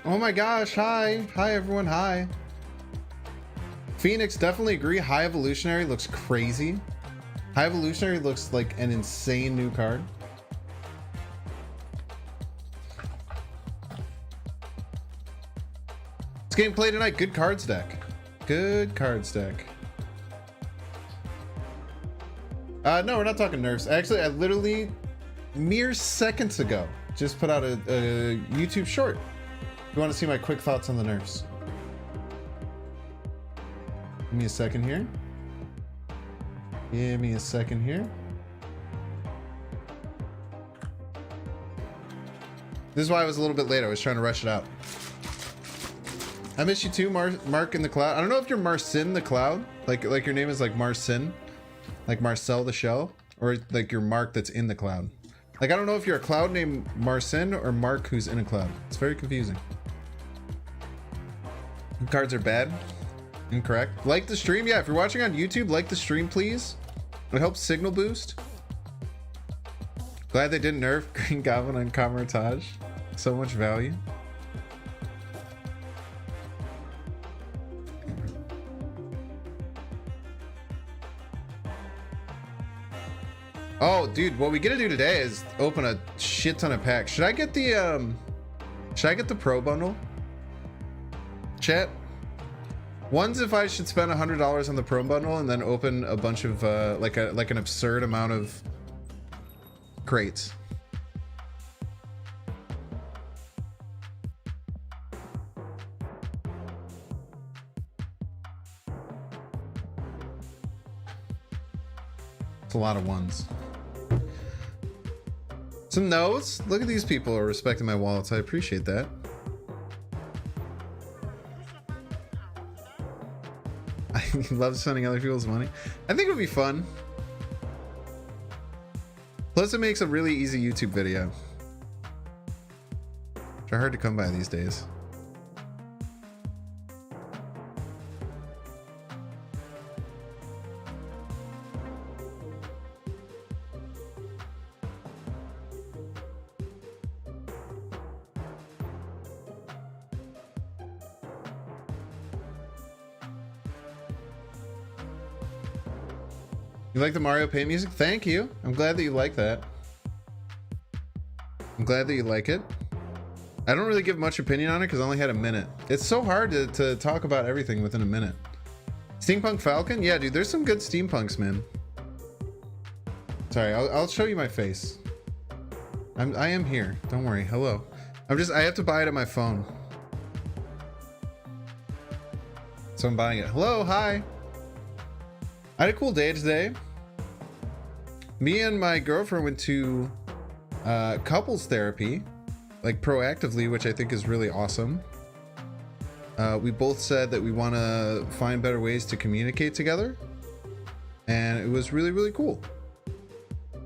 Oh my gosh, hi. Hi everyone, hi. Phoenix, definitely agree. High Evolutionary looks crazy. High Evolutionary looks like an insane new card. It's getting played tonight. Good cards deck. Good cards deck. No, we're not talking nerfs. Actually, I literally mere seconds ago just put out a YouTube short. If you want to see my quick thoughts on the nerfs. Give me a second here. Give me a second here. This is why I was a little bit late. I was trying to rush it out. I miss you too, Mark in the Cloud. I don't know if you're Marcin the Cloud, like your name is like Marcin, like Marcel the Shell, or like you're Mark that's in the cloud. Like I don't know if you're a cloud named Marcin or Mark who's in a cloud. It's very confusing. Cards are bad. Incorrect. Like the stream, yeah. If you're watching on YouTube, like the stream, please. It helps signal boost. Glad they didn't nerf Green Goblin on Camertage. So much value. Oh, dude, what we get to do today is open a shit ton of packs. Should I get the Pro bundle? Chat. One's if I should spend $100 on the Pro bundle and then open a bunch of like an absurd amount of crates. It's a lot of ones. Some no's. Look at these people are respecting my wallets. I appreciate that. I love spending other people's money. I think it would be fun. Plus, it makes a really easy YouTube video. Which are hard to come by these days. You like the Mario Paint music? Thank you. I'm glad that you like that. I'm glad that you like it. I don't really give much opinion on it because I only had a minute. It's so hard to talk about everything within a minute. Steampunk Falcon? Yeah, dude, there's some good steampunks, man. Sorry, I'll show you my face. I am here. Don't worry. Hello. I have to buy it on my phone. So I'm buying it. Hello, hi. I had a cool day today. Me and my girlfriend went to couples therapy, like proactively, which I think is really awesome. We both said that we want to find better ways to communicate together, and it was really, really cool.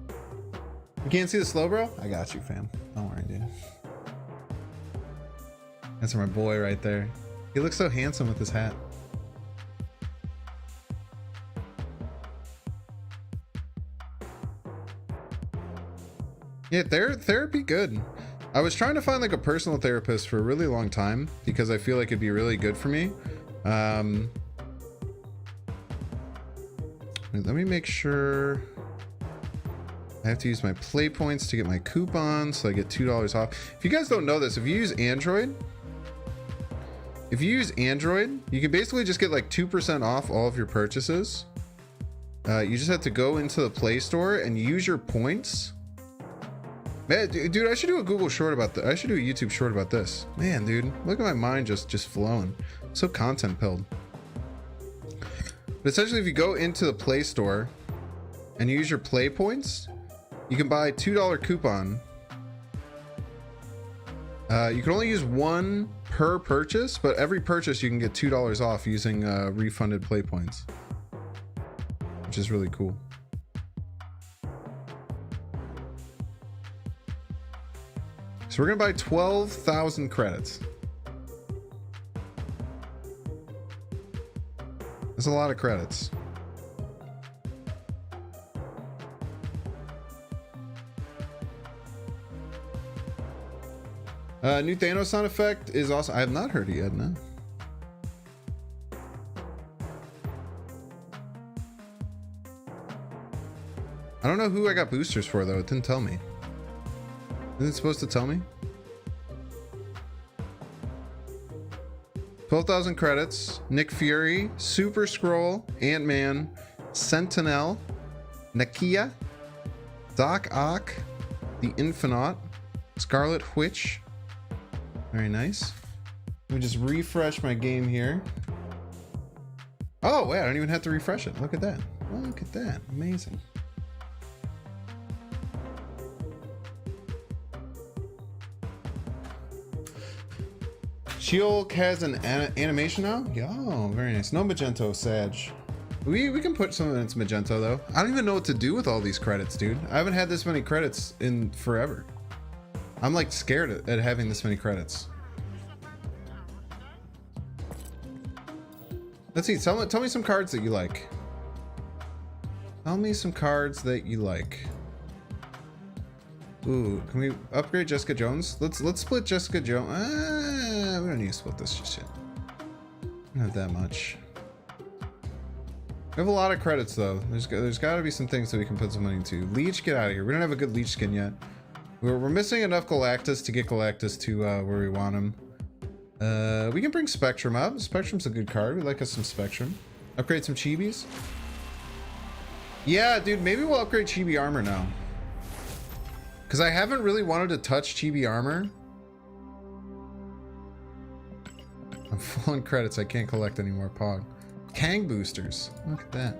You can't see the slow, bro? I got you, fam. Don't worry, dude. That's my boy right there. He looks so handsome with his hat. Yeah, therapy good. I was trying to find like a personal therapist for a really long time because I feel like it'd be really good for me. Let me make sure. I have to use my play points to get my coupon, so I get $2 off. If you guys don't know this, if you use Android, you can basically just get like 2% off all of your purchases. You just have to go into the Play Store and use your points. Man, dude, I should do a Google short about that. I should do a YouTube short about this. Man, dude, look at my mind just flowing. So content pilled. But essentially, if you go into the Play Store and you use your play points, you can buy a $2 coupon. You can only use one per purchase, but every purchase you can get $2 off using refunded play points, which is really cool. So we're gonna buy 12,000 credits. That's a lot of credits. New Thanos sound effect is also, I have not heard it yet, no. I don't know who I got boosters for though. It didn't tell me. Isn't it supposed to tell me? 12,000 credits. Nick Fury, Super Skrull, Ant-Man, Sentinel, Nakia, Doc Ock, the Infinite, Scarlet Witch. Very nice. Let me just refresh my game here. Oh, wait, I don't even have to refresh it. Look at that. Look at that. Amazing. She-Hulk has an animation now? Yeah, very nice. No Magento Sag. We can put some of it into Magento though. I don't even know what to do with all these credits, dude. I haven't had this many credits in forever. I'm like scared at having this many credits. Let's see, tell me some cards that you like. Tell me some cards that you like. Ooh, can we upgrade Jessica Jones? Let's split Jessica Jones. We don't need to split this just yet. We don't have that much. We have a lot of credits though. There's got to be some things that we can put some money into. Leech, get out of here. We don't have a good Leech skin yet. We're missing enough Galactus to get Galactus to where we want him. We can bring Spectrum up. Spectrum's a good card. We like us some Spectrum. Upgrade some Chibis. Yeah, dude, maybe we'll upgrade Chibi armor now. Because I haven't really wanted to touch Chibi armor. I'm full on credits. I can't collect any more Pog. Kang boosters. Look at that.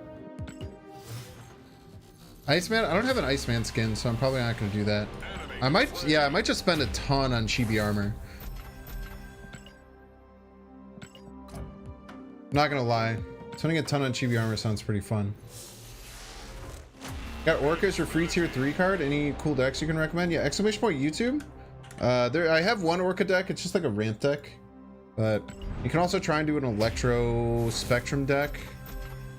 Iceman. I don't have an Iceman skin, so I'm probably not going to do that. I might just spend a ton on Chibi armor. I'm not going to lie. Spending a ton on Chibi armor sounds pretty fun. Got Orca as your free tier 3 card. Any cool decks you can recommend? Yeah, exclamation point YouTube. I have one Orca deck. It's just like a ramp deck. But you can also try and do an Electro Spectrum deck.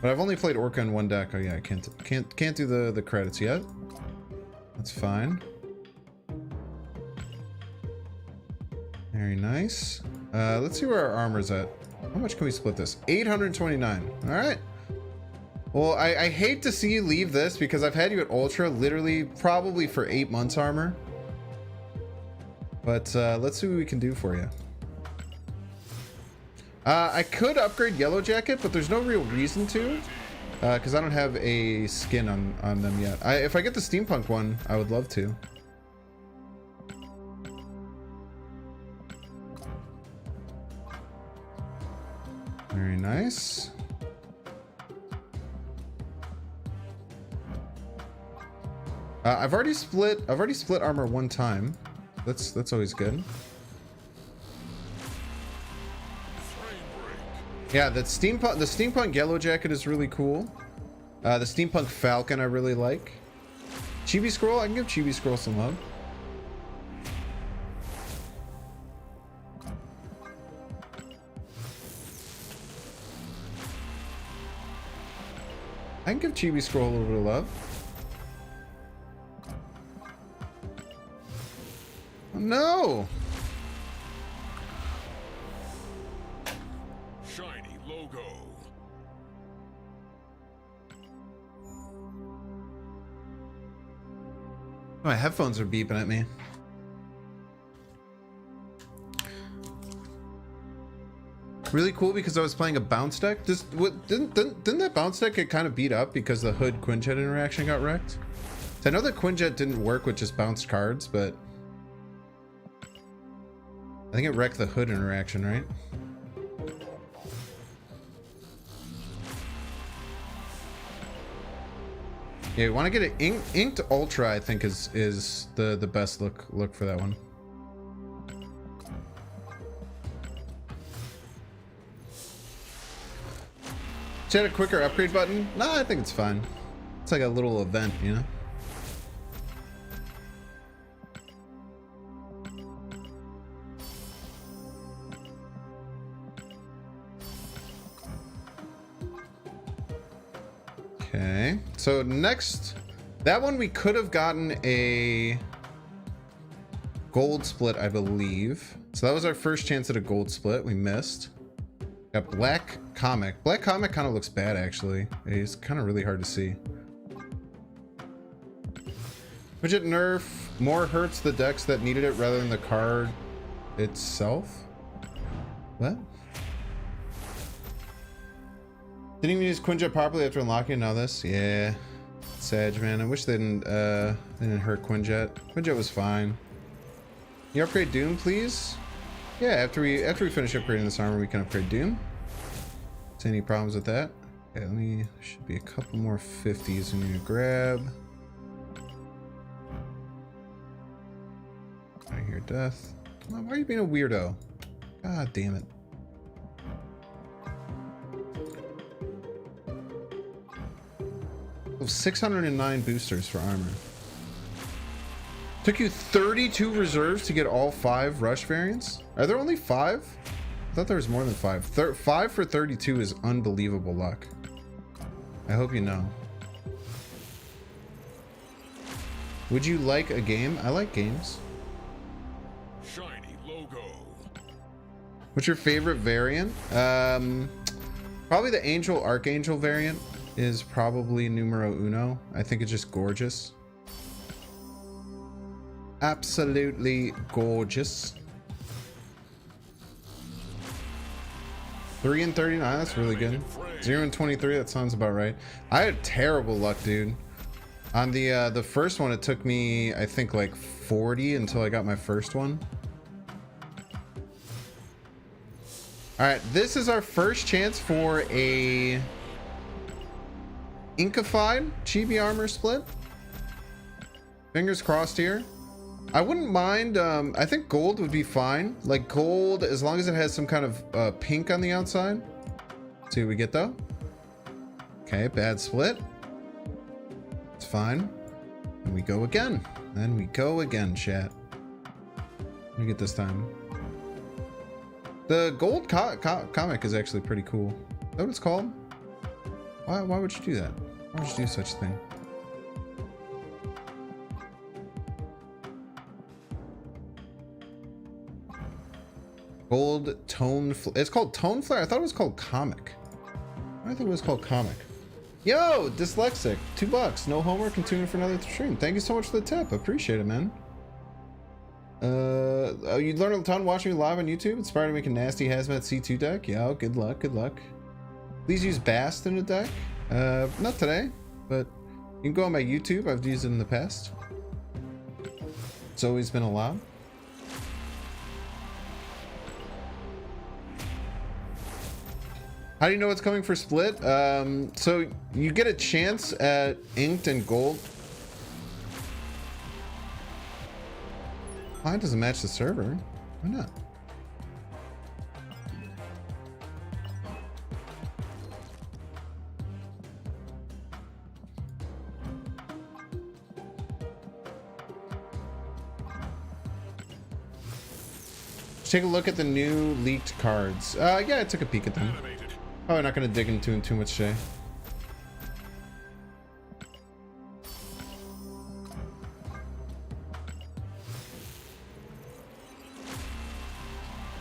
But I've only played Orca in one deck. Oh yeah, I can't do the credits yet. That's fine. Very nice. Let's see where our armor's at. How much can we split this? 829. All right. Well, I hate to see you leave this because I've had you at Ultra literally probably for 8 months armor. But let's see what we can do for you. I could upgrade Yellow Jacket, but there's no real reason to. Because I don't have a skin on them yet. If I get the Steampunk one, I would love to. Very nice. I've already split armor one time. That's always good. Yeah, the steampunk Yellow Jacket is really cool. The Steampunk Falcon I really like. Chibi Skrull, I can give Chibi Skrull some love. I can give Chibi Skrull a little bit of love. Oh, no! Shiny logo. My headphones are beeping at me. Really cool because I was playing a bounce deck. Didn't that bounce deck get kind of beat up because the Hood Quinjet interaction got wrecked? So I know that Quinjet didn't work with just bounced cards, but I think it wrecked the Hood interaction, right? Yeah, you want to get an inked Ultra, I think is the best look for that one. Should have a quicker upgrade button? No, I think it's fine. It's like a little event, you know? Okay, so next, that one we could have gotten a gold split, I believe. So that was our first chance at a gold split. We missed. Got Black Comic. Black Comic kind of looks bad, actually. He's kind of really hard to see. Widget nerf more hurts the decks that needed it rather than the card itself. What? Didn't even use Quinjet properly after unlocking. Now this, yeah. Sag, man. I wish they didn't hurt Quinjet. Quinjet was fine. Can you upgrade Doom, please? Yeah, after we finish upgrading this armor, we can upgrade Doom. See any problems with that? Okay, should be a couple more 50s we need to grab. I hear death. Why are you being a weirdo? God damn it. Oh, 609 boosters for armor. Took you 32 reserves to get all 5 rush variants? Are there only 5? I thought there was more than 5. 5 for 32 is unbelievable luck. I hope you know. Would you like a game? I like games. Shiny logo. What's your favorite variant? Probably the Angel Archangel variant is probably numero uno. I think it's just gorgeous. Absolutely gorgeous. 3 and 39, that's really good. 0 and 23, that sounds about right. I had terrible luck, dude. On the first one, it took me, I think, like 40 until I got my first one. All right, this is our first chance for a Inkified Chibi armor split. Fingers crossed here. I wouldn't mind, I think gold would be fine. Like gold, as long as it has some kind of pink on the outside. Let's see what we get though. Okay, bad split. It's fine. And we go again. And we go again, chat. Let me get this time. The gold comic is actually pretty cool. Is that what it's called? Why would you do that? Why would you do such a thing? Gold tone. It's called Tone Flare. I thought it was called Comic. I thought it was called Comic. Yo, Dyslexic, $2. No homework and tune in for another stream. Thank you so much for the tip. Appreciate it, man. You learned a ton watching me live on YouTube. Inspired to make a nasty hazmat C2 deck. Yo, good luck. Good luck. Please use Bast in the deck. Not today, but you can go on my YouTube. I've used it in the past. It's always been allowed. How do you know what's coming for split? So you get a chance at inked and gold. Why doesn't match the server? Why not? Let's take a look at the new leaked cards. Yeah, I took a peek at them. Probably not going to dig into them too much today.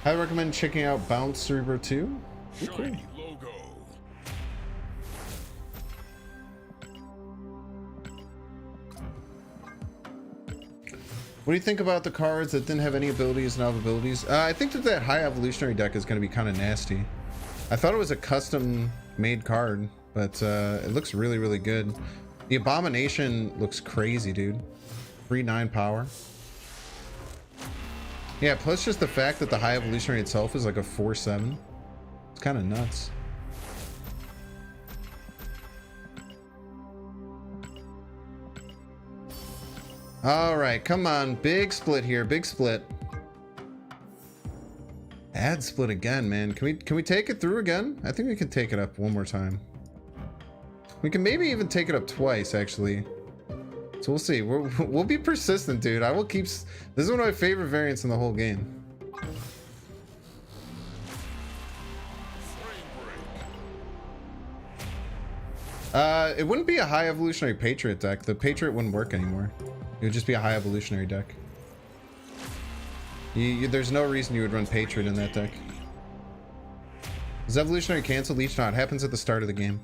I recommend checking out Bounce Cerebro 2. Shiny logo. What do you think about the cards that didn't have any abilities and have abilities? I think that high evolutionary deck is going to be kind of nasty. I thought it was a custom made card, but it looks really, really good. The Abomination looks crazy, dude. 3/9 power. Yeah, plus just the fact that the high evolutionary itself is like a 4/7. It's kind of nuts. All right, come on. Big split here. Big split. Add split again, man. Can we take it through again? I think we can take it up one more time. We can maybe even take it up twice, actually. So we'll see. We'll be persistent, dude. I will keep. This is one of my favorite variants in the whole game. It wouldn't be a high evolutionary Patriot deck. The Patriot wouldn't work anymore. It would just be a high evolutionary deck. There's no reason you would run Patriot in that deck. Is Evolutionary cancel? Leech not. Happens at the start of the game.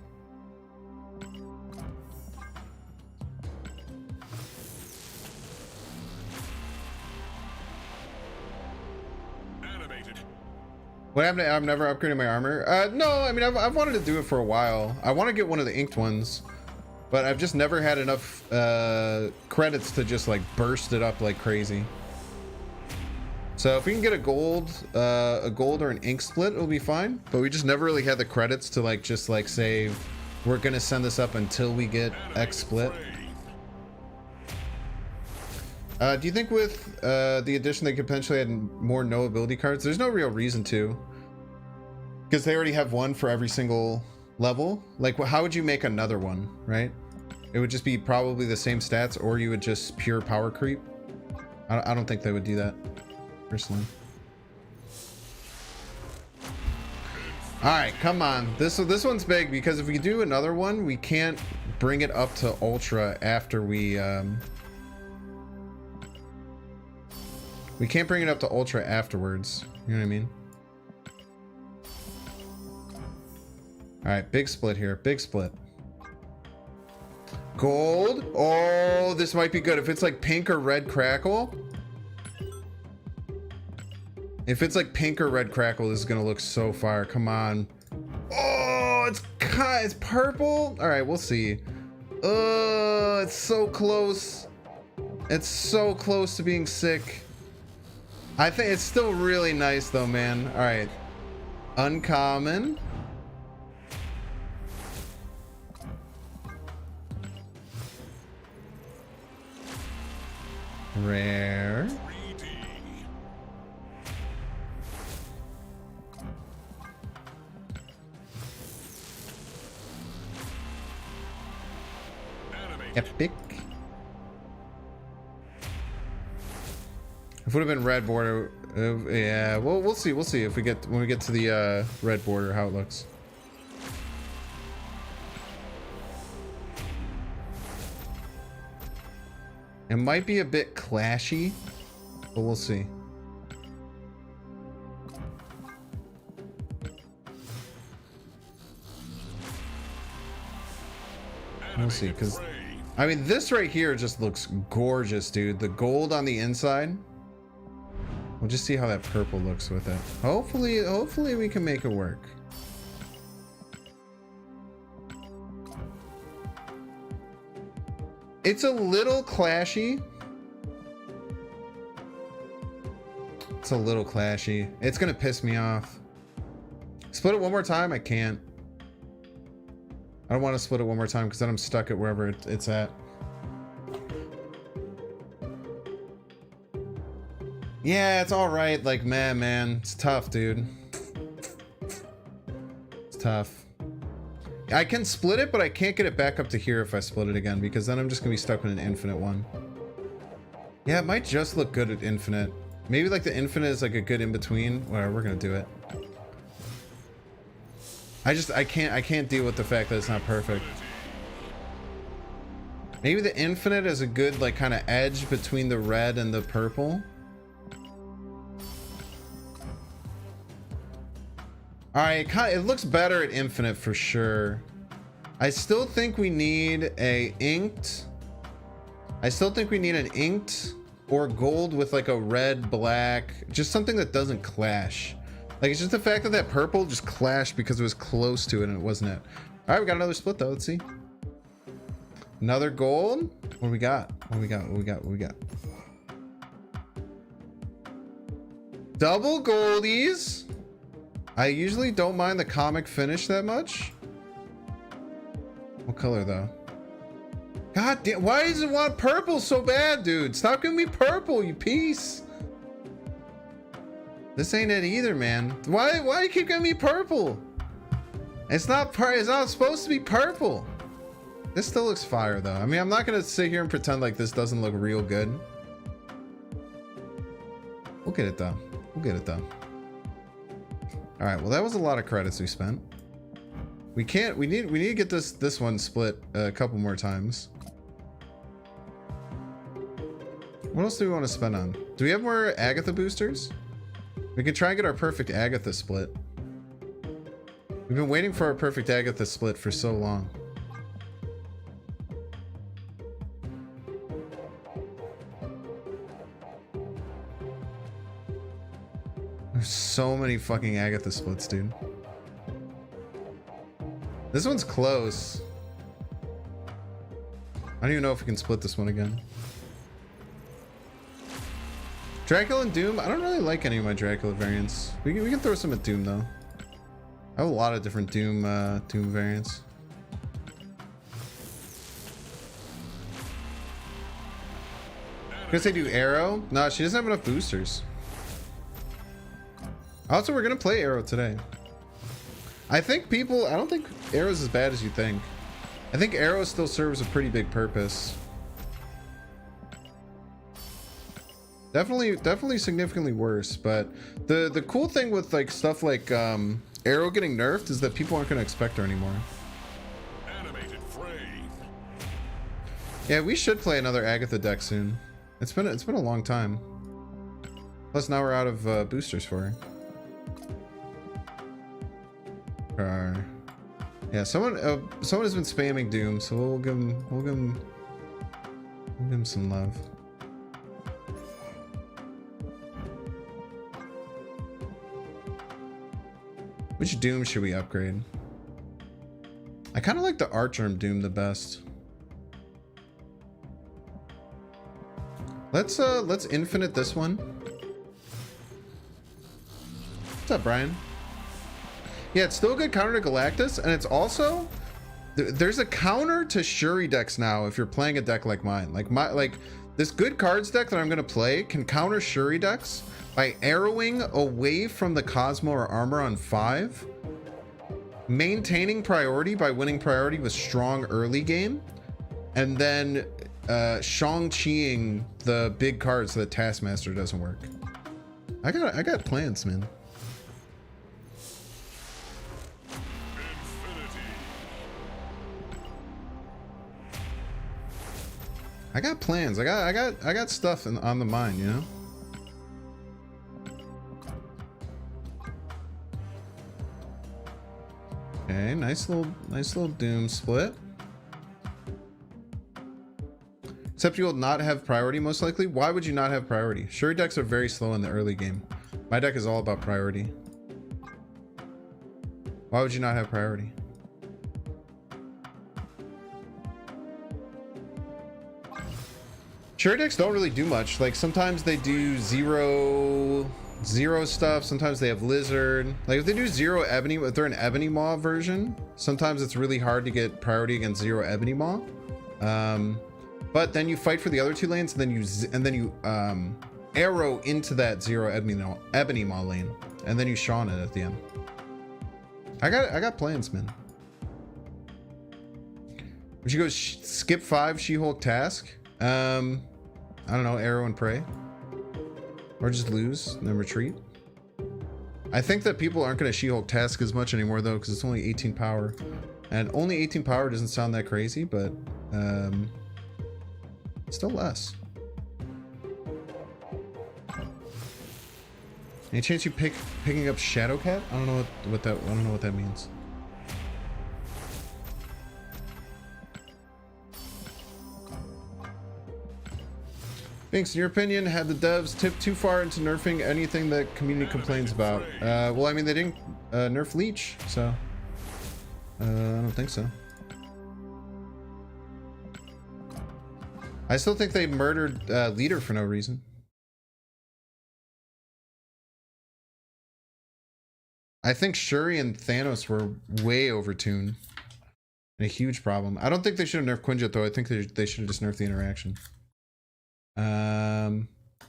Animated. What happened to I'm never upgrading my armor? No, I mean, I've wanted to do it for a while. I want to get one of the inked ones, but I've just never had enough credits to just like burst it up like crazy. So if we can get a gold or an ink split, it'll be fine. But we just never really had the credits to like just like say we're gonna send this up until we get X split. Do you think with the addition they could potentially add more no ability cards? There's no real reason to, because they already have one for every single level. Like, how would you make another one, right? It would just be probably the same stats, or you would just pure power creep. I don't think they would do that, personally. All right, come on. This one's big, because if we do another one, we can't bring it up to Ultra after we can't bring it up to Ultra afterwards. You know what I mean? All right, big split here. Big split. Gold. Oh, this might be good. If it's like pink or red crackle. If it's like pink or red crackle, this is going to look so fire. Come on. Oh, it's purple. All right, we'll see. It's so close. It's so close to being sick. I think it's still really nice though, man. All right. Uncommon. Rare. 3D. Animated. Epic. If it would have been red border, yeah. Well, we'll see. We'll see if when we get to the red border how it looks. It might be a bit clashy, but we'll see. We'll see, because I mean, this right here just looks gorgeous, dude. The gold on the inside. We'll just see how that purple looks with it. Hopefully we can make it work. It's a little clashy. It's a little clashy. It's gonna piss me off. Split it one more time? I can't. I don't want to split it one more time because then I'm stuck at wherever it's at. Yeah, it's all right. Like, man, it's tough, dude. It's tough. I can split it, but I can't get it back up to here if I split it again, because then I'm just gonna be stuck with an infinite one. Yeah, it might just look good at infinite. Maybe like the infinite is like a good in between. Whatever, we're gonna do it. I can't deal with the fact that it's not perfect. Maybe the infinite is a good like kind of edge between the red and the purple. All right, it looks better at infinite for sure. I still think we need a inked. I still think we need an inked or gold with like a red, black, just something that doesn't clash. Like, it's just the fact that that purple just clashed because it was close to it and it wasn't it. All right, we got another split though. Let's see. Another gold. What do we got? What do we got? What do we got? What do we got? Double goldies. I usually don't mind the comic finish that much. What color though? God damn, why does it want purple so bad, dude? Stop giving me purple, you piece. This ain't it either, man. Why do you keep giving me purple? It's not supposed to be purple. This still looks fire though. I mean, I'm not gonna sit here and pretend like this doesn't look real good. We'll get it though. We'll get it though. All right, well, that was a lot of credits we spent. We need to get this one split a couple more times. What else do we want to spend on? Do we have more Agatha boosters? We can try and get our perfect Agatha split. We've been waiting for our perfect Agatha split for so long. There's so many fucking Agatha splits, dude. This one's close. I don't even know if we can split this one again. Dracula and Doom. I don't really like any of my Dracula variants. We can throw some at Doom though. I have a lot of different Doom Doom variants. Gonna say do Arrow? No, she doesn't have enough boosters. Also, we're gonna play Arrow today. I think people. I don't think Arrow's as bad as you think. I think Arrow still serves a pretty big purpose. Definitely significantly worse, but the cool thing with like stuff like Arrow getting nerfed is that people aren't going to expect her anymore. Animated frame. Yeah, we should play another Agatha deck soon. It's been a long time. Plus now we're out of boosters for her. Yeah, someone has been spamming Doom, so we'll give him some love. Which Doom should we upgrade? I kind of like the Archerm Doom the best. Let's infinite this one. What's up, Brian? Yeah, it's still a good counter to Galactus, and it's also there's a counter to Shuri decks now if you're playing a deck like mine. Like this good cards deck that I'm gonna play can counter Shuri decks by arrowing away from the Cosmo or armor on 5, maintaining priority by winning priority with strong early game, and then Shang-Chiing the big cards so that Taskmaster doesn't work. I got plans, man. I got plans. I got stuff on the mind, you know. Okay, nice little Doom split. Except you will not have priority most likely. Why would you not have priority? Shuri decks are very slow in the early game. My deck is all about priority. Why would you not have priority? Shuri decks don't really do much. Like sometimes they do zero stuff. Sometimes they have Lizard. Like if they do zero Ebony, if they're an Ebony Maw version, sometimes it's really hard to get priority against zero Ebony Maw. But then you fight for the other 2 lanes, and then you arrow into that zero Ebony Maw lane, and then you Shawn it at the end. I got plans, man. Would you go skip 5 She-Hulk task? I don't know, arrow and pray, or just lose and then retreat. I think that people aren't going to She-Hulk task as much anymore though, because it's only 18 power, and only 18 power doesn't sound that crazy, but still less. Any chance you picking up Shadowcat? I don't know what that means. Thanks. In your opinion, have the devs tipped too far into nerfing anything that community complains about? Well, I mean, they didn't nerf Leech, so I don't think so. I still think they murdered Leader for no reason. I think Shuri and Thanos were way overtuned. A huge problem. I don't think they should have nerfed Quinjet though. I think they should have just nerfed the interaction.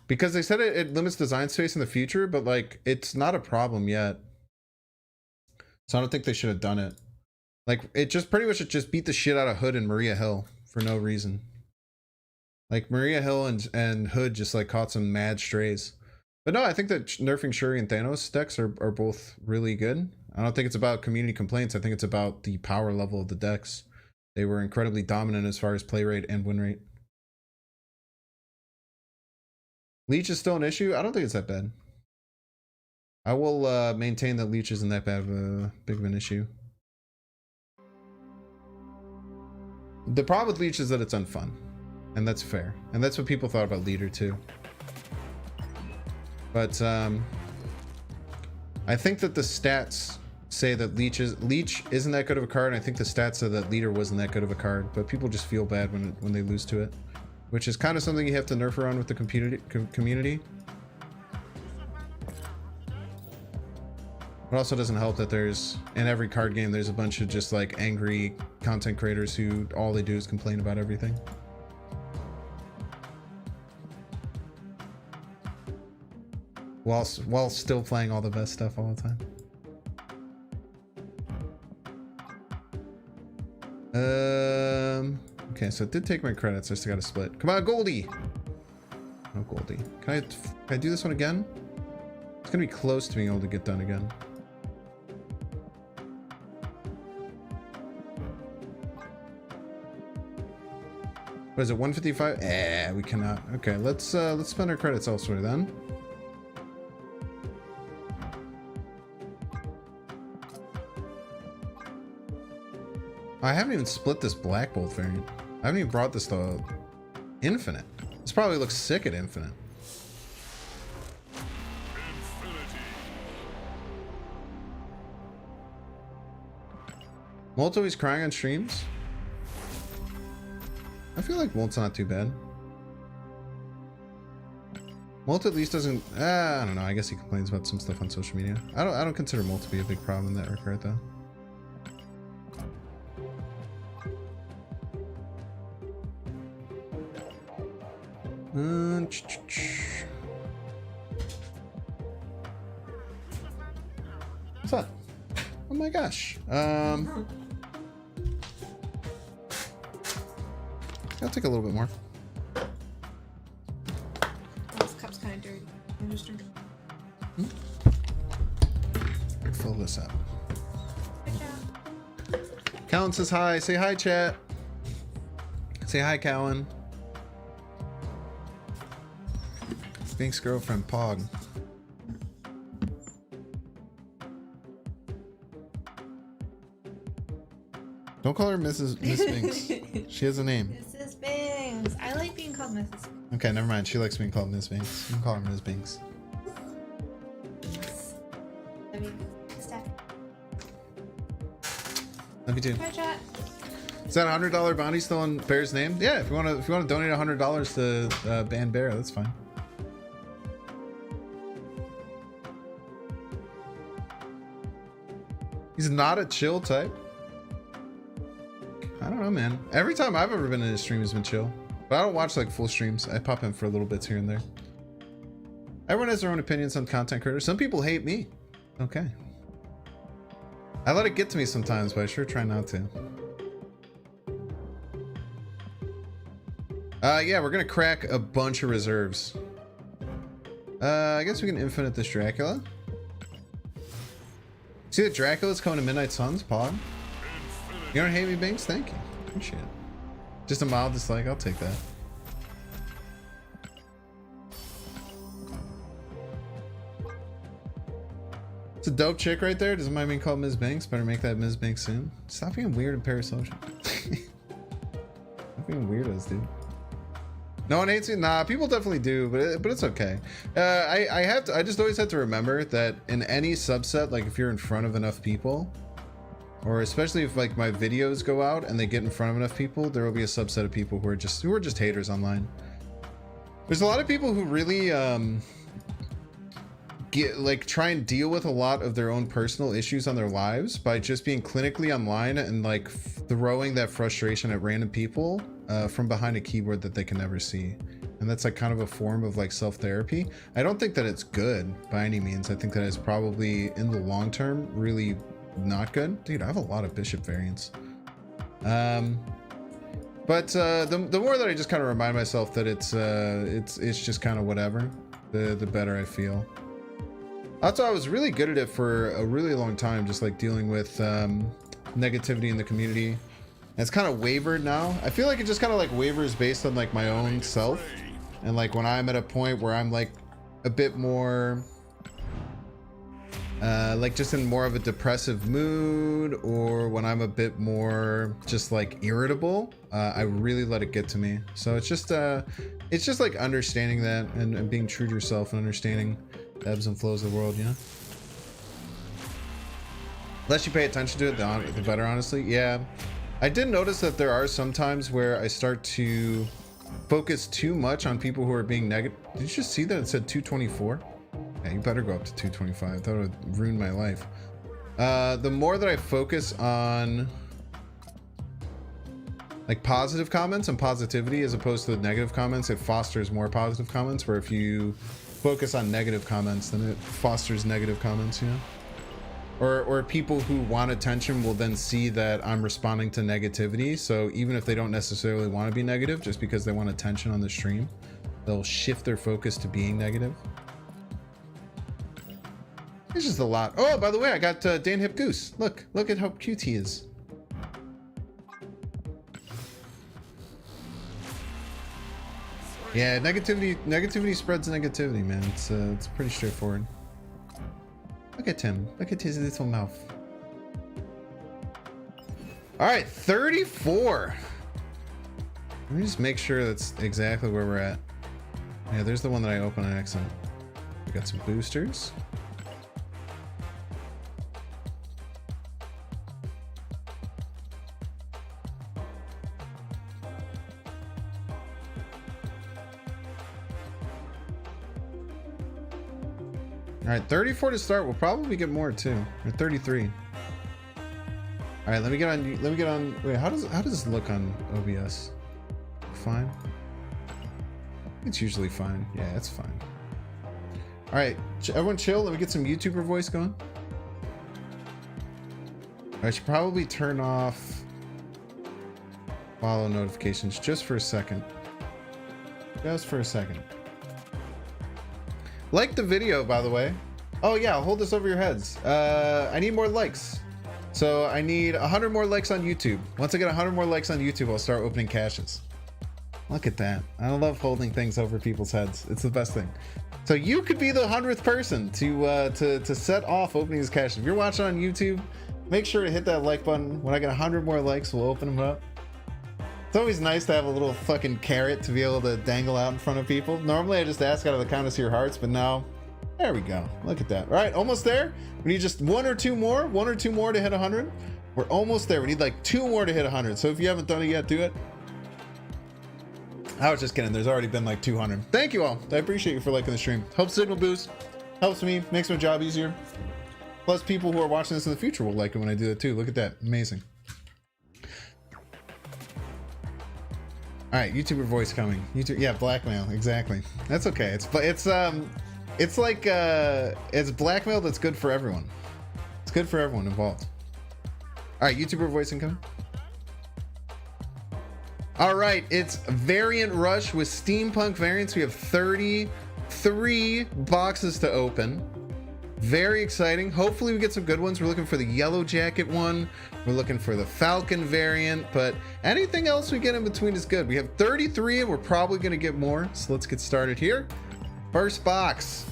Because they said it limits design space in the future, but like it's not a problem yet, so I don't think they should have done it. Like it just pretty much just beat the shit out of Hood and Maria Hill for no reason. Like Maria Hill and Hood just like caught some mad strays. But no, I think that nerfing Shuri and Thanos decks are both really good. I don't think it's about community complaints. I think it's about the power level of the decks. They were incredibly dominant as far as play rate and win rate. Leech is still an issue? I don't think it's that bad. I will maintain that Leech isn't that bad of a big of an issue. The problem with Leech is that it's unfun. And that's fair. And that's what people thought about Leader too. But I think that the stats say that Leech isn't that good of a card, and I think the stats say that Leader wasn't that good of a card, but people just feel bad when they lose to it, which is kind of something you have to nerf around with the community. It also doesn't help that there's, in every card game, there's a bunch of just like angry content creators who all they do is complain about everything. While still playing all the best stuff all the time. Okay, so it did take my credits. I still got to split. Come on, Goldie. No Goldie. Can I do this one again? It's gonna be close to being able to get done again. What is it? 155? We cannot. Okay, let's spend our credits elsewhere then. I haven't even split this Black Bolt variant. I haven't even brought this to Infinite. This probably looks sick at Infinite. Molto is crying on streams? I feel like Molt's not too bad. Molt at least doesn't. I don't know. I guess he complains about some stuff on social media. I don't consider Molt to be a big problem in that regard, though. What's that? Oh my gosh. I'll take a little bit more. This cup's kind of dirty. I'm just drinking. Fill this up. Good job. Callan says hi. Say hi, chat. Say hi, Callan. Spink's girlfriend, Pog. Don't call her Miss Spinks. She has a name. Mrs. Bings. I like being called Mrs. Bings. Okay, never mind. She likes being called Miss Binks. You can call her Ms. Binks. I mean, Steph. Love you too. Hi, chat. Is that $100 bounty still on Bear's name? Yeah, if you want to donate $100 to ban Bear, that's fine. He's not a chill type. I don't know, man. Every time I've ever been in a stream has been chill. But I don't watch like full streams. I pop in for a little bits here and there. Everyone has their own opinions on content creators. Some people hate me. Okay. I let it get to me sometimes, but I sure try not to. Yeah, we're gonna crack a bunch of reserves. I guess we can infinite this Dracula. See that Dracula's coming to Midnight Suns, Pog? You don't hate me, Binks? Thank you. Appreciate it. Just a mild dislike, I'll take that. It's a dope chick right there. Doesn't mind being called Ms. Binks. Better make that Ms. Binks soon. Stop being weird and parasocial. Stop being weirdos, dude. No one hates you? Nah, people definitely do, but it's okay. I just always have to remember that in any subset, like if you're in front of enough people, or especially if like my videos go out and they get in front of enough people, there will be a subset of people who are just haters online. There's a lot of people who really try and deal with a lot of their own personal issues on their lives by just being clinically online and like throwing that frustration at random people from behind a keyboard that they can never see. And that's like kind of a form of like self-therapy. I don't think that it's good by any means. I think that it's probably in the long term really not good. Dude, I have a lot of bishop variants. But the more that I just kind of remind myself that it's just kind of whatever, the better I feel. That's why I was really good at it for a really long time, just like dealing with negativity in the community. And it's kind of wavered now. I feel like it just kind of like wavers based on like my own self. And like when I'm at a point where I'm like a bit more like just in more of a depressive mood, or when I'm a bit more just like irritable, I really let it get to me. So it's just like understanding that and being true to yourself and understanding the ebbs and flows of the world, you know? Less you pay attention to it, the better, honestly. Yeah, I did notice that there are some times where I start to focus too much on people who are being negative. Did you just see that it said 224? Yeah, you better go up to 225. I thought it would ruin my life. The more that I focus on like positive comments and positivity as opposed to the negative comments, it fosters more positive comments, where if you focus on negative comments, then it fosters negative comments, you know? Or people who want attention will then see that I'm responding to negativity. So even if they don't necessarily want to be negative, just because they want attention on the stream, they'll shift their focus to being negative. It's just a lot. Oh, by the way, I got Dan Hip Goose. Look at how cute he is. Yeah, negativity spreads negativity, man. It's pretty straightforward. Look at him. Look at his little mouth. All right, 34. Let me just make sure that's exactly where we're at. Yeah, there's the one that I opened on accident. We got some boosters. All right, 34 to start. We'll probably get more too. Or 33. All right, let me get on. Wait, how does this look on OBS? Fine. It's usually fine. Yeah, it's fine. All right, everyone chill. Let me get some YouTuber voice going. I should probably turn off follow notifications just for a second. Just for a second. Like the video, by the way. Oh yeah, I'll hold this over your heads. I need more likes. So I need 100 more likes on YouTube. Once I get 100 more likes on YouTube, I'll start opening caches. Look at that. I love holding things over people's heads. It's the best thing. So you could be the 100th person to set off opening these caches. If you're watching on YouTube, make sure to hit that like button. When I get 100 more likes, we'll open them up. It's always nice to have a little fucking carrot to be able to dangle out in front of people. Normally I just ask out of the kindness of your hearts, but now, there we go. Look at that. All right, almost there. We need just one or two more to hit 100. We're almost there. We need like 2 more to hit 100. So if you haven't done it yet, do it. I was just kidding. There's already been like 200. Thank you all. I appreciate you for liking the stream. Helps signal boost. Helps me. Makes my job easier. Plus people who are watching this in the future will like it when I do that too. Look at that. Amazing. All right, YouTuber voice coming. YouTube, yeah, blackmail, exactly. That's okay. It's like it's blackmail that's good for everyone. It's good for everyone involved. All right, YouTuber voice incoming. All right, it's variant rush with steampunk variants. We have 33 boxes to open. Very exciting. Hopefully we get some good ones. We're looking for the yellow jacket one. We're looking for the Falcon variant, but anything else we get in between is good. We have 33 and we're probably going to get more. So let's get started here. First box,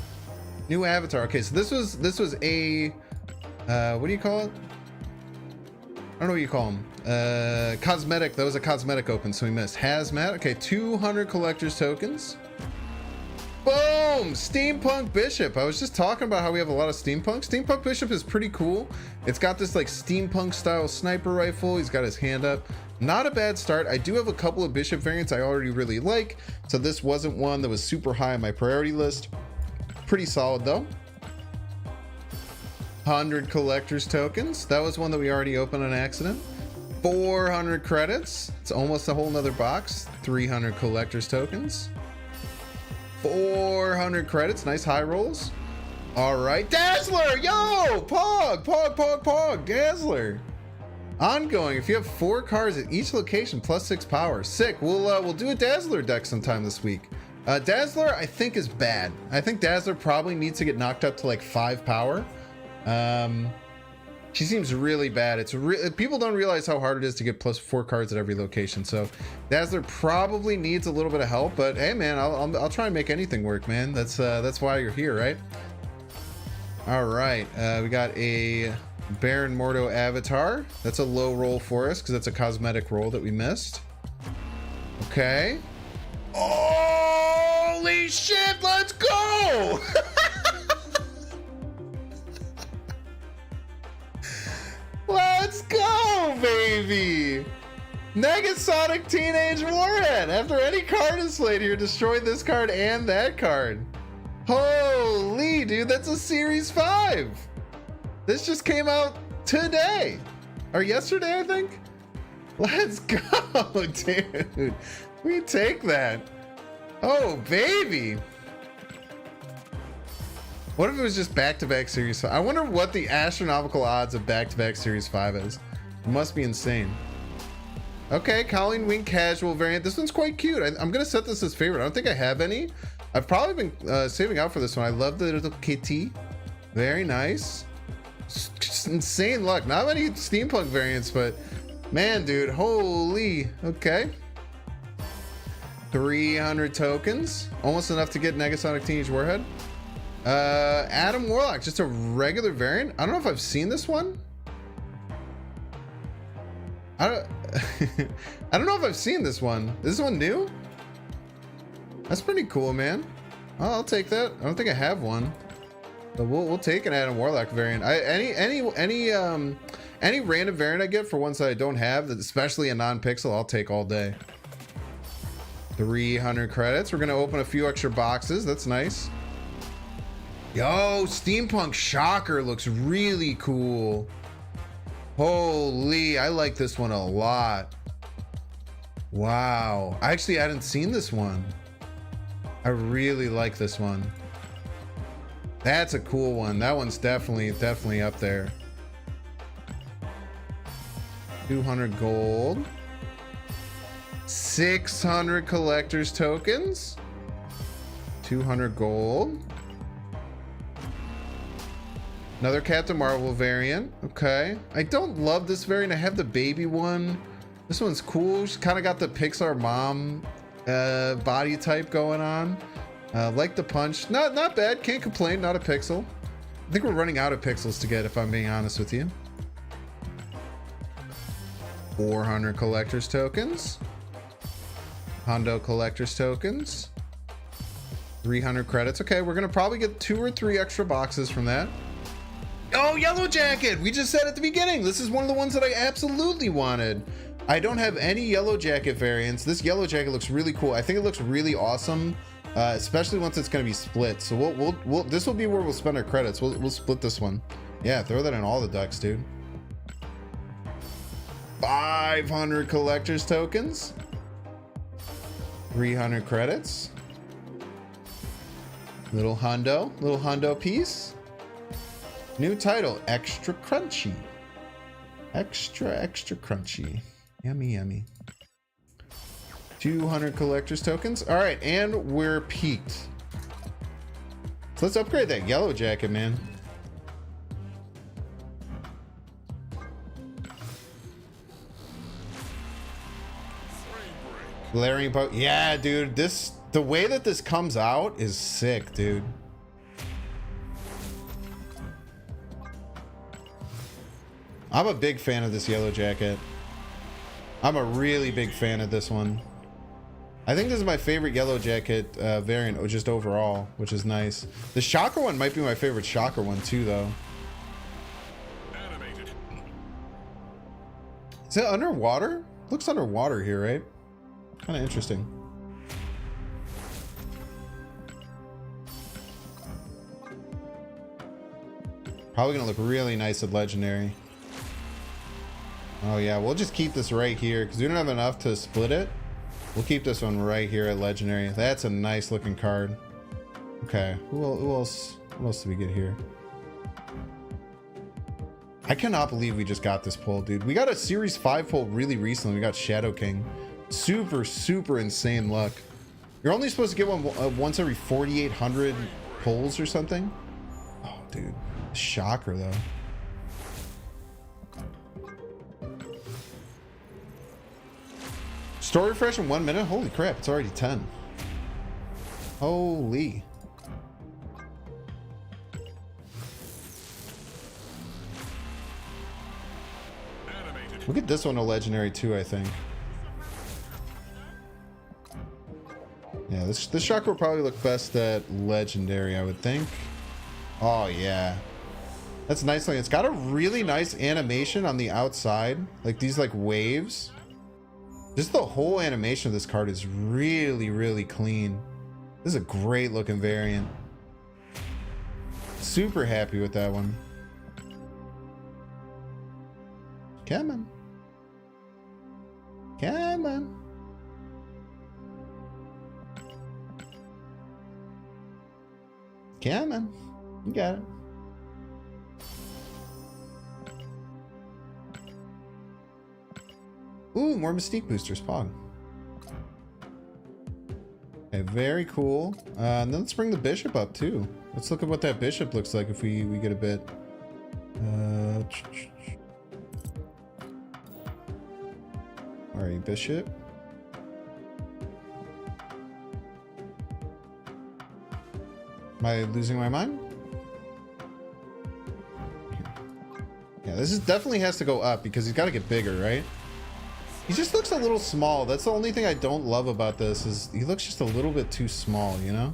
new avatar. Okay, so this was a, what do you call it? I don't know what you call them. Cosmetic. That was a cosmetic open, so we missed. Hazmat. Okay, 200 collector's tokens. Boom! Steampunk Bishop. I was just talking about how we have a lot of steampunk. Steampunk Bishop is pretty cool. It's got this like steampunk style sniper rifle. He's got his hand up. Not a bad start. I do have a couple of Bishop variants I already really like, so this wasn't one that was super high on my priority list. Pretty solid though. 100 collector's tokens. That was one that we already opened on accident. 400 credits. It's almost a whole nother box. 300 collector's tokens. 400 credits. Nice high rolls. All right, Dazzler. Yo, Pog, Dazzler. Ongoing. If you have 4 cars at each location plus 6 power, sick. We'll do a Dazzler deck sometime this week. Dazzler I think is bad. I think Dazzler probably needs to get knocked up to like 5 power. She seems really bad. It's people don't realize how hard it is to get +4 cards at every location. So Dazzler probably needs a little bit of help, but hey man, I'll try and make anything work, man. That's why you're here, right? All right, we got a Baron Mordo avatar. That's a low roll for us because that's a cosmetic roll that we missed. Okay. Holy shit, let's go! Let's go, baby! Negasonic Teenage Warhead! After any card is played here, destroy this card and that card. Holy, dude, that's a Series 5! This just came out today! Or yesterday, I think? Let's go, dude! We take that. Oh, baby! What if it was just back-to-back Series 5? I wonder what the astronomical odds of back-to-back Series 5 is. It must be insane. Okay, Colleen Wing Casual variant. This one's quite cute. I'm going to set this as favorite. I don't think I have any. I've probably been saving out for this one. I love the little kitty. Very nice. Just insane luck. Not many steampunk variants, but man, dude, holy. Okay. 300 tokens. Almost enough to get Negasonic Teenage Warhead. Adam Warlock, just a regular variant. I don't know if I've seen this one. I don't know if I've seen this one. Is this one new? That's pretty cool, man. Oh, I'll take that. I don't think I have one, but we'll take an Adam Warlock variant. Any random variant I get for ones that I don't have, especially a non-pixel, I'll take all day. 300 credits. We're gonna open a few extra boxes. That's nice. Yo, Steampunk Shocker looks really cool. Holy, I like this one a lot. Wow, I actually hadn't seen this one. I really like this one. That's a cool one. That one's definitely up there. 200 gold. 600 collector's tokens. 200 gold. Another Captain Marvel variant. Okay. I don't love this variant. I have the baby one. This one's cool. She's kind of got the Pixar mom body type going on. Like the punch. Not bad. Can't complain. Not a pixel. I think we're running out of pixels to get, if I'm being honest with you. 400 collector's tokens. Hondo collector's tokens. 300 credits. Okay, we're gonna probably get 2 or 3 extra boxes from that. Oh, Yellow Jacket! We just said at the beginning, this is one of the ones that I absolutely wanted. I don't have any Yellow Jacket variants. This Yellow Jacket looks really cool. I think it looks really awesome, especially once it's gonna be split. So we'll this will be where we'll spend our credits. We'll split this one. Yeah, throw that in all the decks, dude. 500 collector's tokens. 300 credits. Little Hundo piece. New title, Extra Crunchy. Extra crunchy. Yummy, yummy. 200 collector's tokens. All right, and we're peaked. So let's upgrade that Yellow Jacket, man. Glaring Poke. Yeah, dude, the way that this comes out is sick, dude. I'm a big fan of this Yellow Jacket. I'm a really big fan of this one. I think this is my favorite Yellow Jacket variant, or just overall, which is nice. The Shocker one might be my favorite Shocker one too, though. Animated. Is it underwater? Looks underwater here, right? Kind of interesting. Probably gonna look really nice at Legendary. Oh yeah, we'll just keep this right here because we don't have enough to split it. We'll keep this one right here at Legendary. That's a nice looking card. Okay, who else do we get here? I cannot believe we just got this pull, dude. We got a Series 5 pull really recently. We got Shadow King. Super insane luck. You're only supposed to get one once every 4,800 pulls or something. Oh, dude. Shocker, though. Store refresh in 1 minute? Holy crap, it's already 10. Holy. Animated. Look at this one, a legendary too, I think. Yeah, this chakra will probably look best at legendary, I would think. Oh yeah. That's nice. It's got a really nice animation on the outside. Like these like waves. Just the whole animation of this card is really, really clean. This is a great looking variant. Super happy with that one. Come on. Come on. Come on. You got it. Ooh, more Mystique boosters, Pog. Okay, very cool. And then let's bring the Bishop up too. Let's look at what that Bishop looks like if we get a bit. All right, Bishop. Am I losing my mind? Yeah, this is definitely has to go up because he's got to get bigger, right? He just looks a little small. That's the only thing I don't love about this is he looks just a little bit too small, you know?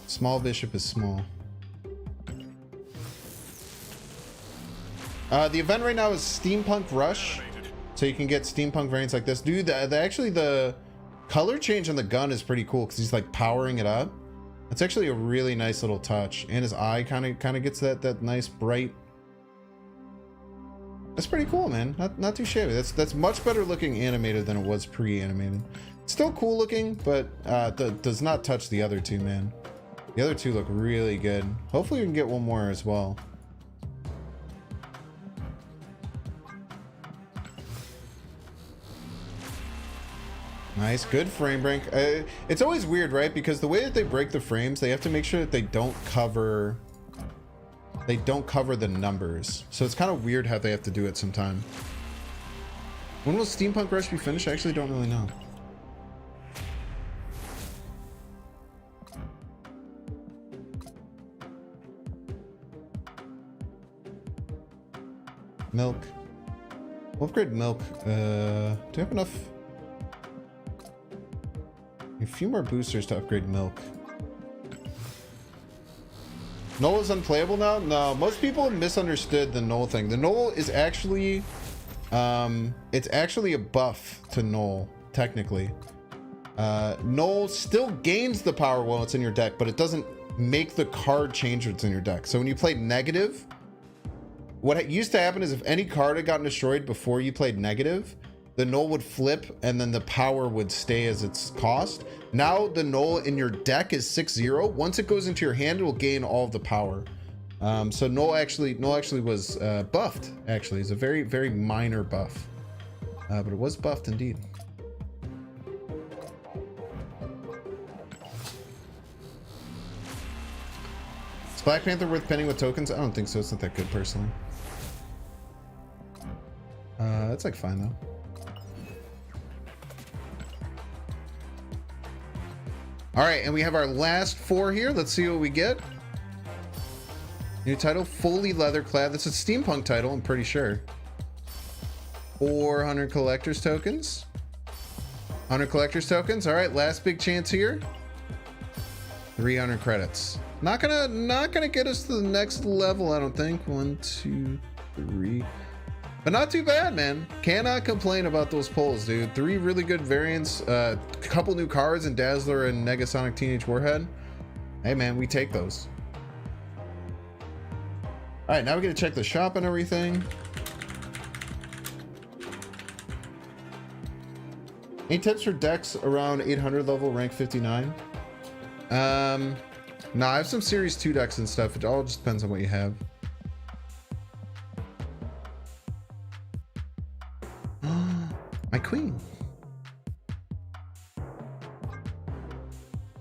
Small Bishop is small. The event right now is Steampunk Rush. So you can get steampunk variants like this. Dude, actually the color change on the gun is pretty cool because he's like powering it up. It's actually a really nice little touch. And his eye kind of gets that nice bright. That's pretty cool, man. Not too shabby. That's much better looking animated than it was pre-animated. Still cool looking, but does not touch the other two, man. The other two look really good. Hopefully we can get one more as well. Nice, good frame break. It's always weird, right? Because the way that they break the frames, they have to make sure that they don't cover the numbers. So it's kind of weird how they have to do it sometime. When will Steampunk Rush be finished? I actually don't really know. Milk. We'll upgrade milk. Do you have enough? A few more boosters to upgrade milk. Null is unplayable now? No, most people have misunderstood the Null thing. The Null is actually it's actually a buff to Null, technically. Null still gains the power while it's in your deck, but it doesn't make the card change what's in your deck. So when you play negative, what used to happen is if any card had gotten destroyed before you played negative, the Null would flip and then the power would stay as its cost. Now the Null in your deck is 6-0. Once it goes into your hand, it will gain all of the power. So Null actually was buffed. Actually, it's a very, very minor buff, but it was buffed indeed. Is Black Panther worth pinning with tokens? I don't think so. It's not that good personally. That's like fine though. All right, and we have our last four here. Let's see what we get. New title, fully leather clad. That's a steampunk title, I'm pretty sure. 400 collector's tokens. 100 collector's tokens. All right, last big chance here. 300 credits. Not gonna get us to the next level, I don't think. 1, 2, 3. But not too bad, man. Cannot complain about those pulls, dude. 3 really good variants, a couple new cards in Dazzler and Negasonic Teenage Warhead. Hey, man, we take those. All right, now we gotta check the shop and everything. Any tips for decks around 800 level, rank 59? Nah, I have some Series 2 decks and stuff. It all just depends on what you have. My queen.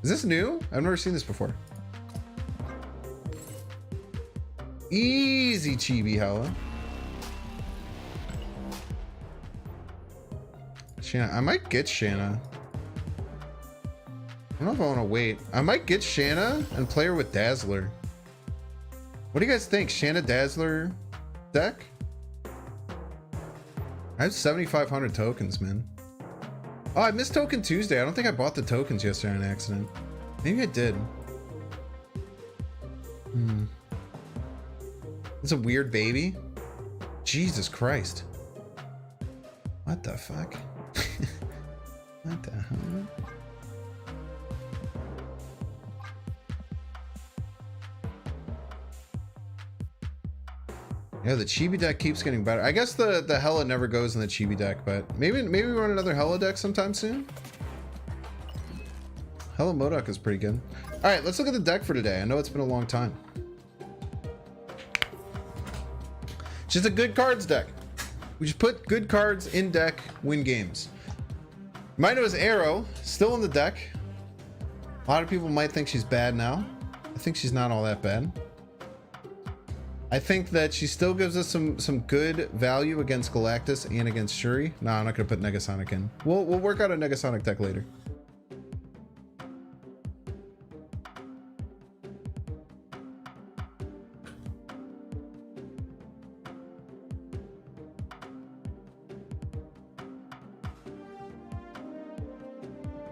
Is this new? I've never seen this before. Easy chibi hella. Shanna, I might get Shanna. I don't know if I want to wait. I might get Shanna and play her with Dazzler. What do you guys think? Shanna Dazzler deck? I have 7,500 tokens, man. Oh, I missed Token Tuesday. I don't think I bought the tokens yesterday on accident. Maybe I did. It's a weird baby. Jesus Christ. What the fuck? What the hell? Yeah, the chibi deck keeps getting better. I guess the Hella never goes in the chibi deck, but maybe we run another Hella deck sometime soon. Hella Modok is pretty good. All right, let's look at the deck for today. I know it's been a long time. Just a good cards deck. We just put good cards in deck, win games. Might know is Arrow, still in the deck. A lot of people might think she's bad now. I think she's not all that bad. I think that she still gives us some good value against Galactus and against Shuri. No, I'm not gonna put Negasonic in. We'll work out a Negasonic deck later.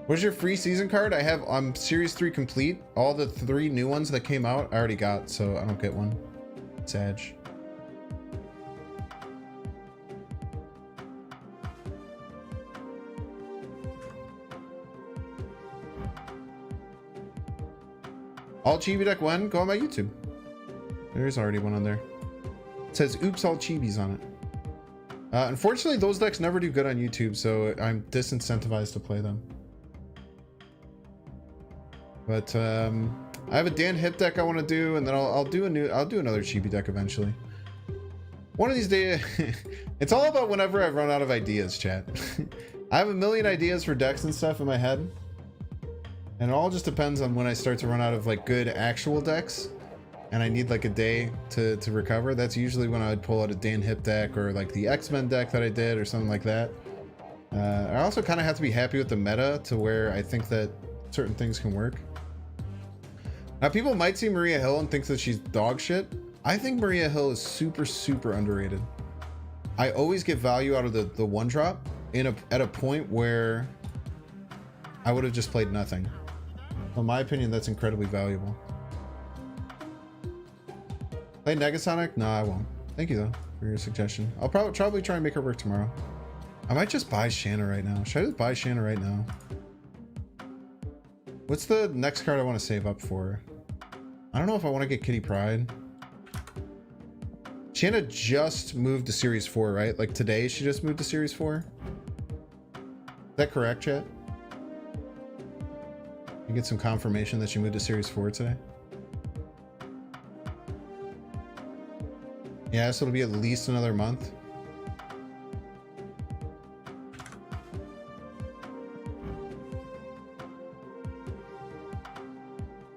What's your free season card? I have Series 3 complete. All the 3 new ones that came out I already got, so I don't get one. Sad. All Chibi deck 1, go on my YouTube. There's already one on there. It says oops all Chibis on it. Unfortunately, those decks never do good on YouTube, so I'm disincentivized to play them. But I have a Dan Hip deck I want to do, and then I'll do another Chibi deck eventually. One of these days. It's all about whenever I run out of ideas, chat. I have a million ideas for decks and stuff in my head, and it all just depends on when I start to run out of like good actual decks, and I need like a day to recover. That's usually when I would pull out a Dan Hip deck or like the X-Men deck that I did or something like that. I also kind of have to be happy with the meta to where I think that certain things can work. Now, people might see Maria Hill and think that she's dog shit. I think Maria Hill is super, super underrated. I always get value out of the one drop at a point where I would have just played nothing. In my opinion, that's incredibly valuable. Play Negasonic? No, I won't. Thank you though for your suggestion. I'll probably try and make her work tomorrow. I might just buy Shanna right now. Should I just buy Shanna right now? What's the next card I want to save up for? I don't know if I want to get Kitty Pryde. Shanna just moved to Series 4, right? Like today she just moved to Series 4? Is that correct, chat? You get some confirmation that she moved to Series 4 today? Yeah, so it'll be at least another month.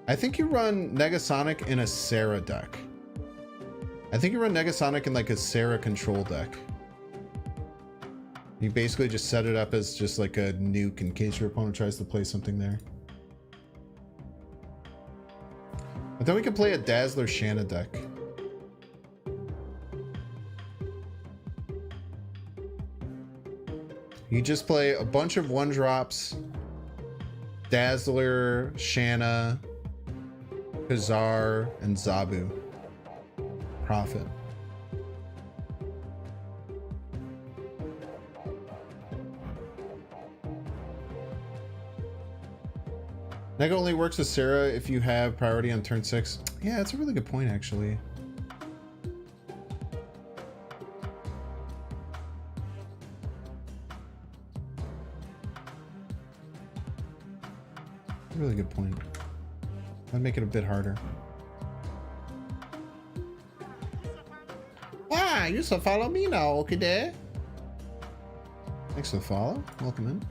I think you run Negasonic in a Sarah deck. I think you run Negasonic in like a Sarah control deck. You basically just set it up as just like a nuke in case your opponent tries to play something there. But then we can play a Dazzler Shanna deck. You just play a bunch of one drops, Dazzler, Shanna, Kazar, and Zabu. Profit. Nega only works with Sarah if you have priority on turn 6. Yeah, that's a really good point, actually. Really good point. That'd make it a bit harder. Ah, you should follow me now, okay there? Thanks for the follow. Welcome in.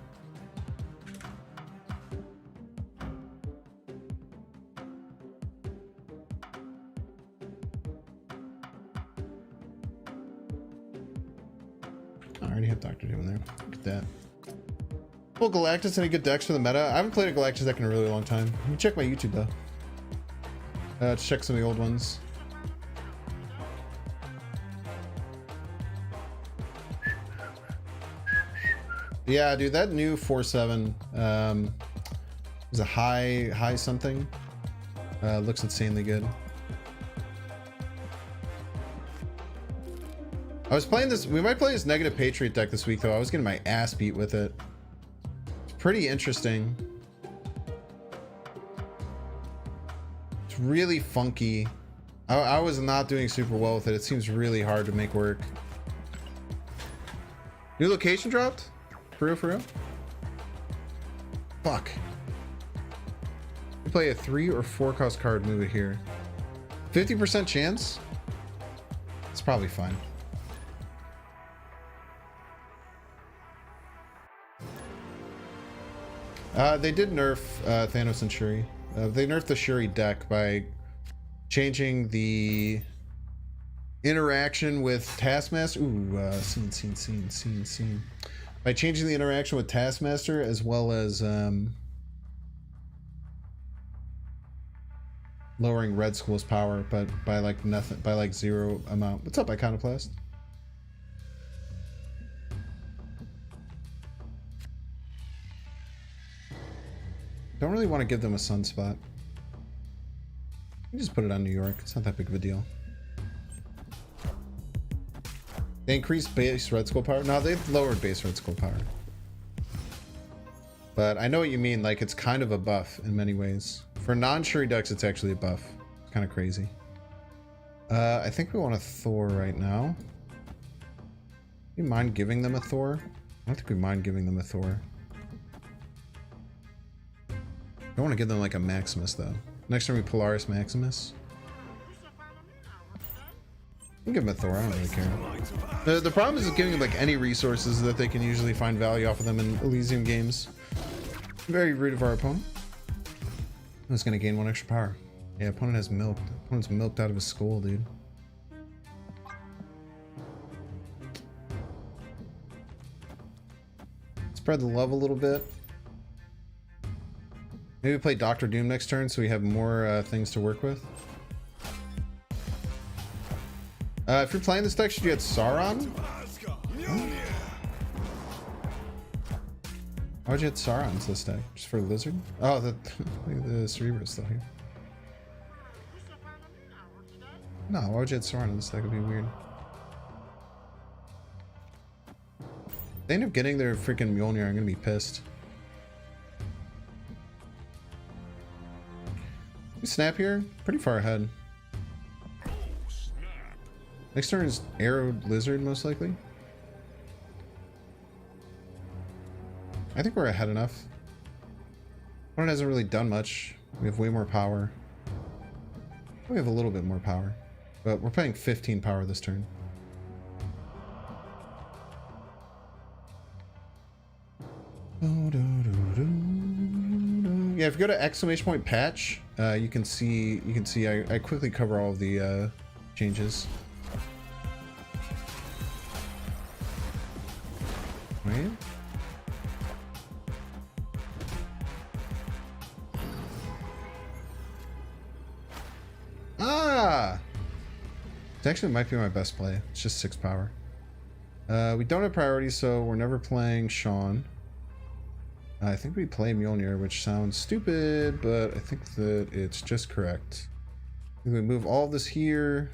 I already have Doctor Doom in there. Look at that. Well, Galactus, any good decks for the meta? I haven't played a Galactus deck in a really long time. Let me check my YouTube though. Let's check some of the old ones. Yeah, dude, that new 4/7 is a high something. Looks insanely good. I was playing this. We might play this Negative Patriot deck this week though. I was getting my ass beat with it. Pretty interesting. It's really funky. I was not doing super well with it. It seems really hard to make work. New location dropped? For real, for real? Fuck. We play a 3 or 4 cost card, move it here. 50% chance? It's probably fine. They did nerf Thanos and Shuri. They nerfed the Shuri deck by changing the interaction with Taskmaster. Ooh, scene. By changing the interaction with Taskmaster as well as lowering Red Skull's power, but by like nothing, by like 0 amount. What's up, Iconoplast? Don't really want to give them a sunspot. You just put it on New York. It's not that big of a deal. They increased base Red Skull power. No, they've lowered base Red Skull power. But I know what you mean. Like, it's kind of a buff in many ways. For non-Shuri decks, it's actually a buff. It's kind of crazy. I think we want a Thor right now. Do you mind giving them a Thor? I don't think we mind giving them a Thor. I don't want to give them like a Maximus though. Next turn we Polaris Maximus. I can give them a Thor, I don't really care. The problem is giving them like any resources that they can usually find value off of them in Elysium games. Very rude of our opponent. Who's gonna gain 1 extra power? Yeah, opponent has milk. Opponent's milked out of his skull, dude. Spread the love a little bit. Maybe play Doctor Doom next turn so we have more things to work with. If you're playing this deck, should you get Sauron? Oh. Why would you get Sauron to this deck? Just for Lizard? Oh, the Cerebra's still here. No, why would you get Sauron in this deck? It'd be weird. If they end up getting their freaking Mjolnir, I'm gonna be pissed. Snap here, pretty far ahead. Next turn is Arrow Lizard, most likely. I think we're ahead enough. Opponent hasn't really done much. We have way more power. We have a little bit more power, but we're playing 15 power this turn. Yeah, if you go to exclamation point patch, you can see I quickly cover all of the changes. Wait. Ah! It actually might be my best play. It's just 6 power. We don't have priority, so we're never playing Sean. I think we play Mjolnir, which sounds stupid, but I think that it's just correct. We move all of this here.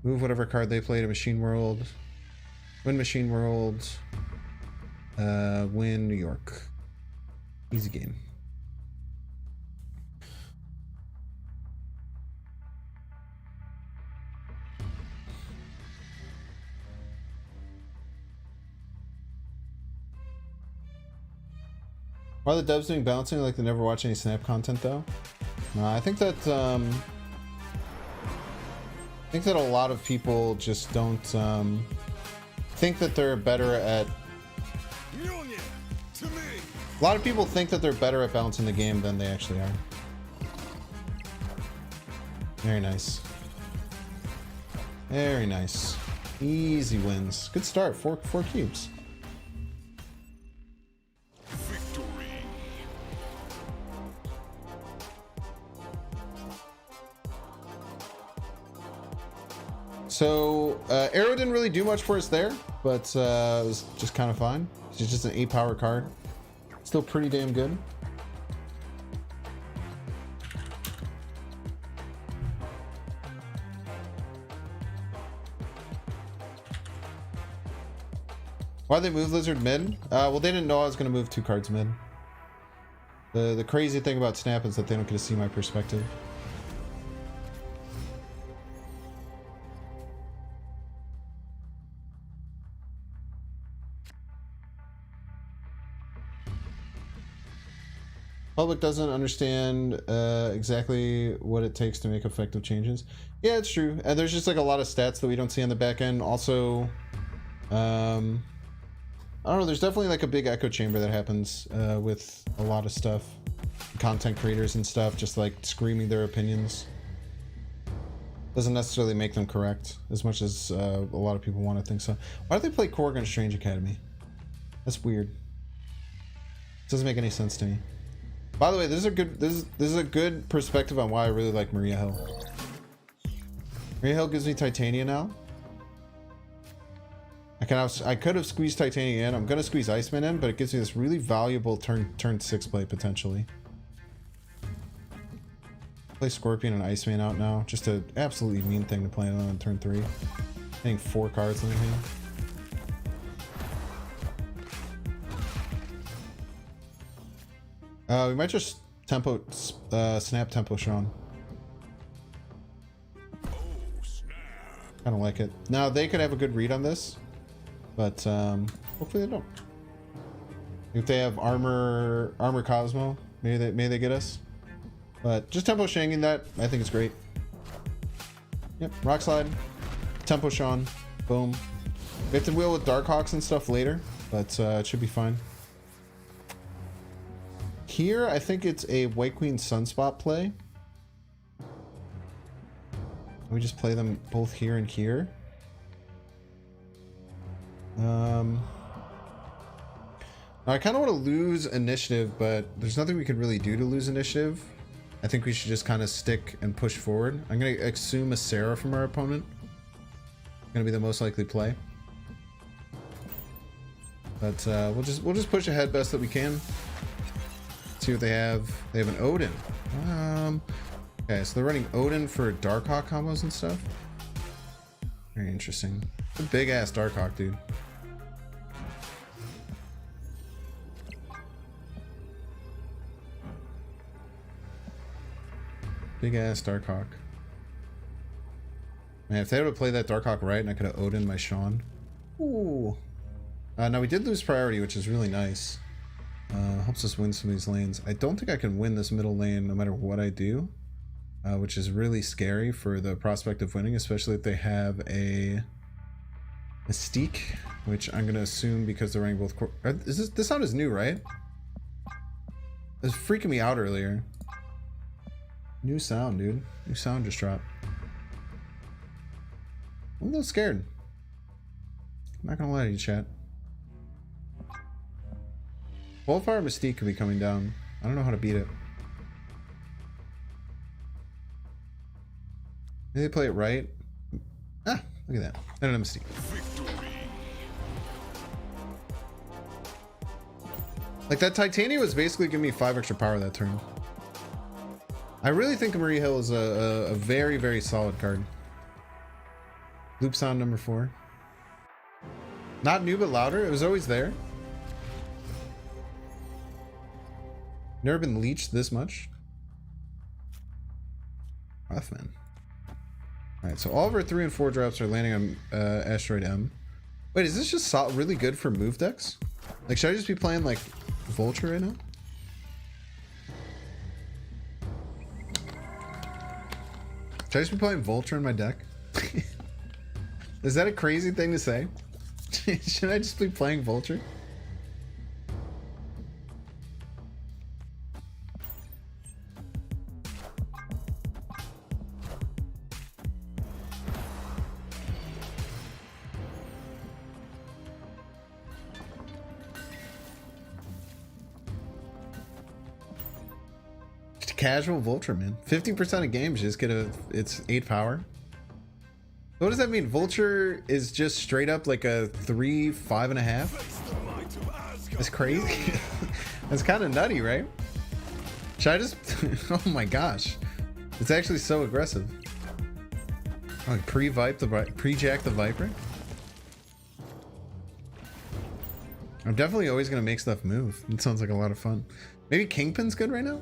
Move whatever card they play to Machine World. Win Machine World. Win New York. Easy game. Why are the devs doing balancing like they never watch any Snap content though? I think that a lot of people just don't think that they're better at. A lot of people think that they're better at balancing the game than they actually are. Very nice. Very nice. Easy wins. Good start. Four cubes. Victory. So Arrow didn't really do much for us there, but it was just kind of fine. It's just an 8-power card. Still pretty damn good. Why'd they move Lizard mid? Well, they didn't know I was going to move 2 cards mid. The crazy thing about Snap is that they don't get to see my perspective. Public doesn't understand exactly what it takes to make effective changes. Yeah, it's true. And there's just like a lot of stats that we don't see on the back end. Also, I don't know. There's definitely like a big echo chamber that happens with a lot of stuff, content creators and stuff, just like screaming their opinions. Doesn't necessarily make them correct as much as a lot of people want to think so. Why do they play Korg on Strange Academy? That's weird. Doesn't make any sense to me. By the way, this is a good perspective on why I really like Maria Hill. Maria Hill gives me Titania now. I could have squeezed Titania in. I'm gonna squeeze Iceman in, but it gives me this really valuable turn 6 play potentially. Play Scorpion and Iceman out now. Just an absolutely mean thing to play on turn 3. Getting 4 cards in the hand. We might just snap tempo Sean. Oh, snap. I don't like it. Now they could have a good read on this, but hopefully they don't. If they have armor Cosmo, maybe they get us. But just tempo shanging that, I think it's great. Yep, rock slide, tempo Sean, boom. We have to wheel with Darkhawks and stuff later, but it should be fine. Here, I think it's a White Queen Sunspot play. We just play them both here and here. I kind of want to lose initiative, but there's nothing we could really do to lose initiative. I think we should just kind of stick and push forward. I'm going to assume a Sarah from our opponent. Going to be the most likely play. But we'll just push ahead best that we can. See what they have. They have an Odin. Okay, so they're running Odin for Darkhawk combos and stuff. Very interesting. It's a big ass Darkhawk, dude. Big ass Darkhawk. Man, if they would have played that Darkhawk right and I could have Odin my Sean. Ooh. Now we did lose priority, which is really nice. Helps us win some of these lanes. I don't think I can win this middle lane no matter what I do, which is really scary for the prospect of winning, especially if they have a Mystique, which I'm going to assume because they're running both. This sound is new, right? It was freaking me out earlier. New sound, dude. New sound just dropped. I'm a little scared. I'm not gonna lie to you, chat. Wildfire Mystique could be coming down. I don't know how to beat it. Maybe they play it right. Ah, look at that. I don't know Mystique. Like that Titania was basically giving me 5 extra power that turn. I really think Maria Hill is a very, very solid card. Loop sound number 4. Not new, but louder. It was always there. Never been leeched this much. Rough, man. Alright, so all of our 3 and 4 drops are landing on Asteroid M. Wait, is this just really good for move decks? Like, should I just be playing, like, Vulture right now? Should I just be playing Vulture in my deck? Is that a crazy thing to say? Should I just be playing Vulture? casual Vulture, man. 50% of games just get it's 8 power. What does that mean? Vulture is just straight up like a 3, 5.5? That's crazy. That's kind of nutty, right? Should I just... oh my gosh. It's actually so aggressive. Oh, pre-jack the Viper? I'm definitely always going to make stuff move. It sounds like a lot of fun. Maybe Kingpin's good right now?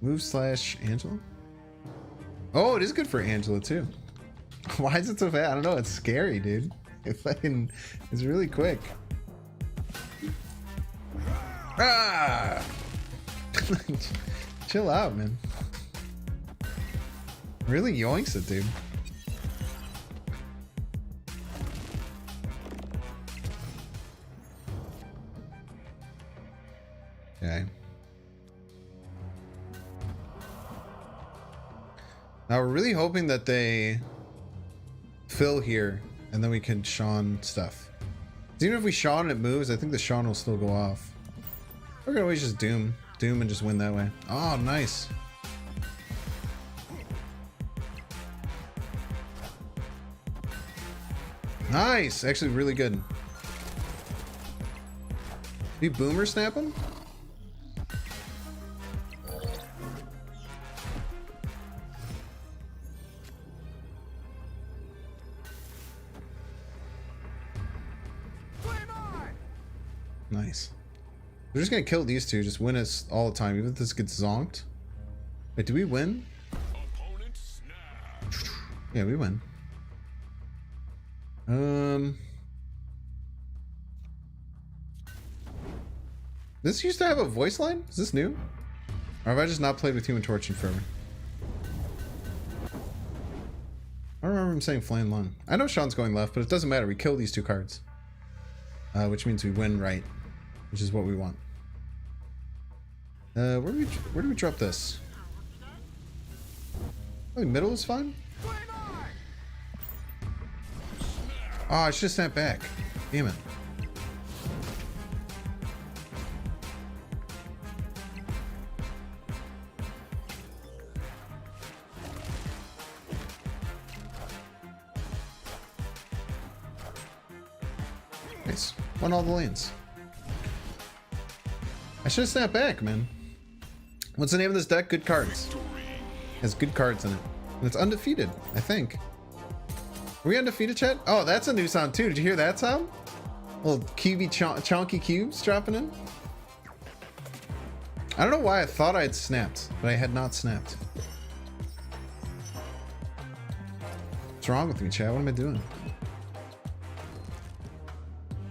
Move / Angela? Oh, it is good for Angela too. Why is it so fast? I don't know. It's scary, dude. It's really quick. Ah! Chill out, man. Really yoinks it, dude. Okay. Now we're really hoping that they fill here and then we can Sean stuff. Even if we Sean and it moves, I think the Sean will still go off. We're gonna always just doom and just win that way. Oh, nice. Nice, actually really good. You boomer snap him? Nice. We're just gonna kill these two, just win us all the time, even if this gets zonked. Wait, do we win? Yeah, we win. This used to have a voice line? Is this new? Or have I just not played with Human Torch in forever? I don't remember him saying Flame Lung. I know Sean's going left, but it doesn't matter. We kill these two cards. Which means we win right, which is what we want. Where do we drop this? Oh, middle is fine? Oh, I should have snapped back. Damn it. Nice. Won all the lanes. I should have snapped back, man. What's the name of this deck? Good Cards. It has good cards in it. And it's undefeated, I think. Are we undefeated, chat? Oh, that's a new sound too. Did you hear that sound? Little cubey chonky cubes dropping in. I don't know why I thought I had snapped, but I had not snapped. What's wrong with me, chat? What am I doing?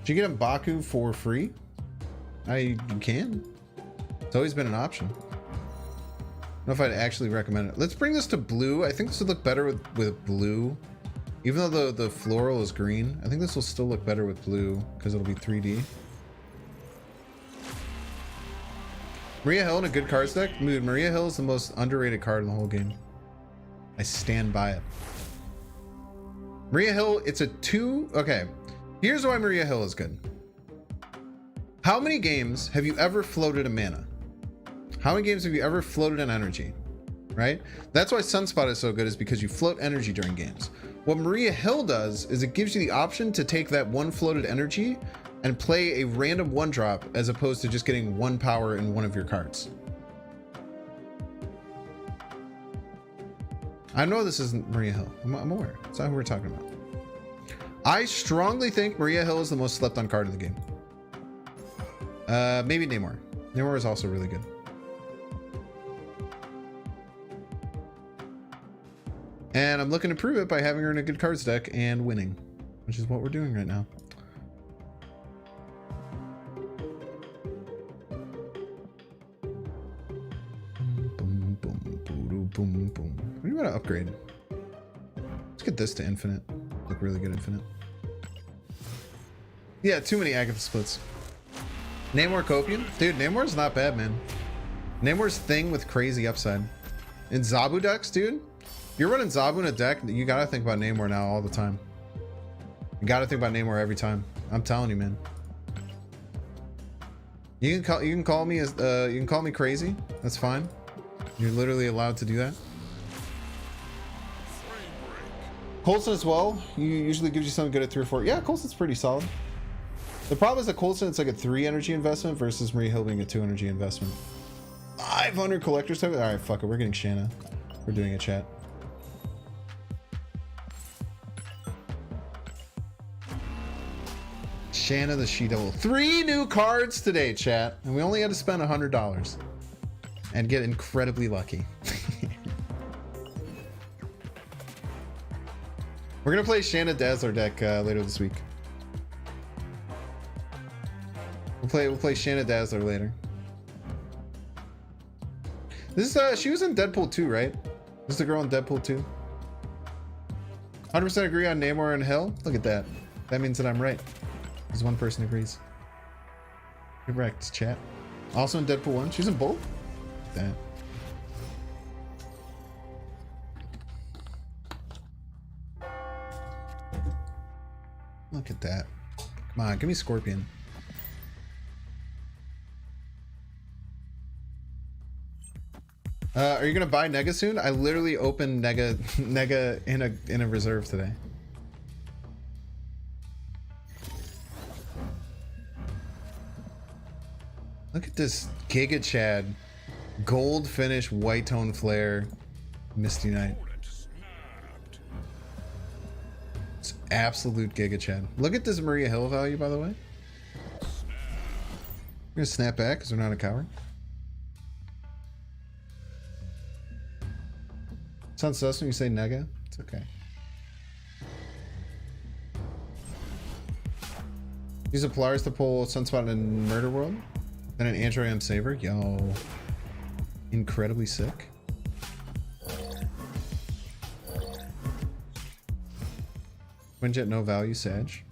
Did you get M'Baku for free? You can. It's always been an option. I don't know if I'd actually recommend it. Let's bring this to blue. I think this would look better with blue. Even though the floral is green, I think this will still look better with blue because it'll be 3D. Maria Hill in a good cards deck? Dude, Maria Hill is the most underrated card in the whole game. I stand by it. Maria Hill, it's a 2... Okay, here's why Maria Hill is good. How many games have you ever floated a mana? How many games have you ever floated an energy? Right? That's why Sunspot is so good, is because you float energy during games. What Maria Hill does is it gives you the option to take that one floated energy and play a random 1-drop as opposed to just getting 1 power in one of your cards. I know this isn't Maria Hill. I'm aware. It's not who we're talking about. I strongly think Maria Hill is the most slept on card in the game. Maybe Namor. Namor is also really good. And I'm looking to prove it by having her in a good cards deck and winning, which is what we're doing right now. Boom, boom, boom, boom, boom. What do you want to upgrade? Let's get this to infinite. Look really good infinite. Yeah, too many Agatha splits. Namor Copian? Dude, Namor's not bad, man. Namor's thing with crazy upside. In Zabu decks, dude, you're running Zabu in a deck, you gotta think about Namor now all the time. You gotta think about Namor every time. I'm telling you, man. You can call me as you can call me crazy. That's fine. You're literally allowed to do that. Coulson as well. You usually gives you something good at 3 or 4. Yeah, Coulson's pretty solid. The problem is that Coulson, it's like a 3 energy investment versus Maria Hill being a 2 energy investment. 500 collector's token. All right, fuck it. We're getting Shanna. We're doing a chat. Shanna the She-Devil. 3 new cards today, chat. And we only had to spend $100 and get incredibly lucky. We're gonna play Shanna Dazzler deck later this week. We'll play Shanna Dazzler later. This is she was in Deadpool 2, right? This is the girl in Deadpool 2. 100% agree on Namor and Hell. Look at that. That means that I'm right. Because one person agrees. Correct, chat. Also in Deadpool 1. She's in both? Look at that. Look at that. Come on, give me Scorpion. Are you gonna buy Nega soon? I literally opened Nega in a reserve today. Look at this Giga Chad, gold finish, white tone flare, Misty Knight. It's absolute Giga Chad. Look at this Maria Hill value, by the way. We're gonna snap back because we're not a coward. Sounds sus when you say Nega. It's okay. Use a Polaris to pull Sunspot in Murder World. Then an Android M Saver. Yo. Incredibly sick. Quinjet no value, Sag.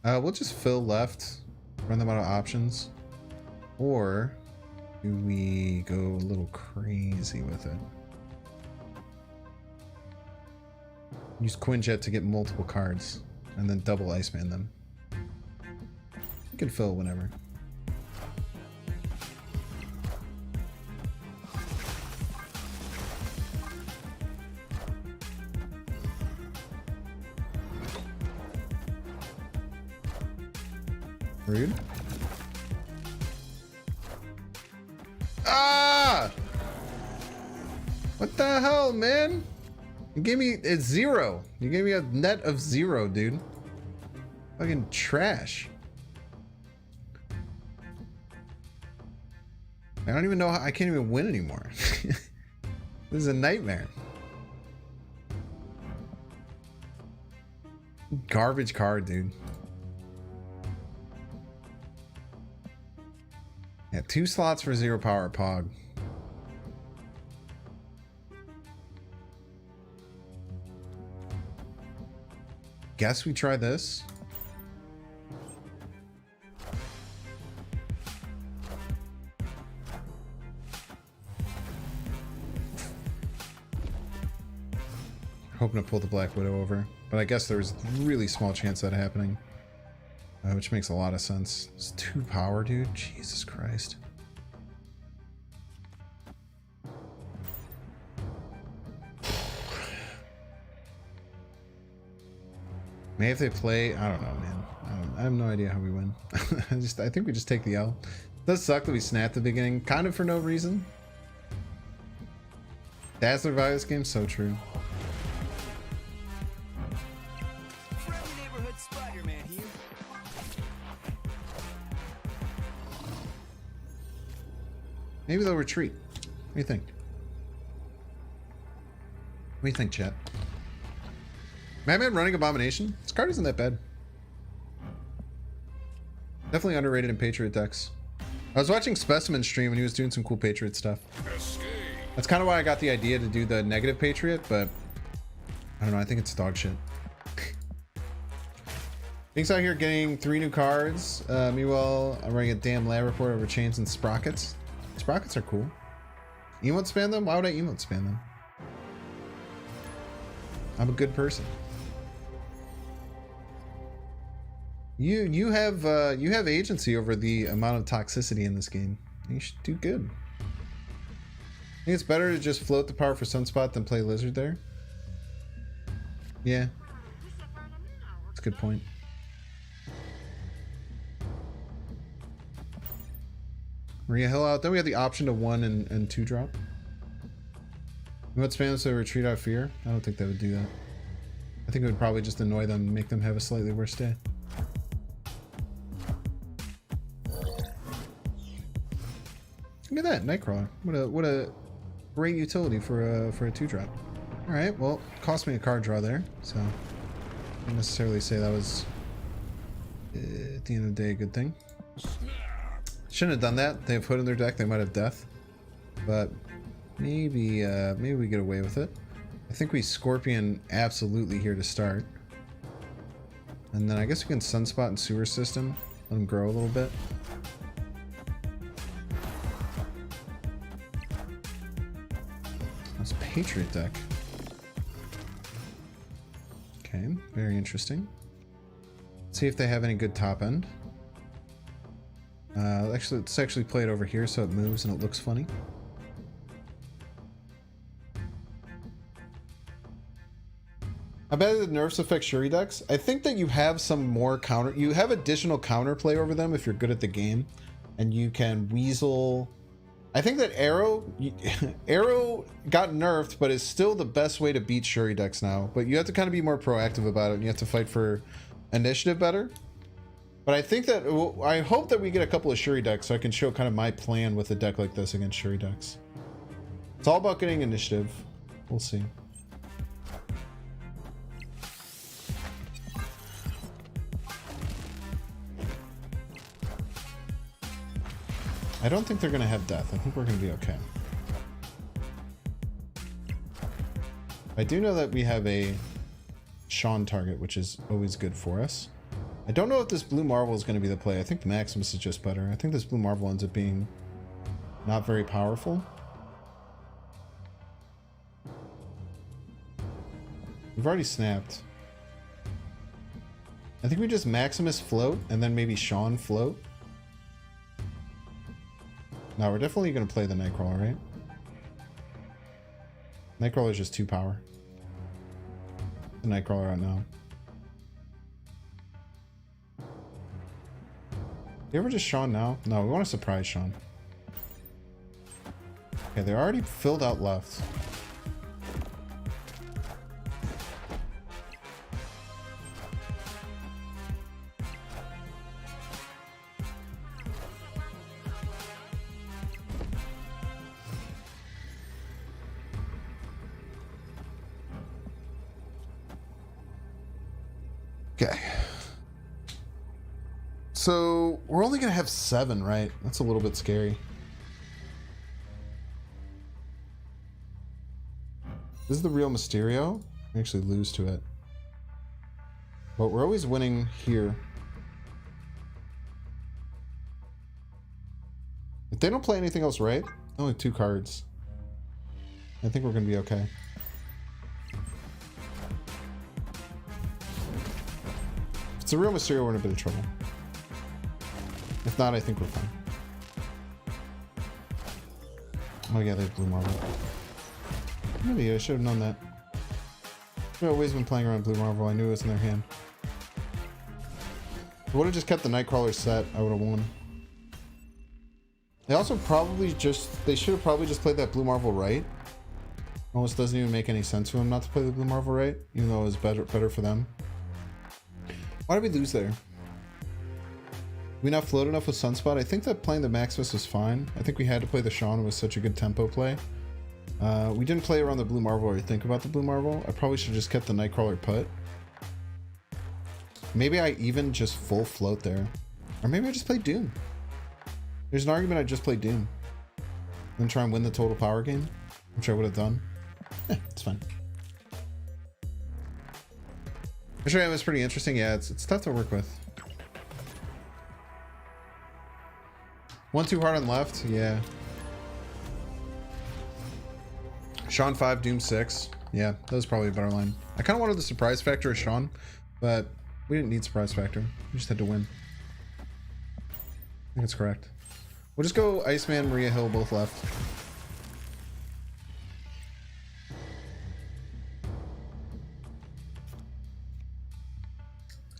We'll just fill left. Run them out of options. Or do we go a little crazy with it? Use Quinjet to get multiple cards and then double Iceman them. You can fill whenever. Rude. Ah! What the hell, man? You gave me a 0. You gave me a net of 0, dude. Fucking trash. I don't even know how I can't even win anymore. This is a nightmare. Garbage card, dude. Yeah, 2 slots for 0 power Pog. Guess we try this. Hoping to pull the Black Widow over, but I guess there's a really small chance of that happening. Which makes a lot of sense. It's 2 power, dude. Jesus Christ. Maybe if they play, I don't know, man. I have no idea how we win. I think we just take the L. It does suck that we snapped the beginning, kind of for no reason. Dazzler value this game, so true. Maybe they'll retreat. What do you think? What do you think, chat? Madman running Abomination? This card isn't that bad. Definitely underrated in Patriot decks. I was watching Specimen stream and he was doing some cool Patriot stuff. That's kind of why I got the idea to do the negative Patriot, but I don't know, I think it's dog shit. Pink's out here getting 3 new cards. Meanwhile, I'm running a damn lab report over chains and sprockets. Sprockets are cool. Emote spam them? Why would I emote spam them? I'm a good person. You have agency over the amount of toxicity in this game. You should do good. I think it's better to just float the power for Sunspot than play Lizard there. Yeah. That's a good point. Maria Hill out. Then we have the option to 1 and 2 drop. You want spam so retreat out of fear? I don't think they would do that. I think it would probably just annoy them and make them have a slightly worse day. Look at that, Nightcrawler. What a great utility for a 2-drop. Alright, well, cost me a card draw there, so I don't necessarily say that was at the end of the day a good thing. Shouldn't have done that. They have Hood in their deck, they might have Death. But maybe we get away with it. I think we Scorpion absolutely here to start. And then I guess we can Sunspot and Sewer System. Let them grow a little bit. That's a Patriot deck. Okay, very interesting. Let's see if they have any good top end. Actually, let's actually play it over here so it moves and it looks funny. I bet the nerfs affect Shuri decks. I think that you have some more counter. You have additional counterplay over them if you're good at the game, and you can weasel. I think that Arrow got nerfed, but is still the best way to beat Shuri decks now. But you have to kind of be more proactive about it, and you have to fight for initiative better. But I think that I hope that we get a couple of Shuri decks so I can show kind of my plan with a deck like this against Shuri decks. It's all about getting initiative. We'll see. I don't think they're going to have Death. I think we're going to be okay. I do know that we have a Sean target, which is always good for us. I don't know if this Blue Marvel is going to be the play. I think Maximus is just better. I think this Blue Marvel ends up being not very powerful. We've already snapped. I think we just Maximus float and then maybe Sean float. No, we're definitely going to play the Nightcrawler, right? Nightcrawler is just 2 power. The Nightcrawler out now. You ever just Sean now? No, we want to surprise Sean. Okay, they're already filled out left. Okay. So we're only gonna have 7, right? That's a little bit scary. This is the real Mysterio. We actually lose to it. But we're always winning here. If they don't play anything else right, only 2 cards. I think we're gonna be okay. If it's a real Mysterio, we're in a bit of trouble. If not, I think we're fine. Oh yeah, they have Blue Marvel. Maybe I should have known that. I've always been playing around Blue Marvel. I knew it was in their hand. If I would have just kept the Nightcrawler set, I would have won. They also probably they should have probably just played that Blue Marvel right. Almost doesn't even make any sense for them not to play the Blue Marvel right, even though it was better for them. Why did we lose there? We not float enough with Sunspot? I think that playing the Maximus was fine. I think we had to play the Sean. It was such a good tempo play. We didn't play around the Blue Marvel or think about the Blue Marvel. I probably should have just kept the Nightcrawler put. Maybe I even just full float there. Or maybe I just play Doom. There's an argument I just play Doom. Then try and win the total power game, which I would have done. It's fine. Actually, it was pretty interesting. Yeah, it's tough to work with. 1 too hard on left, yeah. Sean 5, Doom 6. Yeah, that was probably a better line. I kind of wanted the surprise factor of Sean, but We didn't need surprise factor. We just had to win. I think that's correct. We'll just go Iceman, Maria Hill, both left.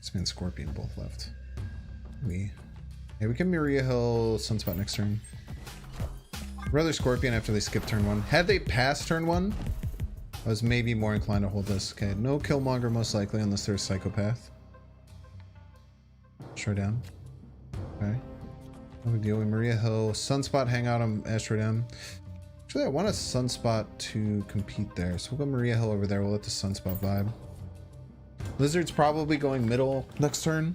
Iceman, Scorpion, both left. Yeah, we can Maria Hill, Sunspot next turn. Rather Scorpion after they skip turn 1. Had they passed turn 1, I was maybe more inclined to hold this. Okay, no Killmonger most likely unless there's Psychopath. Astro down. Okay. No big deal. We Maria Hill. Sunspot hang out on Astro down. Actually, I want a Sunspot to compete there. So we'll go Maria Hill over there. We'll let the Sunspot vibe. Lizard's probably going middle next turn.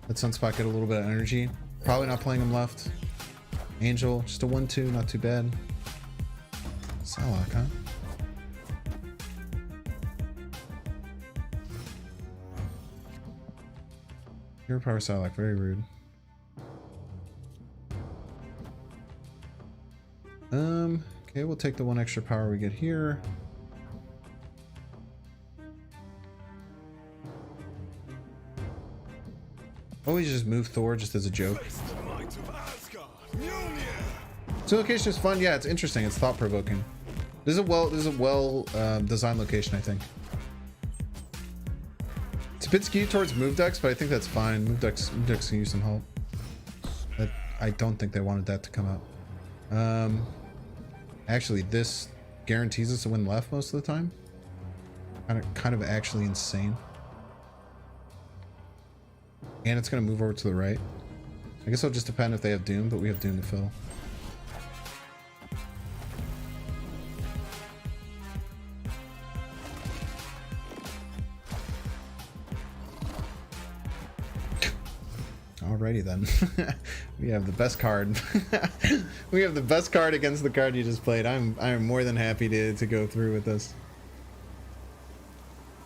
Let Sunspot get a little bit of energy. Probably not playing him left. Angel, just a 1-2, not too bad. Salak, huh? Hero Power Salak, very rude. Okay, we'll take the 1 extra power we get here. Always just move Thor just as a joke. So location is fun. Yeah, it's interesting. It's thought provoking. This is a well designed location, I think. It's a bit skewed towards move decks, but I think that's fine. Move decks can use some help. I don't think they wanted that to come out. Actually, this guarantees us to win left most of the time. Kind of actually insane. And it's going to move over to the right. I guess it'll just depend if they have Doom, but we have Doom to fill. Alrighty then. We have the best card. We have the best card against the card you just played. I'm more than happy to go through with this.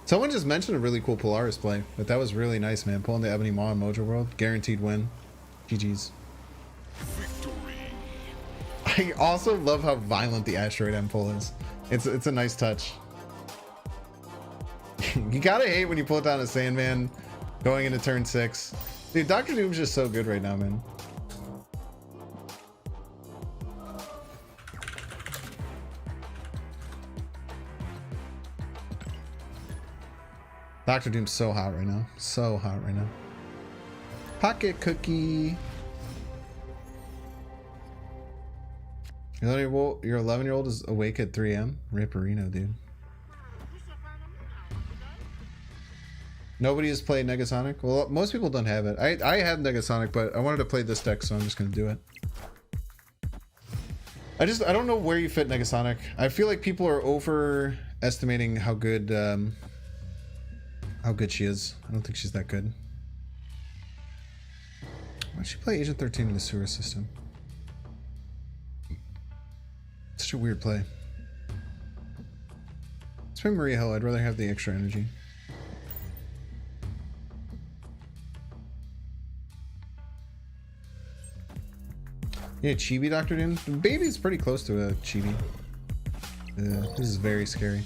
Someone just mentioned a really cool Polaris play, but that was really nice, man. Pulling the Ebony Maw in Mojo World. Guaranteed win. GG's. Victory. I also love how violent the Asteroid M pull is. It's a nice touch. You gotta hate when you pull down a Sandman going into turn 6. Dude, Dr. Doom's just so good right now, man. Dr. Doom's so hot right now. So hot right now. Pocket cookie. Your 11-year-old is awake at 3 a.m. Ripperino, dude. Nobody has played Negasonic? Well, most people don't have it. I have Negasonic, but I wanted to play this deck, so I'm just going to do it. I don't know where you fit Negasonic. I feel like people are overestimating how good she is. I don't think she's that good. Why'd she play Agent 13 in the sewer system? Such a weird play. Let's play Maria Hill. I'd rather have the extra energy. Yeah, Chibi Dr. Doom. The baby's pretty close to a Chibi. This is very scary.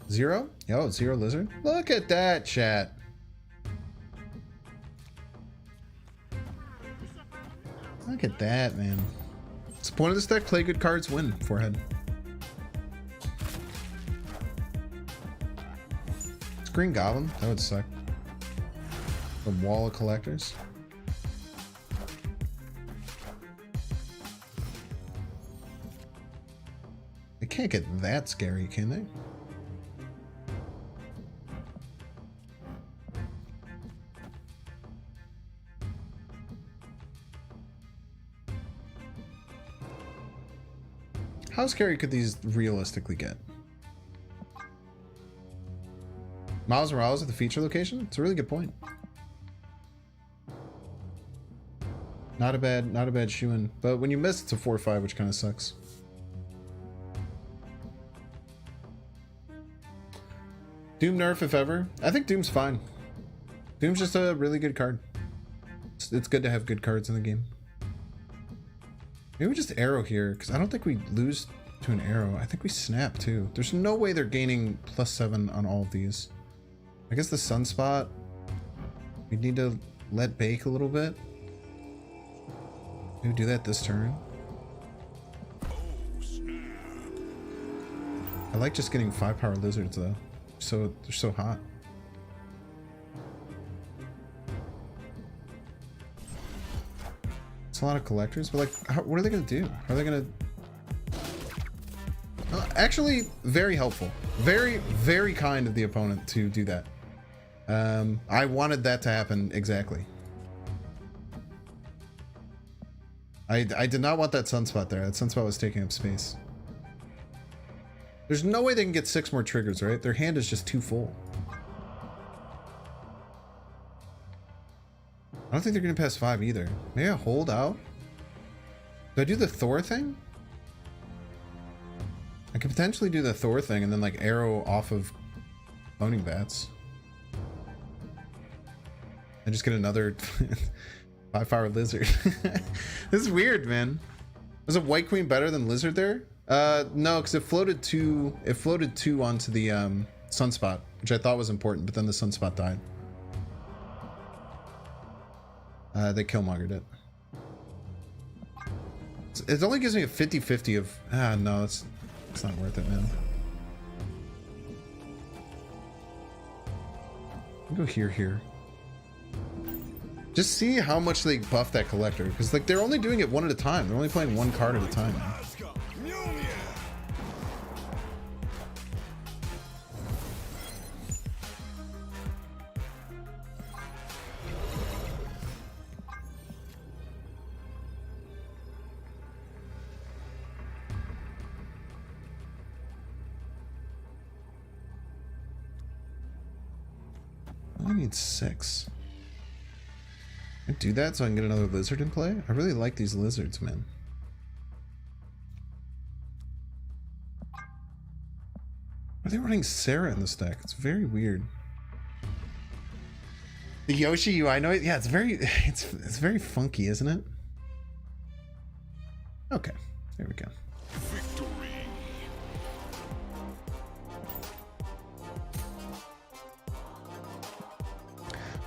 Zero? Yo, Zero Lizard? Look at that, chat. Look at that, man. What's the point of this deck? Play good cards, win. Forehead. It's Green Goblin. That would suck. The Wall of Collectors. They can't get that scary, can they? How scary could these realistically get? Miles Morales at the feature location? It's a really good point. Not a bad shoe-in. But when you miss, it's a 4-5, which kind of sucks. Doom nerf, if ever. I think Doom's fine. Doom's just a really good card. It's good to have good cards in the game. Maybe we just arrow here, because I don't think we lose to an arrow. I think we snap, too. There's no way they're gaining +7 on all of these. I guess the Sunspot, we need to let bake a little bit. Maybe do that this turn. I like just getting 5-power lizards though. So they're so hot. It's a lot of collectors, but like, what are they gonna do? Are they gonna? Actually, very helpful. Very, very kind of the opponent to do that. I wanted that to happen exactly. I did not want that Sunspot there. That Sunspot was taking up space. There's no way they can get 6 more triggers, right? Their hand is just too full. I don't think they're going to pass 5 either. Maybe I hold out? Do I do the Thor thing? I could potentially do the Thor thing and then like arrow off of Boning Bats. And just get another 5-power lizard. This is weird, man. Was a White Queen better than Lizard there? No, because it floated 2 onto the Sunspot, which I thought was important, but then the Sunspot died. They Killmongered it. It only gives me a 50-50 of... no, it's not worth it, man. I'll go here. Just see how much they buff that collector, because like they're only doing it one at a time. They're only playing 1 card at a time. I need 6. I do that so I can get another lizard in play. I really like these lizards, man. Why are they running Sarah in this deck? It's very weird. The Yoshi UI, know it. Yeah, it's very funky, isn't it? Okay, there we go. Victory.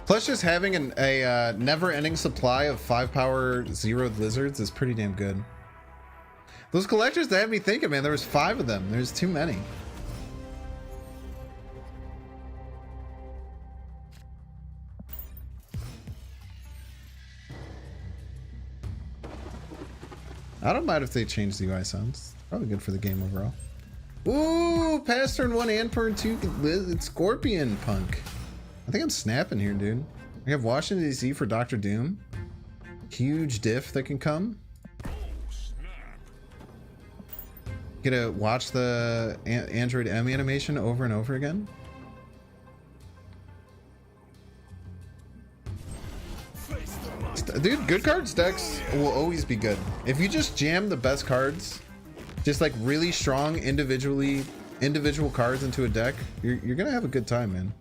Plus, just having a never-ending supply of 5-power zeroed lizards is pretty damn good. Those collectors, they had me thinking, man. There was 5 of them. There's too many. I don't mind if they change the UI sounds. Probably good for the game overall. Ooh, past turn 1 and turn 2 Scorpion Punk. I think I'm snapping here, dude. I have Washington DC for Doctor Doom. Huge diff that can come. Get to watch the Android M animation over and over again. Dude, good cards decks will always be good. If you just jam the best cards, just like really strong individual cards into a deck, you're gonna have a good time, man.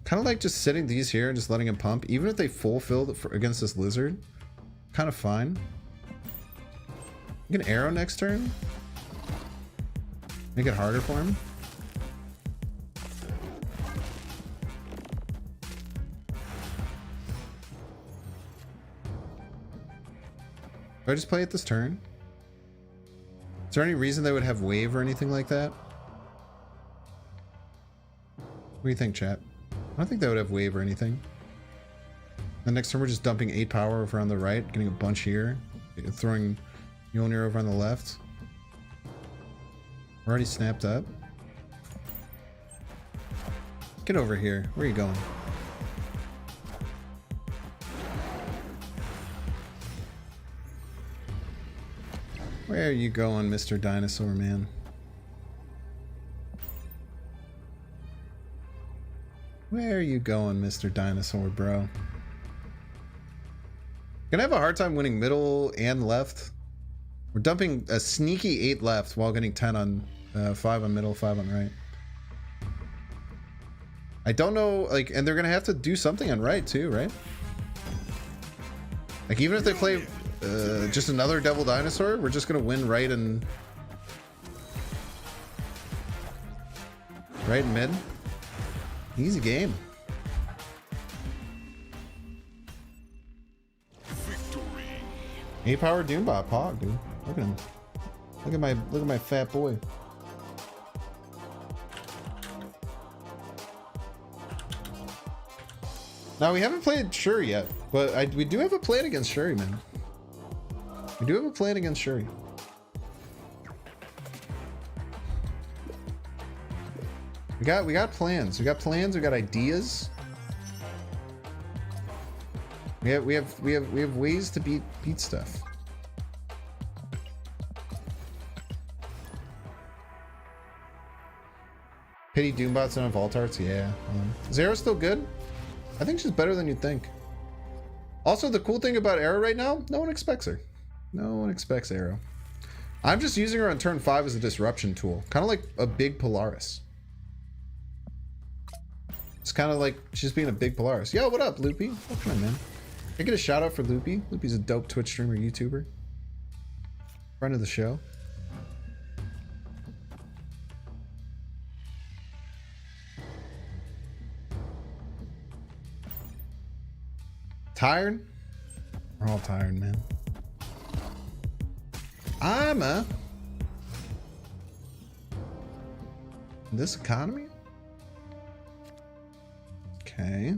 Kind of like just sitting these here and just letting him pump, even if they full filled against this lizard. Kind of fine. You can arrow next turn. Make it harder for him. Do I just play it this turn? Is there any reason they would have wave or anything like that? What do you think, chat? I don't think they would have wave or anything. The next turn we're just dumping 8 power over on the right, getting a bunch here, throwing Mjolnir over on the left. We're already snapped up. Get over here. Where are you going? Where are you going, Mr. Dinosaur Man? Where are you going, Mr. Dinosaur, bro? Gonna have a hard time winning middle and left. We're dumping a sneaky 8 left while getting 10 on 5 on middle, 5 on right. I don't know, like, and they're gonna have to do something on right too, right? Like, even if they play just another Devil Dinosaur, we're just gonna win right and Right in mid. Easy game. Victory. 8-power Doombot Pog, dude. Look at him. Look at my fat boy. Now we haven't played Shuri yet, but we do have a plan against Shuri, man. We do have a plan against Shuri. We got plans. We got plans. We got ideas. We have ways to beat stuff. Pity Doombots don't have Vault Arts? Yeah. Zera's still good. I think she's better than you'd think. Also, the cool thing about Arrow right now, no one expects her. No one expects Arrow. I'm just using her on turn 5 as a disruption tool. Kind of like a big Polaris. It's kind of like she's being a big Polaris. Yo, what up, Loopy? Oh, come on, man. Can I get a shout out for Loopy? Loopy's a dope Twitch streamer, YouTuber. Friend of the show. Tired? We're all tired, man. This economy? Okay.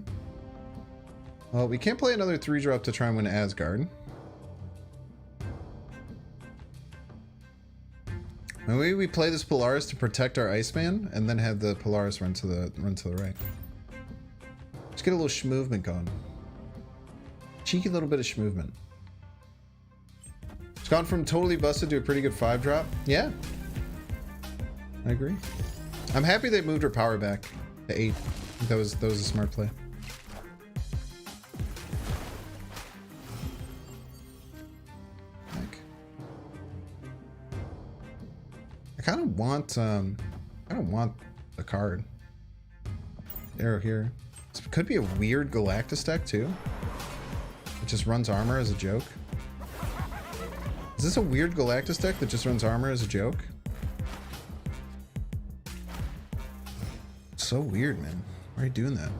Well, we can't play another 3-drop to try and win Asgard. Maybe we play this Polaris to protect our Iceman, and then have the Polaris run to the right. Just get a little schmovement going. Cheeky little bit of schmovement. It's gone from totally busted to a pretty good 5-drop. Yeah. I agree. I'm happy they moved her power back to 8. I think that was a smart play. I kind of want the card. Arrow here. This could be a weird Galactus deck too. It just runs armor as a joke. Is this a weird Galactus deck that just runs armor as a joke? It's so weird, man. Why are you doing that?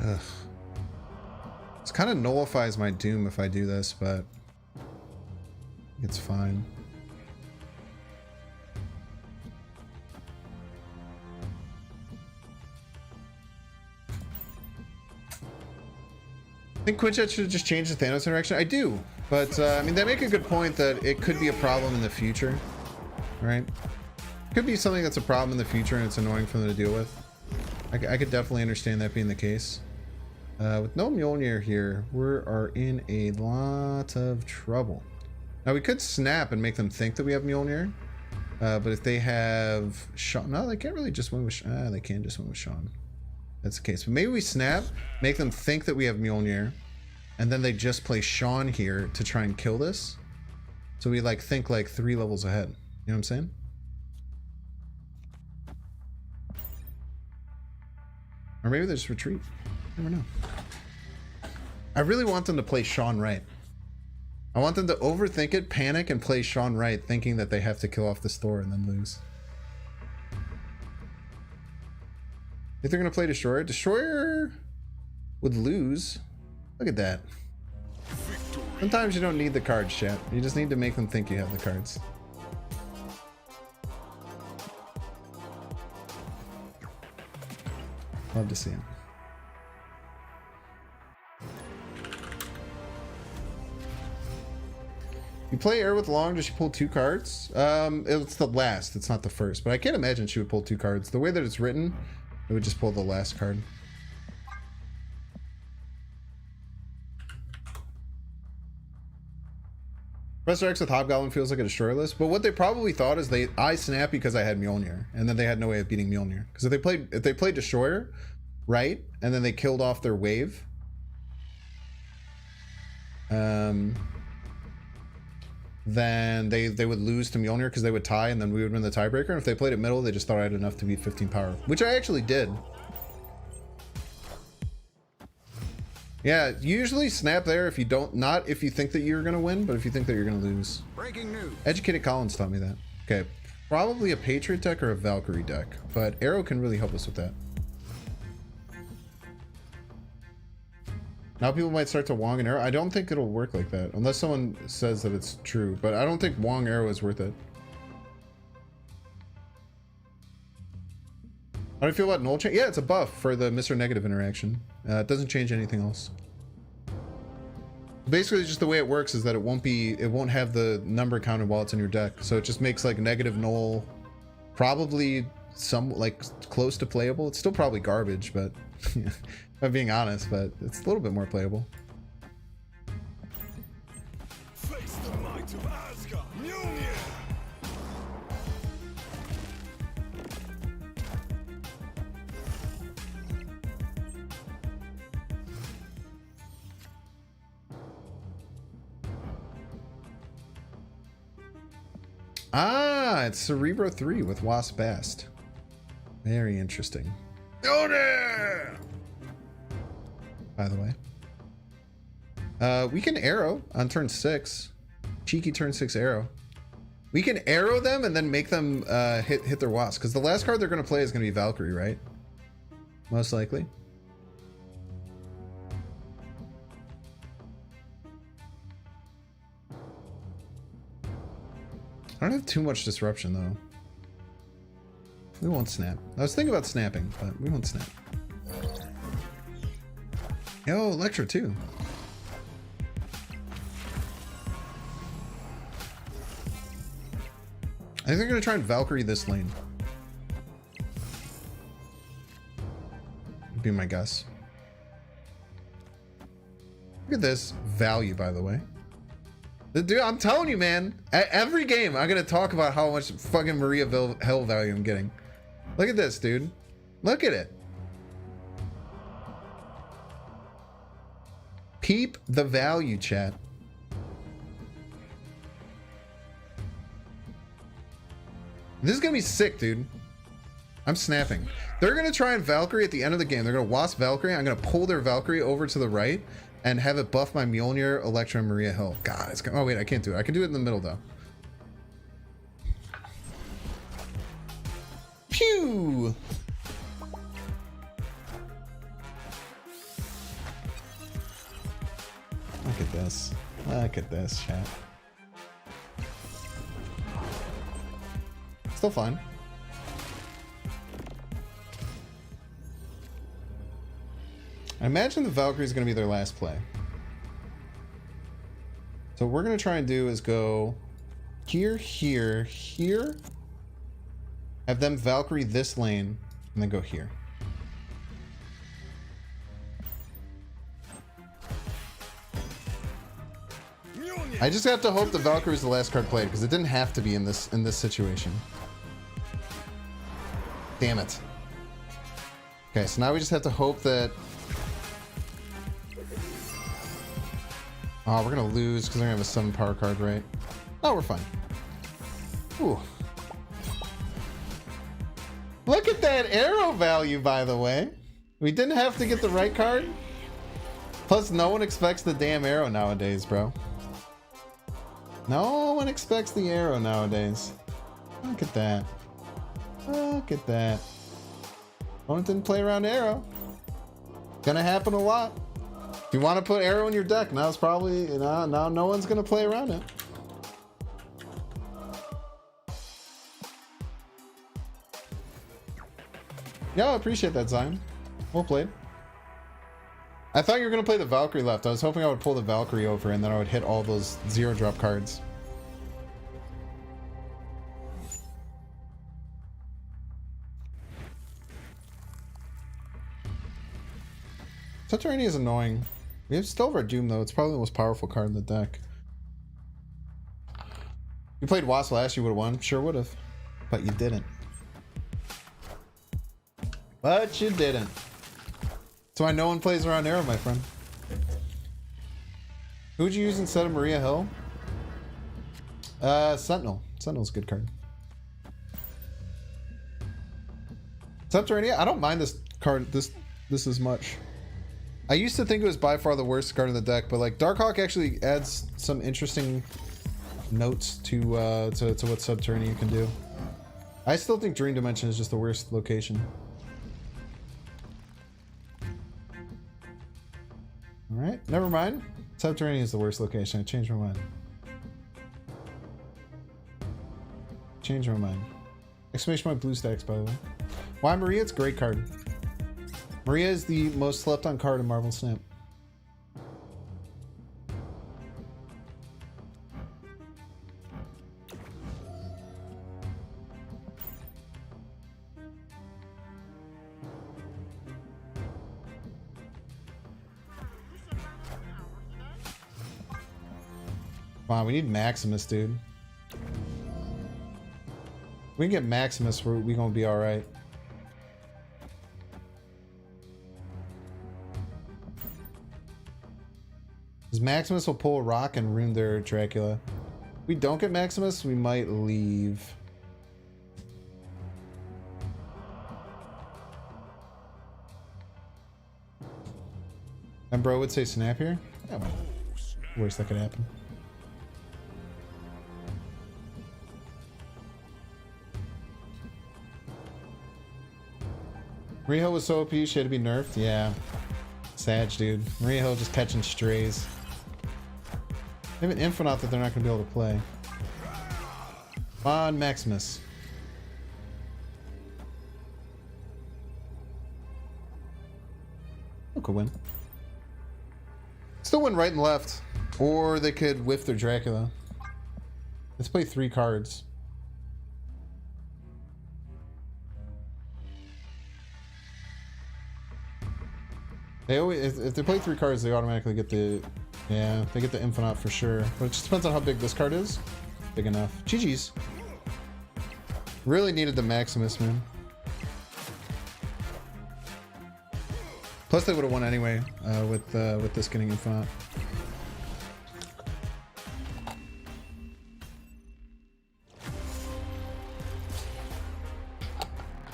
Ugh. This kind of nullifies my Doom if I do this, but it's fine. I think Quinjet should just change the Thanos interaction. I do, but I mean, they make a good point that it could be a problem in the future, right? Could be something that's a problem in the future and it's annoying for them to deal with. I could definitely understand that being the case. With no Mjolnir here, we are in a lot of trouble. Now we could snap and make them think that we have Mjolnir, but if they have Sean, no, they can't really just win with. They can just win with Sean. That's the case. But maybe we snap, make them think that we have Mjolnir, and then they just play Sean here to try and kill this. So we like think like 3 levels ahead. You know what I'm saying? Or maybe they just retreat. Never know. I really want them to play Sean right. I want them to overthink it, panic, and play Sean right, thinking that they have to kill off this Thor and then lose. If they're gonna play Destroyer, Destroyer would lose. Look at that. Sometimes you don't need the cards, chat. You just need to make them think you have the cards. Love to see him. You play Air with Long, does she pull 2 cards? It's the last, it's not the first, but I can't imagine she would pull 2 cards. The way that it's written, it would just pull the last card. Professor X with Hobgoblin feels like a destroyer list, but what they probably thought is I snapped because I had Mjolnir, and then they had no way of beating Mjolnir. Because if they played Destroyer, right, and then they killed off their wave, then they would lose to Mjolnir because they would tie, and then we would win the tiebreaker. And if they played it middle, they just thought I had enough to beat 15 power, which I actually did. Yeah, usually snap there if you don't, not if you think that you're gonna win, but if you think that you're gonna lose. Breaking news. Educated Collins taught me that. Okay, probably a Patriot deck or a Valkyrie deck, but Arrow can really help us with that. Now people might start to Wong and Arrow. I don't think it'll work like that, unless someone says that it's true, but I don't think Wong Arrow is worth it. How do you feel about null change? Yeah, it's a buff for the Mr. Negative interaction. It doesn't change anything else. Basically, just the way it works is that it won't have the number counted while it's in your deck. So it just makes like negative null probably some like close to playable. It's still probably garbage, but if I'm being honest, but it's a little bit more playable. Face the might of Asgard. Mjolnir. Ah, it's Cerebro 3 with Wasp Bast. Very interesting. By the way. We can arrow on turn 6. Cheeky turn 6 arrow. We can arrow them and then make them hit their wasp. Because the last card they're going to play is going to be Valkyrie, right? Most likely. I don't have too much disruption though. We won't snap. I was thinking about snapping, but we won't snap. Yo, Electra too. I think they're gonna try and Valkyrie this lane. Would be my guess. Look at this value, by the way. Dude, I'm telling you, man. At every game, I'm gonna talk about how much fucking Maria Hill value I'm getting. Look at this, dude. Look at it. Peep the value, chat. This is gonna be sick, dude. I'm snapping. They're gonna try and Valkyrie at the end of the game. They're gonna Wasp Valkyrie. I'm gonna pull their Valkyrie over to the right and have it buff my Mjolnir, Electra, and Maria Hill. God, it's gonna... Oh, wait, I can't do it. I can do it in the middle, though. Pew! Look at this. Look at this, chat. Still fine. I imagine the Valkyrie is going to be their last play. So what we're going to try and do is go here, here, here. Have them Valkyrie this lane, and then go here. I just have to hope the Valkyrie is the last card played, because it didn't have to be in this situation. Damn it. Okay, so now we just have to hope that... Oh, we're gonna lose because they're gonna have a 7 power card, right? Oh, we're fine. Ooh. Look at that arrow value, by the way. We didn't have to get the right card. Plus, no one expects the damn arrow nowadays, bro. No one expects the arrow nowadays. Look at that. Look at that. Opponent didn't play around arrow. Gonna happen a lot. If you want to put arrow in your deck, now it's probably, now no one's gonna play around it. Yeah, I appreciate that, Zion. Well played. I thought you were gonna play the Valkyrie left. I was hoping I would pull the Valkyrie over and then I would hit all those 0-drop cards. Subterranean is annoying. We have still have our Doom though. It's probably the most powerful card in the deck. If you played Wasp last, you would have won. Sure would have. But you didn't. But you didn't. That's why no one plays around arrow, my friend. Who would you use instead of Maria Hill? Sentinel. Sentinel's a good card. Subterranean? I don't mind this card this as much. I used to think it was by far the worst card in the deck, but like Darkhawk actually adds some interesting notes to what Subterranean can do. I still think Dream Dimension is just the worst location. Alright, never mind. Subterranean is the worst location. I changed my mind. Changed my mind. Exclamation point blue stacks, by the way. Why Maria? It's a great card. Maria is the most slept on card in Marvel Snap. Wow, we need Maximus, dude. We can get Maximus, we gonna be alright. Because Maximus will pull a rock and ruin their Dracula. If we don't get Maximus, we might leave. And bro would say snap here? Yeah, well, worst that could happen. Maria Hill was so OP, she had to be nerfed? Yeah. Sag, dude. Maria Hill just catching strays. They have an Infinite that they're not going to be able to play. On Maximus. Oh, could win. Still win right and left. Or they could whiff their Dracula. Let's play 3 cards. They always, if they play 3 cards, they automatically get the, yeah, they get the Infinite for sure. But it just depends on how big this card is. Big enough. GG's. Really needed the Maximus, man. Plus they would have won anyway with this getting Infinite.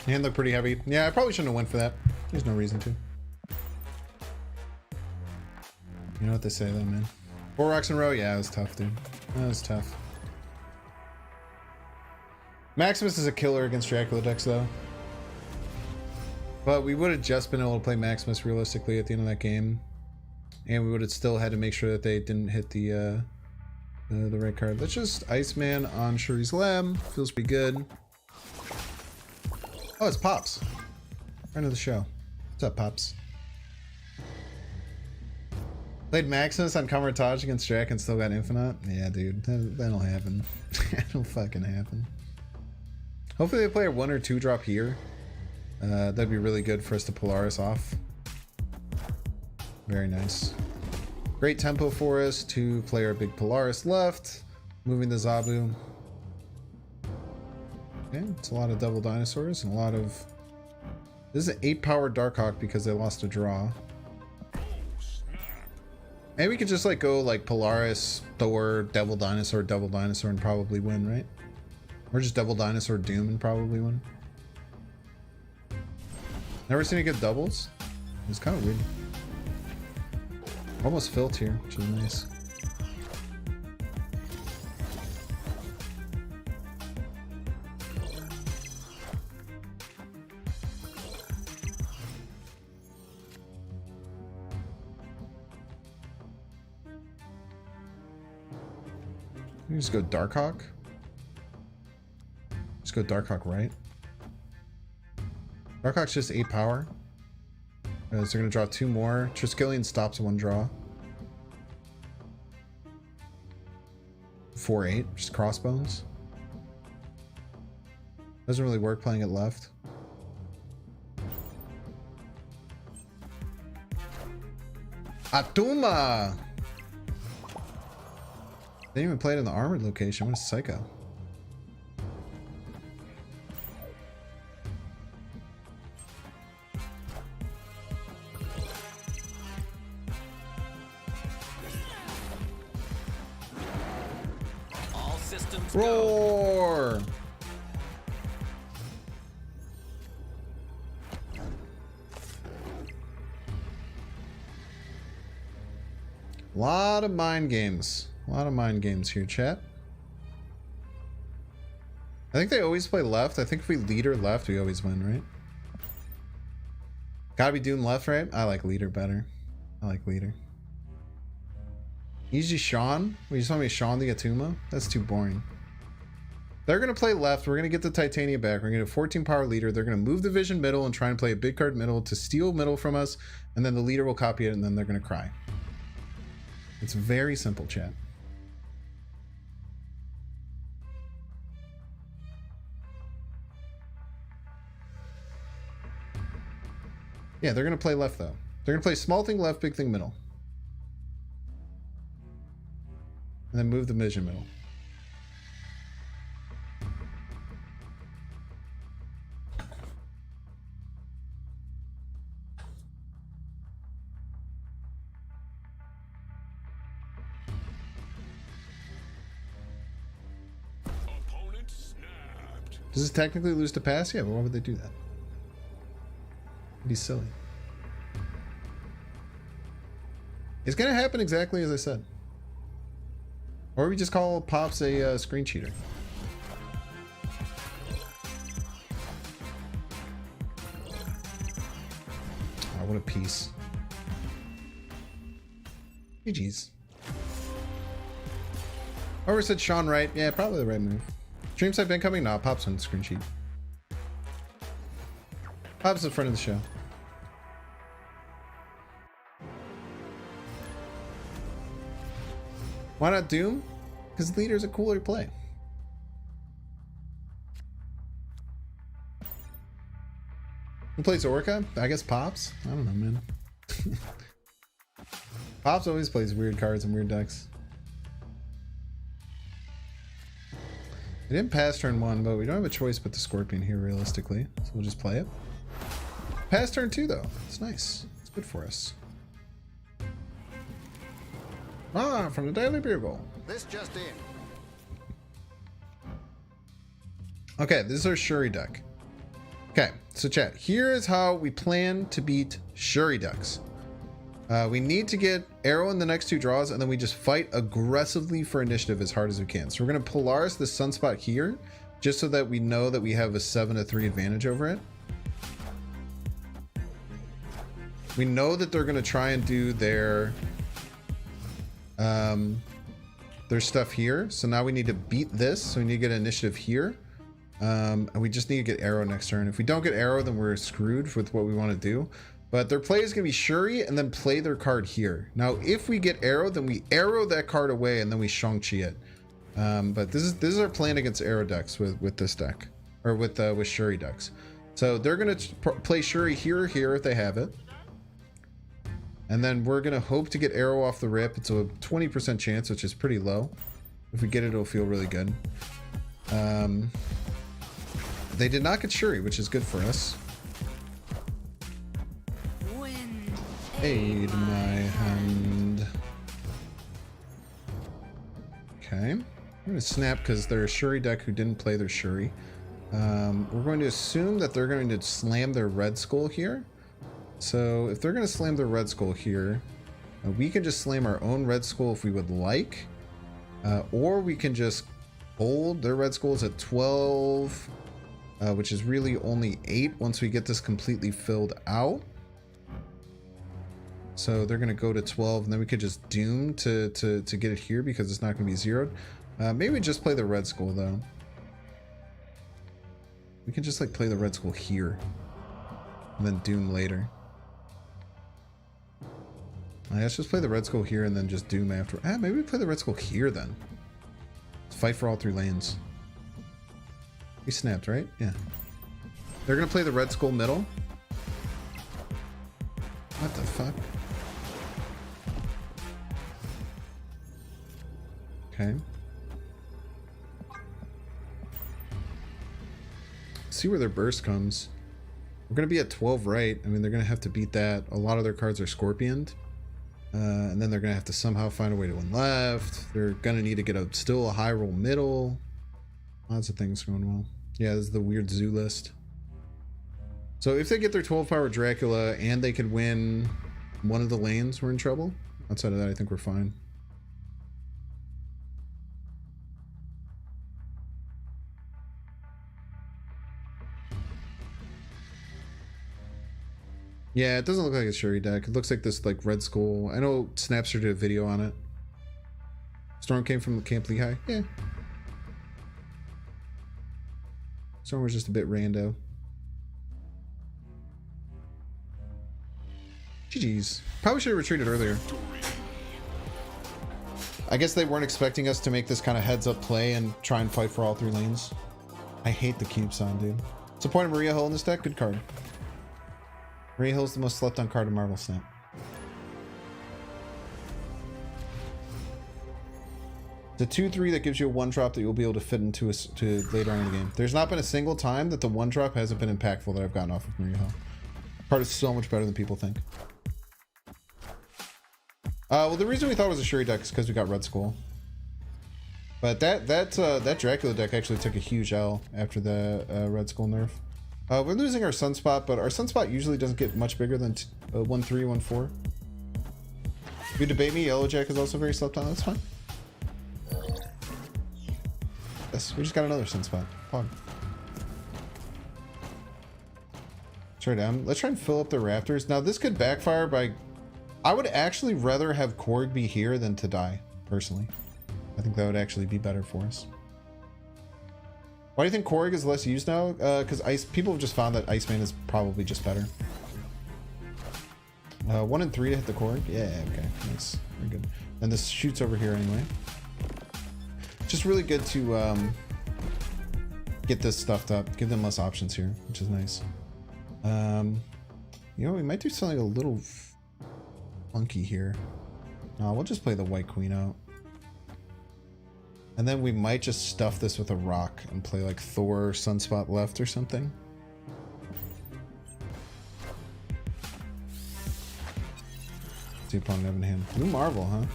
Hand looked pretty heavy. Yeah, I probably shouldn't have went for that. There's no reason to. You know what they say though, man. 4 rocks in a row? Yeah, it was tough, dude. That was tough. Maximus is a killer against Dracula decks though. But we would have just been able to play Maximus realistically at the end of that game. And we would have still had to make sure that they didn't hit the right card. Let's just Iceman on Shuri's Lem. Feels pretty good. Oh, it's Pops. Friend of the show. What's up, Pops? Played Maximus on Camartage against Drac and still got Infinite? Yeah, dude. That'll happen. That'll fucking happen. Hopefully they play a 1 or 2 drop here. That'd be really good for us to Polaris off. Very nice. Great tempo for us to play our big Polaris left. Moving the Zabu. Okay, it's a lot of double dinosaurs and a lot of... This is an 8-power Darkhawk because they lost a draw. Maybe we could just like go like Polaris, Thor, Devil Dinosaur and probably win, right? Or just Devil Dinosaur, Doom and probably win. Never seen it get doubles? It's kind of weird. Almost filled here, which is nice. You just go Darkhawk. Just go Darkhawk right. Darkhawk's just 8 power. So they're gonna draw 2 more. Triskelion stops 1 draw. 4/8, just Crossbones. Doesn't really work playing it left. Atuma! They didn't even play it in the armored location. What a psycho. All systems Roar! Lot of mind games. A lot of mind games here, chat. I think they always play left. I think if we leader left, we always win, right? Gotta be doing left, right? I like leader better. I like leader. Easy Sean? Well, you saw me Sean the Atuma? That's too boring. They're going to play left. We're going to get the Titania back. We're going to get a 14 power leader. They're going to move the vision middle and try and play a big card middle to steal middle from us. And then the leader will copy it and then they're going to cry. It's very simple, chat. Yeah, they're going to play left though. They're going to play small thing left, big thing middle. And then move the vision middle. Opponent snapped. Does it technically lose to pass? Yeah, but why would they do that? It'd be silly. It's gonna happen exactly as I said. Or we just call Pops a screen cheater. Oh, what a piece. GG's. Whoever said Sean right, yeah, probably the right move. Stream side been coming? Nah, Pop's on the screen sheet. Pop's in front of the show. Why not Doom? Because leader's a cooler play. Who plays Orca? I guess Pops? I don't know, man. Pops always plays weird cards and weird decks. We didn't pass turn 1, but we don't have a choice but the Scorpion here realistically. So we'll just play it. Pass turn 2 though. It's nice. It's good for us. Ah, from the Daily Bugle. This just in. Okay, this is our Shuri deck. Okay, so chat, here is how we plan to beat Shuri decks. We need to get Arrow in the next 2 draws, and then we just fight aggressively for initiative as hard as we can. So we're going to Polaris the Sunspot here, just so that we know that we have a 7-3 advantage over it. We know that they're going to try and do their stuff here. So now we need to beat this. So we need to get initiative here. And we just need to get Arrow next turn. If we don't get Arrow, then we're screwed with what we want to do. But their play is going to be Shuri and then play their card here. Now, if we get Arrow, then we Arrow that card away and then we Shang-Chi it. But this is our plan against Arrow decks with this deck. Or with Shuri decks. So they're going to play Shuri here or here if they have it. And then we're going to hope to get Arrow off the rip. It's a 20% chance, which is pretty low. If we get it, it'll feel really good. They did not get Shuri, which is good for us. Aid my hand. Okay. I'm going to snap because they're a Shuri deck who didn't play their Shuri. We're going to assume that they're going to slam their Red Skull here. So if they're going to slam their Red Skull here, we can just slam our own Red Skull if we would like. Or we can just hold their Red Skulls at 12, which is really only 8 once we get this completely filled out. So they're going to go to 12, and then we could just Doom to get it here because it's not going to be zeroed. Maybe we just play the Red Skull, though. We can just, like, play the Red Skull here. And then Doom later. Let's just play the Red Skull here and then just Doom after. Maybe we play the Red Skull here, then. Let's fight for all 3 lanes. We snapped, right? Yeah. They're going to play the Red Skull middle. What the fuck? Okay. See where their burst comes. We're going to be at 12 right. I mean, they're going to have to beat that. A lot of their cards are Scorpioned. And then they're going to have to somehow find a way to win left. They're going to need to get still a high roll middle. Lots of things going well. Yeah, this is the weird zoo list. So if they get their 12 power Dracula and they can win one of the lanes, we're in trouble. Outside of that, I think we're fine. Yeah, it doesn't look like a Shuri deck. It looks like this like Red Skull. I know Snapster did a video on it. Storm came from Camp Lehigh. Yeah. Storm was just a bit rando. GG's. Probably should have retreated earlier. I guess they weren't expecting us to make this kind of heads up play and try and fight for all 3 lanes. I hate the cube sound, dude. What's the point of Maria Hill in this deck? Good card. Maria Hill's the most slept on card in Marvel Snap. The 2/3 that gives you a 1-drop that you'll be able to fit into to later on in the game. There's not been a single time that the 1-drop hasn't been impactful that I've gotten off of Maria Hill. Card is so much better than people think. Well, the reason we thought it was a Shuri deck is because we got Red Skull. But that Dracula deck actually took a huge L after the Red Skull nerf. We're losing our Sunspot, but our Sunspot usually doesn't get much bigger than 1/3, 1/4. If you debate me, Yellowjack is also very slept on. That's fine. Yes, we just got another Sunspot. Pog. Sure, down. Let's try and fill up the Raptors. Now, this could backfire by... I would actually rather have Korg be here than to die, personally. I think that would actually be better for us. Why do you think Korg is less used now? Because people have just found that Iceman is probably just better. 1 and 3 to hit the Korg. Yeah, okay, nice, very good. And this shoots over here anyway. Just really good to get this stuffed up, give them less options here, which is nice. You know, we might do something a little funky here. No, we'll just play the White Queen out. And then we might just stuff this with a rock and play like Thor Sunspot left or something. See opponent have in hand. Blue Marvel, huh?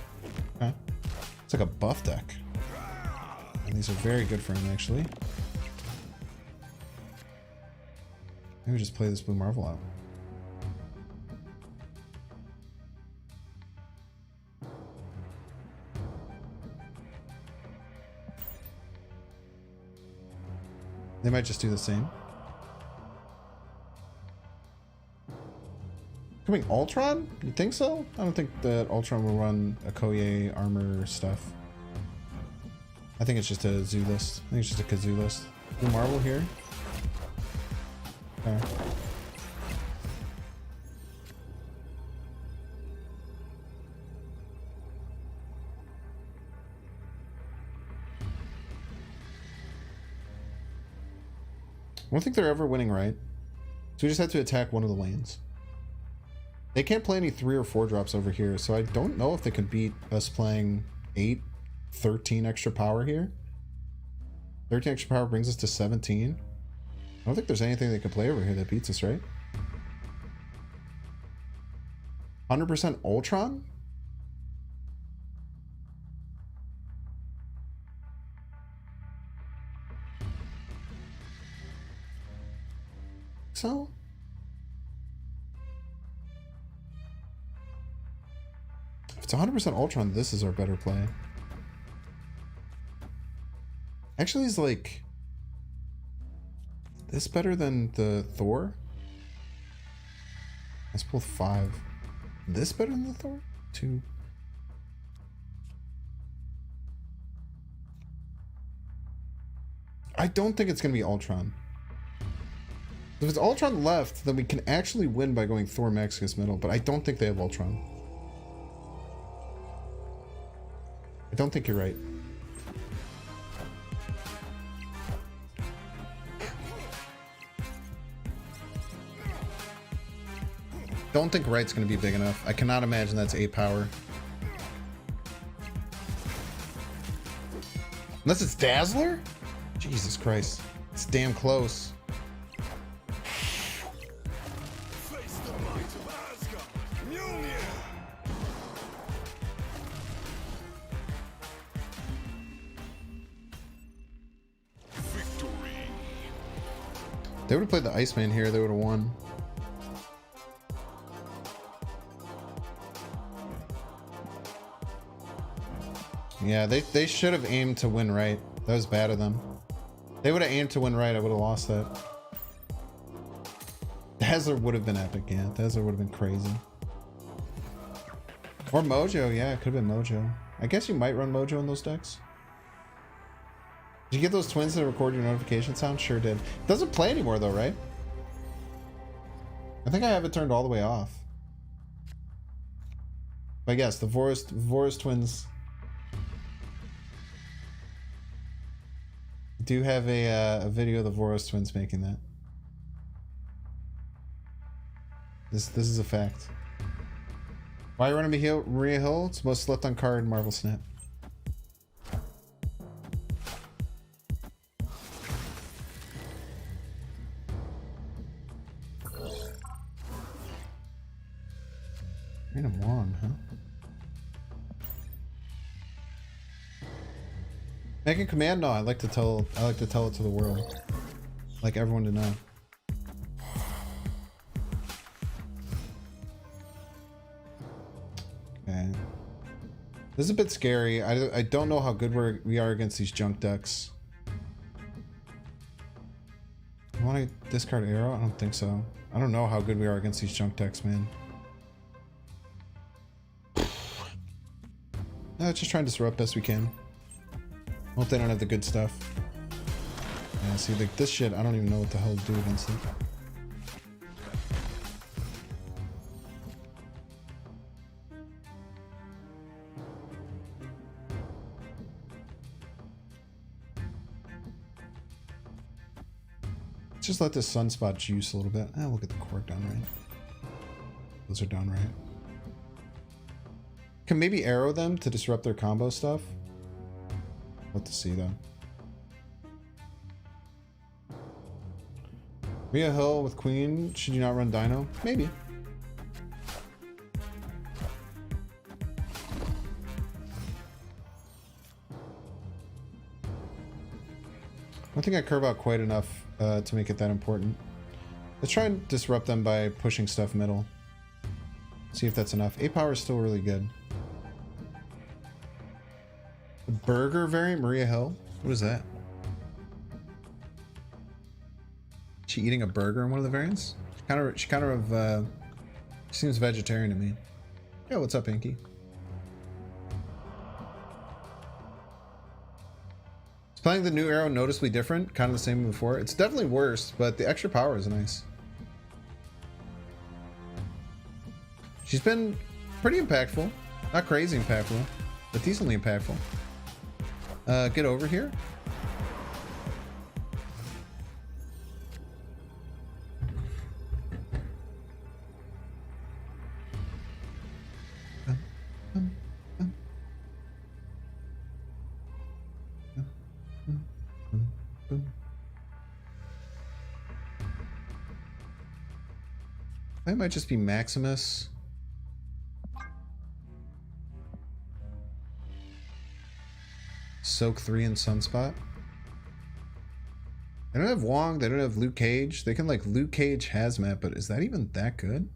Okay. It's like a buff deck. And these are very good for him, actually. Maybe just play this Blue Marvel out. They might just do the same. Coming Ultron? You think so? I don't think that Ultron will run a Koye armor stuff. I think it's just a zoo list. I think it's just a Kazoo list. Blue Marvel here. Okay. I don't think they're ever winning, right? So we just have to attack one of the lanes. They can't play any 3 or 4 drops over here, so I don't know if they can beat us playing 8, 13 extra power here. 13 extra power brings us to 17. I don't think there's anything they can play over here that beats us, right? 100% Ultron? So? If it's 100% Ultron, this is our better play. Actually, it's like... this better than the Thor? That's both 5. This better than the Thor? 2. I don't think it's going to be Ultron. If it's Ultron left, then we can actually win by going Thor Maxicus middle, but I don't think they have Ultron. I don't think you're right. Don't think right's going to be big enough. I cannot imagine that's 8 power. Unless it's Dazzler? Jesus Christ. It's damn close. Face the might of Asgard. Mjolnir. Victory. They would have played the Iceman here, they would have won. Yeah, they should have aimed to win right. That was bad of them. They would have aimed to win right, I would have lost that. Dazzler would have been epic, yeah. Dazzler would have been crazy. Or Mojo, yeah, it could have been Mojo. I guess you might run Mojo in those decks. Did you get those twins that record your notification sound? Sure did. It doesn't play anymore though, right? I think I have it turned all the way off. But yes, the Voros twins do have a video of the Voros twins making that. This is a fact. Why are you running Maria Hill? It's the most slept on card in Marvel Snap. Random Wong, huh? Making command? No, I like to tell it to the world. Like everyone to know. Okay. This is a bit scary. I don't know how good we are against these junk decks. You want to discard Arrow? I don't think so. I don't know how good we are against these junk decks, man. Just trying to disrupt best we can. Hope they don't have the good stuff. Yeah, see, like this shit, I don't even know what the hell to do against it. Just let this Sunspot juice a little bit. We'll get the Cork down right. Those are down right. Can maybe arrow them to disrupt their combo stuff. What to see though. Rhea Hill with Queen. Should you not run Dino? Maybe. I don't think I curve out quite enough to make it that important. Let's try and disrupt them by pushing stuff middle. See if that's enough. 8 power is still really good. The burger variant, Maria Hill. What is that? She eating a burger in one of the variants? She kind of seems vegetarian to me. Yeah, what's up, Inky? Is playing the new Arrow noticeably different? Kind of the same as before? It's definitely worse, but the extra power is nice. She's been pretty impactful. Not crazy impactful, but decently impactful. Get over here. I might just be Maximus. Soak 3 and Sunspot. They don't have Wong, they don't have Luke Cage. They can like Luke Cage Hazmat, but is that even that good?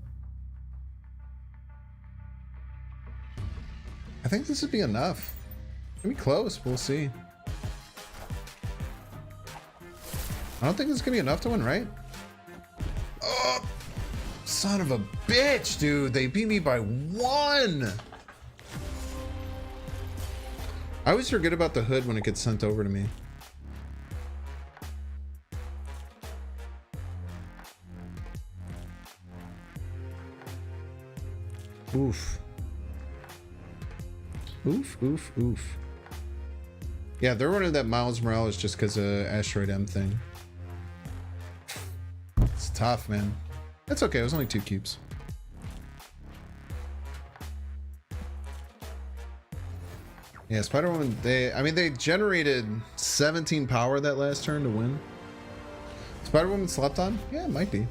I think this would be enough. Maybe close, we'll see. I don't think this is gonna be enough to win, right? Oh, son of a bitch, dude. They beat me by 1. I always forget about the hood when it gets sent over to me. Oof. Oof, oof, oof. Yeah, they're running that Miles Morales just because of Asteroid M thing. It's tough, man. That's okay, it was only 2 cubes. Yeah, Spider-Woman, they generated 17 power that last turn to win. Spider-Woman slept on? Yeah, it might be.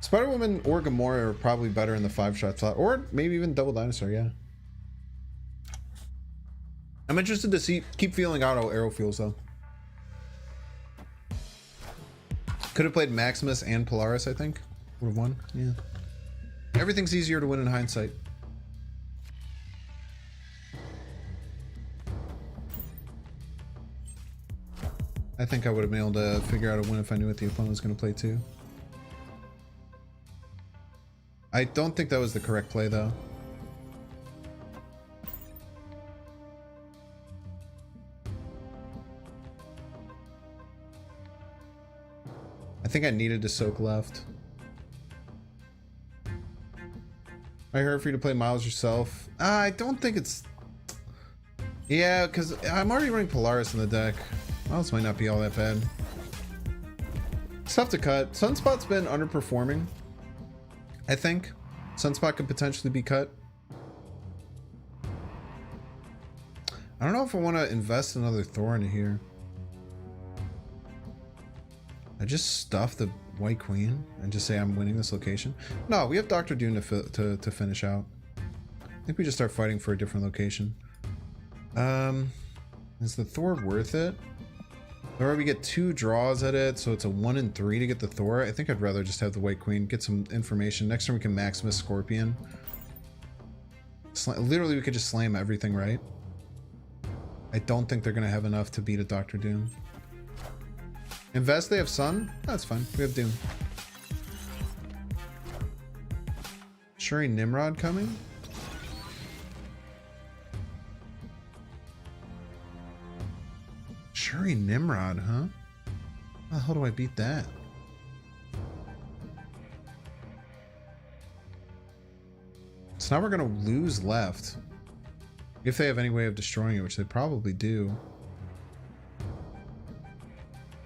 Spider-Woman or Gamora are probably better in the 5-shot slot, or maybe even Double Dinosaur, yeah. I'm interested to keep feeling out how Arrow feels, though. Could have played Maximus and Polaris, I think. Would have won, yeah. Everything's easier to win in hindsight. I think I would have been able to figure out a win if I knew what the opponent was going to play too. I don't think that was the correct play though. I think I needed to soak left. I heard for you to play Miles yourself. I don't think it's... Yeah, because I'm already running Polaris in the deck. Miles might not be all that bad. It's tough to cut. Sunspot's been underperforming, I think. Sunspot could potentially be cut. I don't know if I want to invest another Thor into here. I just stuff the White Queen and just say I'm winning this location. No, we have Dr. Doom to finish out. I think we just start fighting for a different location. Is the Thor worth it? Or we get 2 draws at it, so it's a 1 and 3 to get the Thor. I think I'd rather just have the White Queen, get some information. Next time we can Maximus Scorpion. Literally, we could just slam everything, right? I don't think they're going to have enough to beat a Dr. Doom. Invest, they have Sun? That's fine. We have Doom. Shuri Nimrod coming? Shuri Nimrod, huh? How the hell do I beat that? So now we're gonna lose left. If they have any way of destroying it, which they probably do.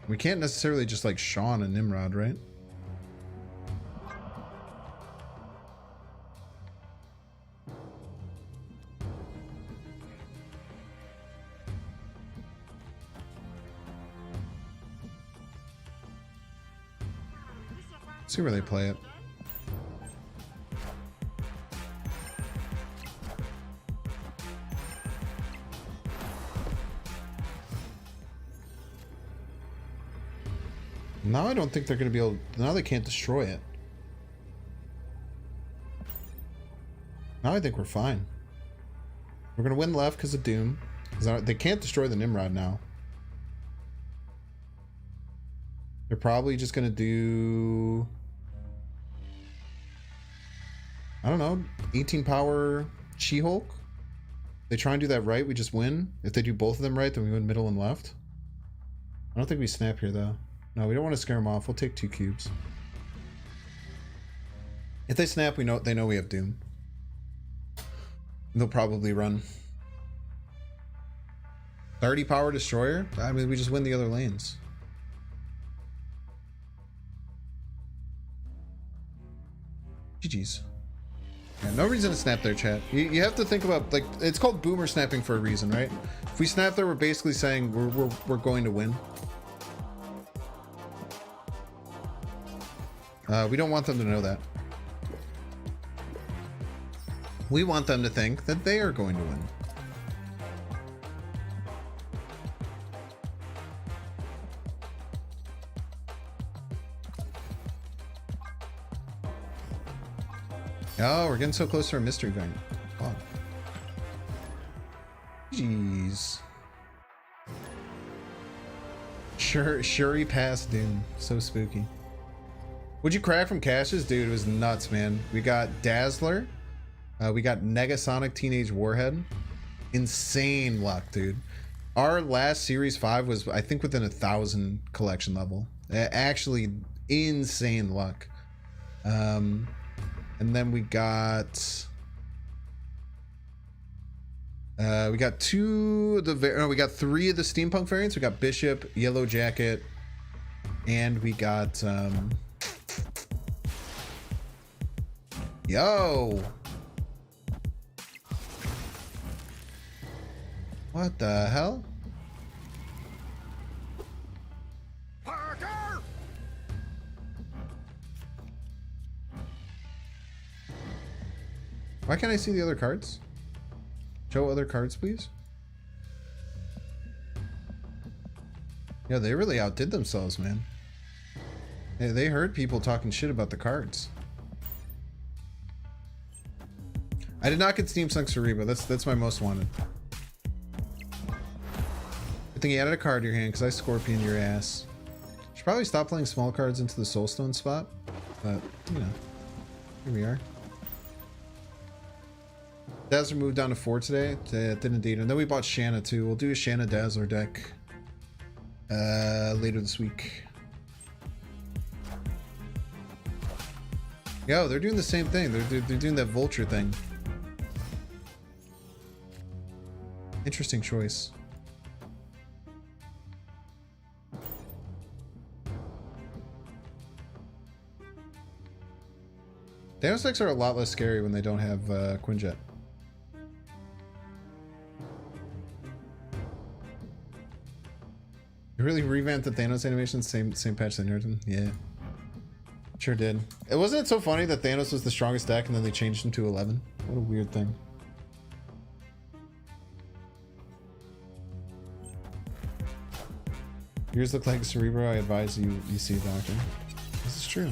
We can't necessarily just like Sean and Nimrod, right? See where they play it. Now I don't think they're going to be able... Now they can't destroy it. Now I think we're fine. We're going to win left because of Doom. Because they can't destroy the Nimrod now. They're probably just going to do... I don't know. 18 power She-Hulk? They try and do that right, we just win. If they do both of them right, then we win middle and left. I don't think we snap here, though. No, we don't want to scare them off. We'll take 2 cubes. If they snap, we know they know we have Doom. They'll probably run. 30 power destroyer? I mean, we just win the other lanes. GG's. Yeah, no reason to snap there, chat. You have to think about, like, it's called boomer snapping for a reason, right? If we snap there, we're basically saying we're going to win. We don't want them to know that. We want them to think that they are going to win. Oh, we're getting so close to our mystery event. Wow. Jeez. Shuri passed Doom. So spooky. Would you crack from caches? Dude, it was nuts, man. We got Dazzler. We got Negasonic Teenage Warhead. Insane luck, dude. Our last Series 5 was, I think, within 1,000 collection level. Actually, insane luck. And then we got... we got 2 of the... No, we got 3 of the Steampunk variants. We got Bishop, Yellow Jacket, and we got... Yo! What the hell? Parker! Why can't I see the other cards? Show other cards, please. Yeah, they really outdid themselves, man. They heard people talking shit about the cards. I did not get Steam Sunk Cerebo. That's my most wanted. thing you added a card to your hand because I Scorpion your ass. Should probably stop playing small cards into the Soulstone spot, but you know, here we are. Dazzler moved down to 4 today. Didn't indeed. And then we bought Shanna too. We'll do a Shanna Dazzler deck later this week. Yo, they're doing the same thing. They're doing that vulture thing. Interesting choice. Thanos decks are a lot less scary when they don't have Quinjet. You really revamped the Thanos animation, same patch that Nerdon? Yeah. Sure did. It wasn't it so funny that Thanos was the strongest deck and then they changed him to 11? What a weird thing. Yours look like Cerebro. I advise you see a doctor. This is true.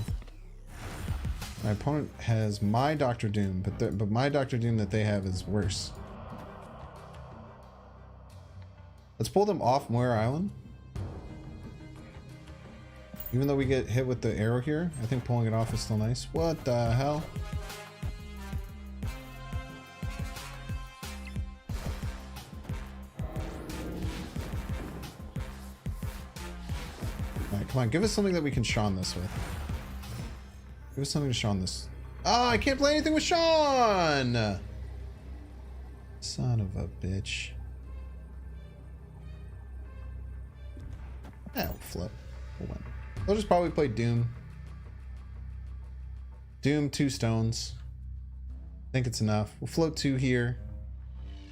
My opponent has my Doctor Doom, but my Doctor Doom that they have is worse. Let's pull them off Moira Island. Even though we get hit with the arrow here, I think pulling it off is still nice. What the hell? Alright, come on, give us something that we can Sean this with. Give us something to Sean this. Oh, I can't play anything with Sean! Son of a bitch. That'll flip. We'll win. We'll just probably play Doom. Doom, 2 stones. I think it's enough. We'll float 2 here.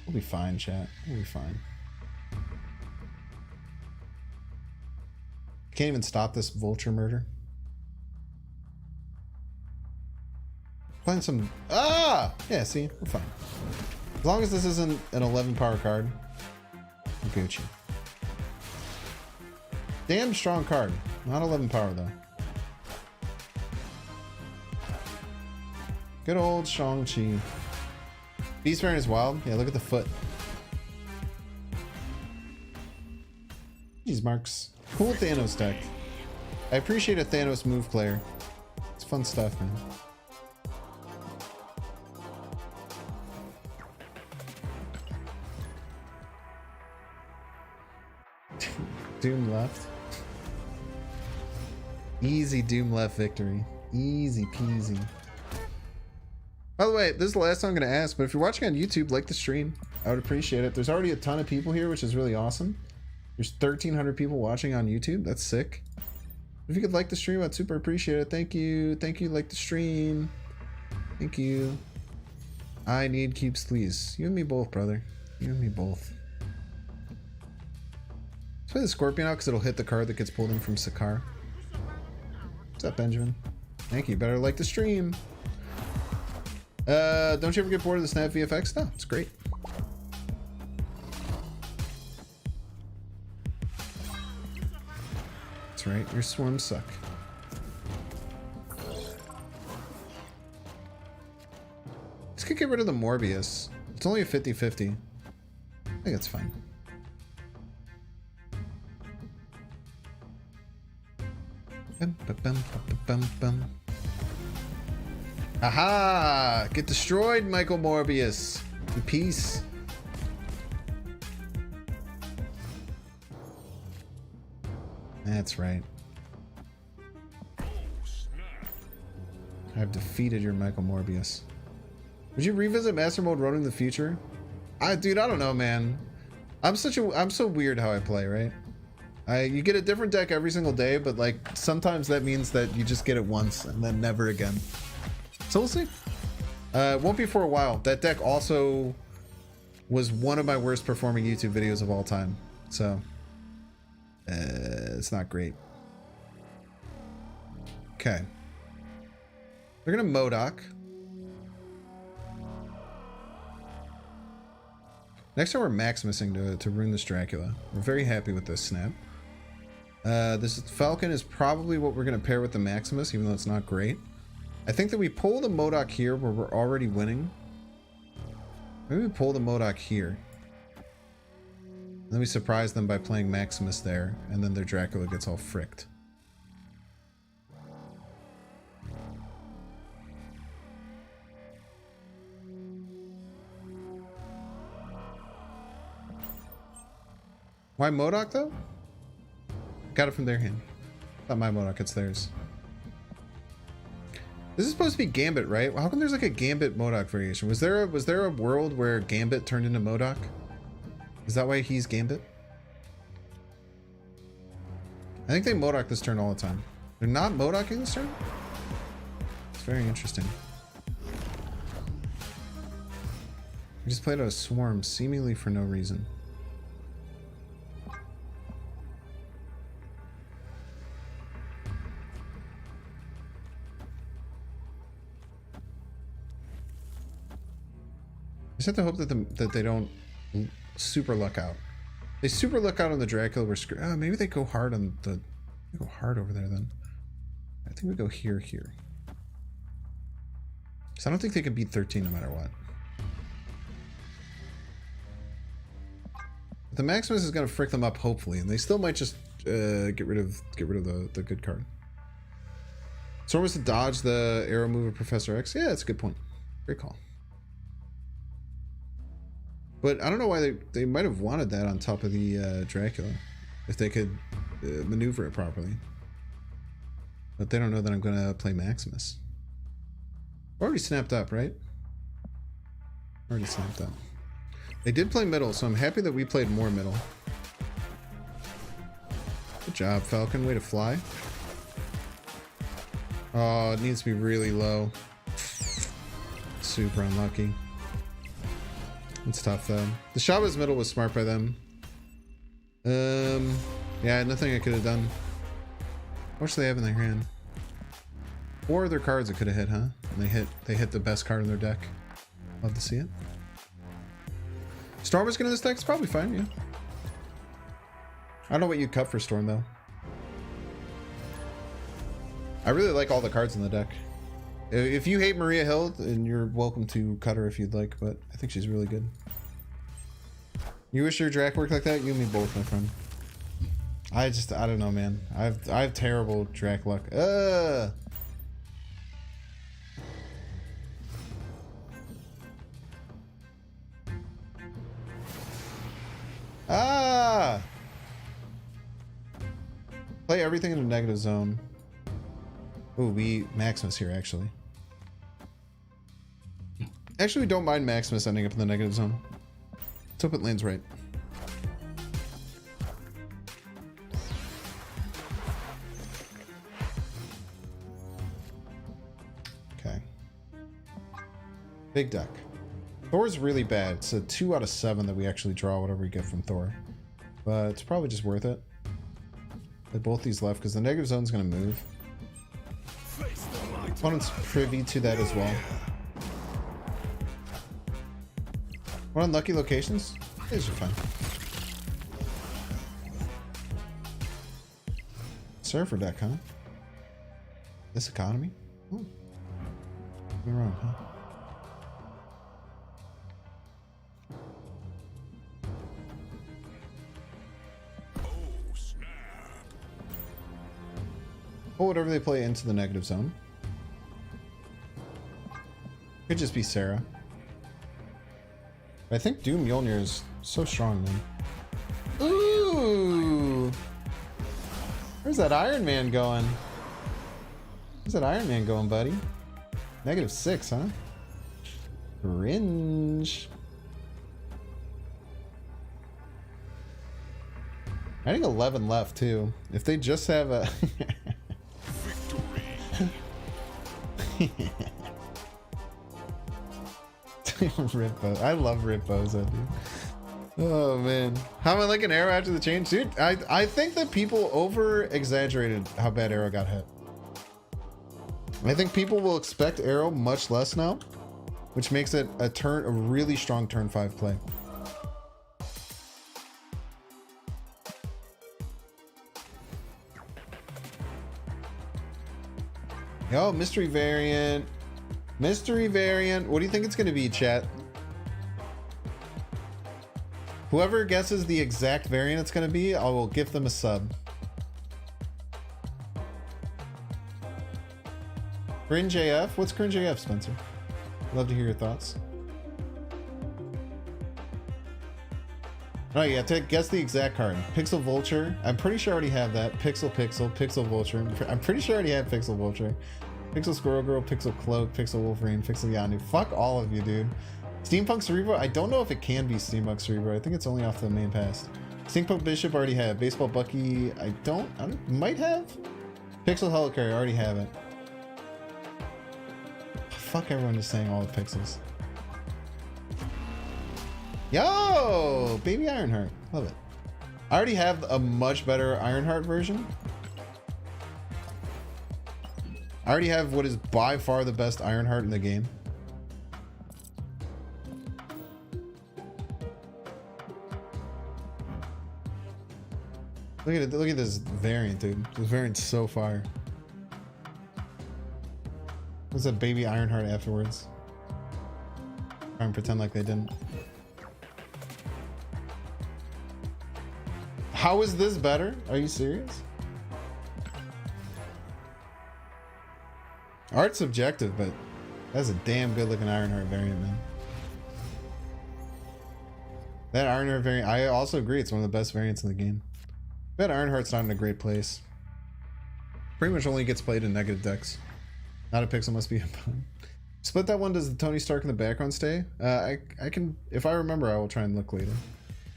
We'll be fine, chat. We'll be fine. Can't even stop this vulture murder. Playing some... Ah! Yeah, see? We're fine. As long as this isn't an 11 power card, I'm Gucci. Damn strong card. Not 11 power, though. Good old Shang-Chi. Beastbaron is wild. Yeah, look at the foot. Jeez, Marks. Cool Thanos deck. I appreciate a Thanos move player. It's fun stuff, man. Doom left. Easy Doom left victory. Easy peasy. By the way, this is the last time I'm going to ask, but if you're watching on YouTube, like the stream. I would appreciate it. There's already a ton of people here, which is really awesome. There's 1,300 people watching on YouTube. That's sick. If you could like the stream, I'd super appreciate it. Thank you. Thank you. Like the stream. Thank you. I need keeps, please. You and me both, brother. You and me both. Let's play the Scorpion out because it'll hit the card that gets pulled in from Sakar. What's up, Benjamin? Thank you. Better like the stream. Don't you ever get bored of the Snap VFX? No, it's great. That's right. Your swarms suck. Let's get rid of the Morbius. It's only a 50-50. I think it's fine. Bum, bum, bum, bum, bum, bum. Aha! Get destroyed, Michael Morbius. In peace. That's right. I've defeated your Michael Morbius. Would you revisit Master Mode Road in the future? Dude, I don't know, man. I'm so weird how I play, right? You get a different deck every single day, but like sometimes that means that you just get it once and then never again. So we'll see. It won't be for a while. That deck also was one of my worst performing YouTube videos of all time. So it's not great. Okay. We're gonna MODOK. Next time we're Maximusing to ruin this Dracula. We're very happy with this snap. This Falcon is probably what we're going to pair with the Maximus, even though it's not great. I think that we pull the MODOK here where we're already winning. Maybe we pull the MODOK here. Then we surprise them by playing Maximus there, and then their Dracula gets all fricked. Why MODOK though? Got it from their hand. Not my MODOK, it's theirs. This is supposed to be Gambit, right? How come there's like a Gambit MODOK variation? Was there a world where Gambit turned into MODOK? Is that why he's Gambit? I think they MODOK this turn all the time. They're not MODOKing this turn? It's very interesting. We just played a swarm seemingly for no reason. I just have to hope that they don't super luck out. They super luck out on the Dracula. We're screwed. Oh, maybe they go hard on the. They go hard over there then. I think we go here. So I don't think they can beat 13 no matter what. But the Maximus is going to frick them up hopefully, and they still might just get rid of the good card. Storm was to dodge the arrow move of Professor X. Yeah, that's a good point. Great call. But I don't know why they might have wanted that on top of the Dracula, if they could maneuver it properly. But they don't know that I'm going to play Maximus. Already snapped up, right? Already snapped up. They did play middle, so I'm happy that we played more middle. Good job, Falcon. Way to fly. Oh, it needs to be really low. Super unlucky. It's tough though. The Shaba's middle was smart by them. Yeah, nothing I could have done. What do they have in their hand? 4 of their cards it could have hit, huh? And they hit the best card in their deck. Love to see it. Storm was gonna this deck, it's probably fine, yeah. I don't know what you cut for Storm though. I really like all the cards in the deck. If you hate Maria Hill, then you're welcome to cut her if you'd like, but I think she's really good. You wish your Drac worked like that? You and me both, my friend. I don't know, man. I have terrible Drac luck. Ah! Play everything in a negative zone. Oh, we Maximus here, actually. Actually, we don't mind Maximus ending up in the negative zone. Let's hope it lands right. Okay. Big deck. Thor's really bad. It's a 2 out of 7 that we actually draw whatever we get from Thor. But it's probably just worth it. Play both these left because the negative zone's going to move. Opponent's privy to that as well. What unlucky locations? These are fine. Surfer deck, huh? This economy? Oh. You're wrong, huh? Pull whatever they play into the negative zone. Could just be Sarah. I think Doom Mjolnir is so strong, man. Ooh! Where's that Iron Man going? Where's that Iron Man going, buddy? -6, huh? Cringe. I think 11 left, too. If they just have a... Rippo. I love Rippo's, I do. Oh man, how am I like an Arrow after the change, dude? I think that people over exaggerated how bad Arrow got hit. I think people will expect Arrow much less now, which makes it a really strong turn 5 play. Yo, mystery variant. Mystery variant. What do you think it's going to be, chat? Whoever guesses the exact variant it's going to be, I will give them a sub. Cringe AF? What's Cringe AF, Spencer? Love to hear your thoughts. Oh yeah, guess the exact card. Pixel Vulture. I'm pretty sure I already have that. Pixel Vulture. I'm pretty sure I already have Pixel Vulture. Pixel Squirrel Girl, Pixel Cloak, Pixel Wolverine, Pixel Yondu. Fuck all of you, dude. Steampunk Cerebro. I don't know if it can be Steampunk Cerebro. I think it's only off the main pass. Steampunk Bishop already have. Baseball Bucky. I might have. Pixel Helicarrier. I already have it. Fuck everyone just saying all the pixels. Yo, baby Ironheart, love it. I already have a much better Ironheart version. I already have what is by far the best Ironheart in the game. Look at it, look at this variant, dude. This variant's so fire. What's that baby Ironheart afterwards? Try and pretend like they didn't. How is this better? Are you serious? Art's subjective, but that's a damn good looking Ironheart variant, man. That Ironheart variant, I also agree, it's one of the best variants in the game. Bet Ironheart's not in a great place. Pretty much only gets played in negative decks. Not a pixel must be a pun. Split that one. Does the Tony Stark in the background stay? I can, if I remember, I will try and look later.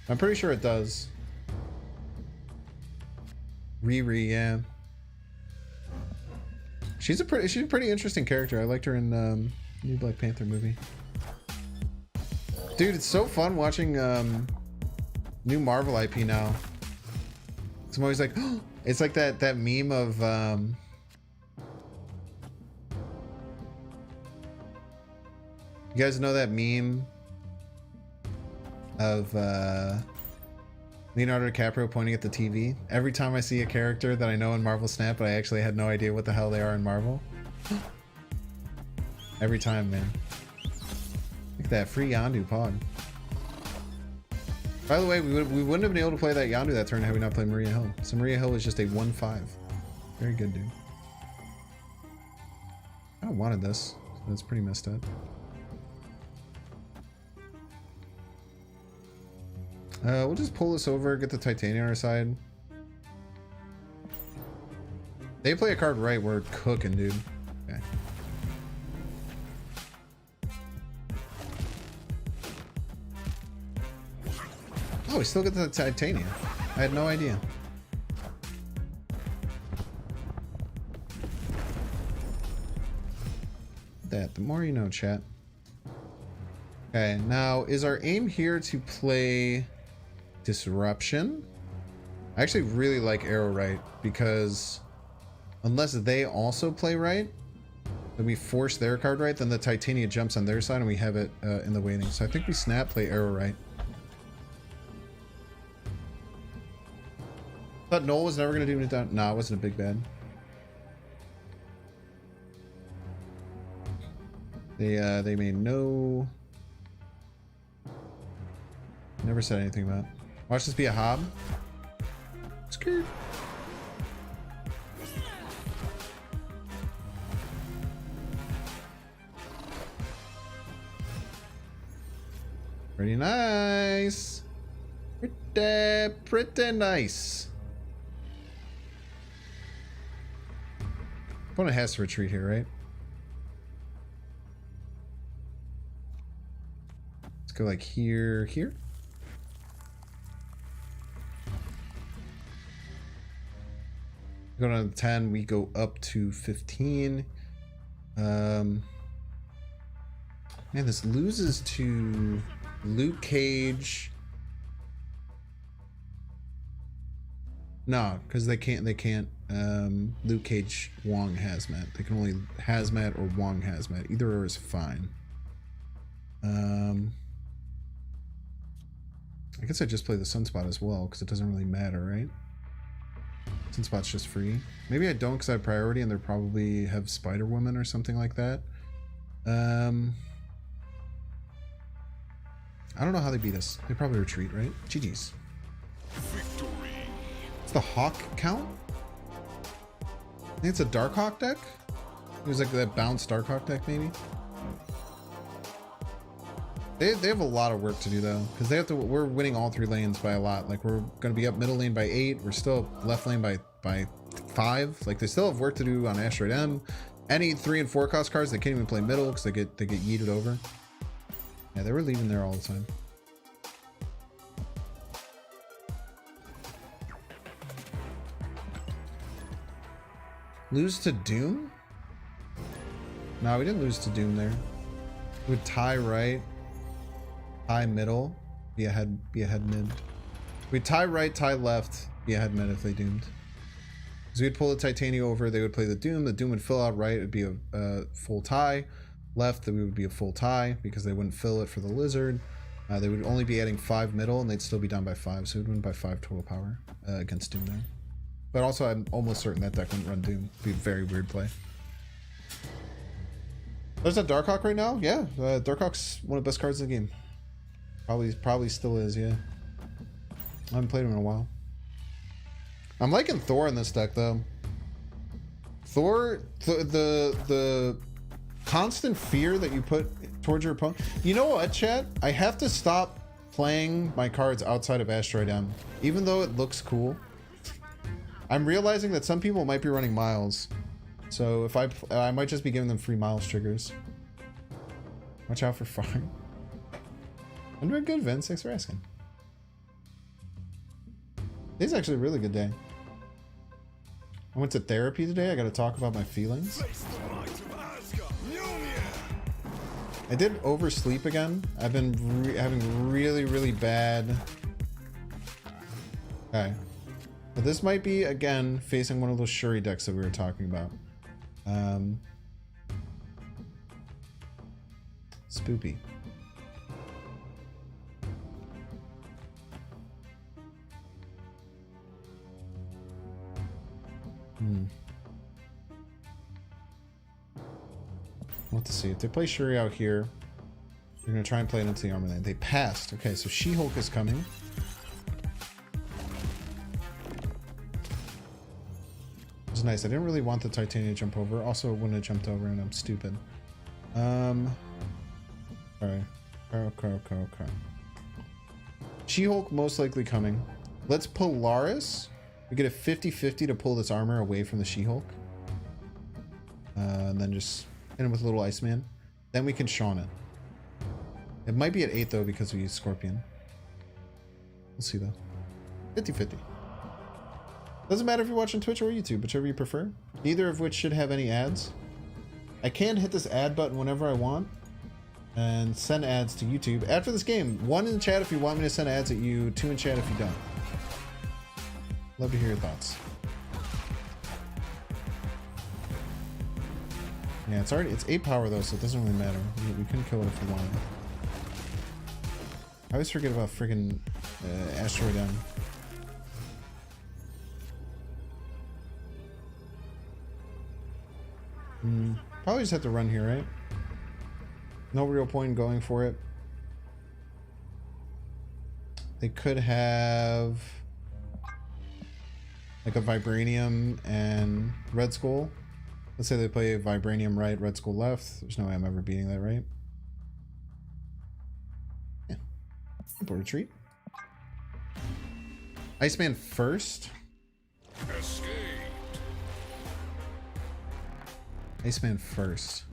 I'm pretty sure it does. Riri, yeah. She's a pretty interesting character. I liked her in new Black Panther movie. Dude, it's so fun watching new Marvel IP now. So I'm always like, oh, it's like that meme of you guys know that meme of Leonardo DiCaprio pointing at the TV? Every time I see a character that I know in Marvel Snap, but I actually had no idea what the hell they are in Marvel. Every time, man. Look at that free Yondu pod. By the way, we wouldn't have been able to play that Yondu that turn had we not played Maria Hill. So Maria Hill is just a 1/5. Very good, dude. I don't wanted this. So that's pretty messed up. We'll just pull this over, get the Titania on our side. They play a card right, we're cooking, dude. Okay. Oh, we still get the Titania. I had no idea. That, the more you know, chat. Okay, now is our aim here to play Disruption? I actually really like Arrow Right because unless they also play right, then we force their card right, then the Titania jumps on their side and we have it in the waiting. So I think we snap play Arrow Right. Thought Noel was never gonna do it down. Nah, it wasn't a big bad. They made no. Never said anything about it. Watch this be a hob. Skirt. Pretty nice. Pretty nice. Opponent has to retreat here, right? Let's go like here, here. Go down to 10, we go up to 15. Man, this loses to Luke Cage. No, because they can't Luke Cage Wong Hazmat. They can only Hazmat or Wong Hazmat. Either or is fine. I guess I just play the Sunspot as well because it doesn't really matter, right? Sunspot's just free. Maybe I don't because I have priority and they probably have Spider Woman or something like that. I don't know how they beat us. They probably retreat, right? GG's. Victory. It's the Hawk count? I think it's a Darkhawk deck? It was like that bounced Darkhawk deck, maybe? They have a lot of work to do, though. Because they have to... We're winning all 3 lanes by a lot. Like, we're going to be up middle lane by 8. We're still left lane by 5. Like, they still have work to do on Asteroid M. Any 3 and 4 cost cards, they can't even play middle because they get yeeted over. Yeah, they were leaving there all the time. Lose to Doom? No, we didn't lose to Doom there. We would tie right, tie middle, be ahead mid. We'd tie right, tie left, be ahead mid if they doomed. So we'd pull the Titania over, they would play the Doom would fill out right, it'd be a full tie. Left, that we would be a full tie because they wouldn't fill it for the Lizard. They would only be adding 5 middle and they'd still be down by 5, so we'd win by 5 total power against Doom there. But also, I'm almost certain that deck wouldn't run Doom. It'd be a very weird play. There's that Darkhawk right now? Yeah, Darkhawk's one of the best cards in the game. Probably still is, yeah. I haven't played him in a while. I'm liking Thor in this deck, though. Thor, the constant fear that you put towards your opponent. You know what, chat? I have to stop playing my cards outside of Asteroid M. Even though it looks cool. I'm realizing that some people might be running Miles. So if I might just be giving them free Miles triggers. Watch out for farm. I'm doing good, Vince. Thanks for asking. Today's actually a really good day. I went to therapy today. I got to talk about my feelings. Face the might of Asgard. Mjolnir. I did oversleep again. I've been having really bad... Okay. But this might be, again, facing one of those Shuri decks that we were talking about. Spoopy. We'll have to see. If they play Shuri out here, they're going to try and play it into the armor lane. They passed. Okay, so She-Hulk is coming. It was nice. I didn't really want the Titania to jump over. Also, it wouldn't have jumped over, and I'm stupid. Sorry. Okay. She-Hulk most likely coming. Let's Polaris. We get a 50-50 to pull this armor away from the She-Hulk. And then just hit him with a little Iceman. Then we can Shawn it. It might be at 8 though because we use Scorpion. We'll see though. 50-50. Doesn't matter if you're watching Twitch or YouTube, whichever you prefer. Neither of which should have any ads. I can hit this ad button whenever I want and send ads to YouTube. After this game, 1 in the chat if you want me to send ads at you, 2 in chat if you don't. Love to hear your thoughts. Yeah, it's 8 power though, so it doesn't really matter. We couldn't kill it if we wanted. I always forget about friggin' Asteroid M. Probably just have to run here, right? No real point in going for it. They could have like a Vibranium and Red Skull. Let's say they play Vibranium right, Red Skull left. There's no way I'm ever beating that, right? Yeah. Simple retreat. Iceman first. Escape. Iceman first.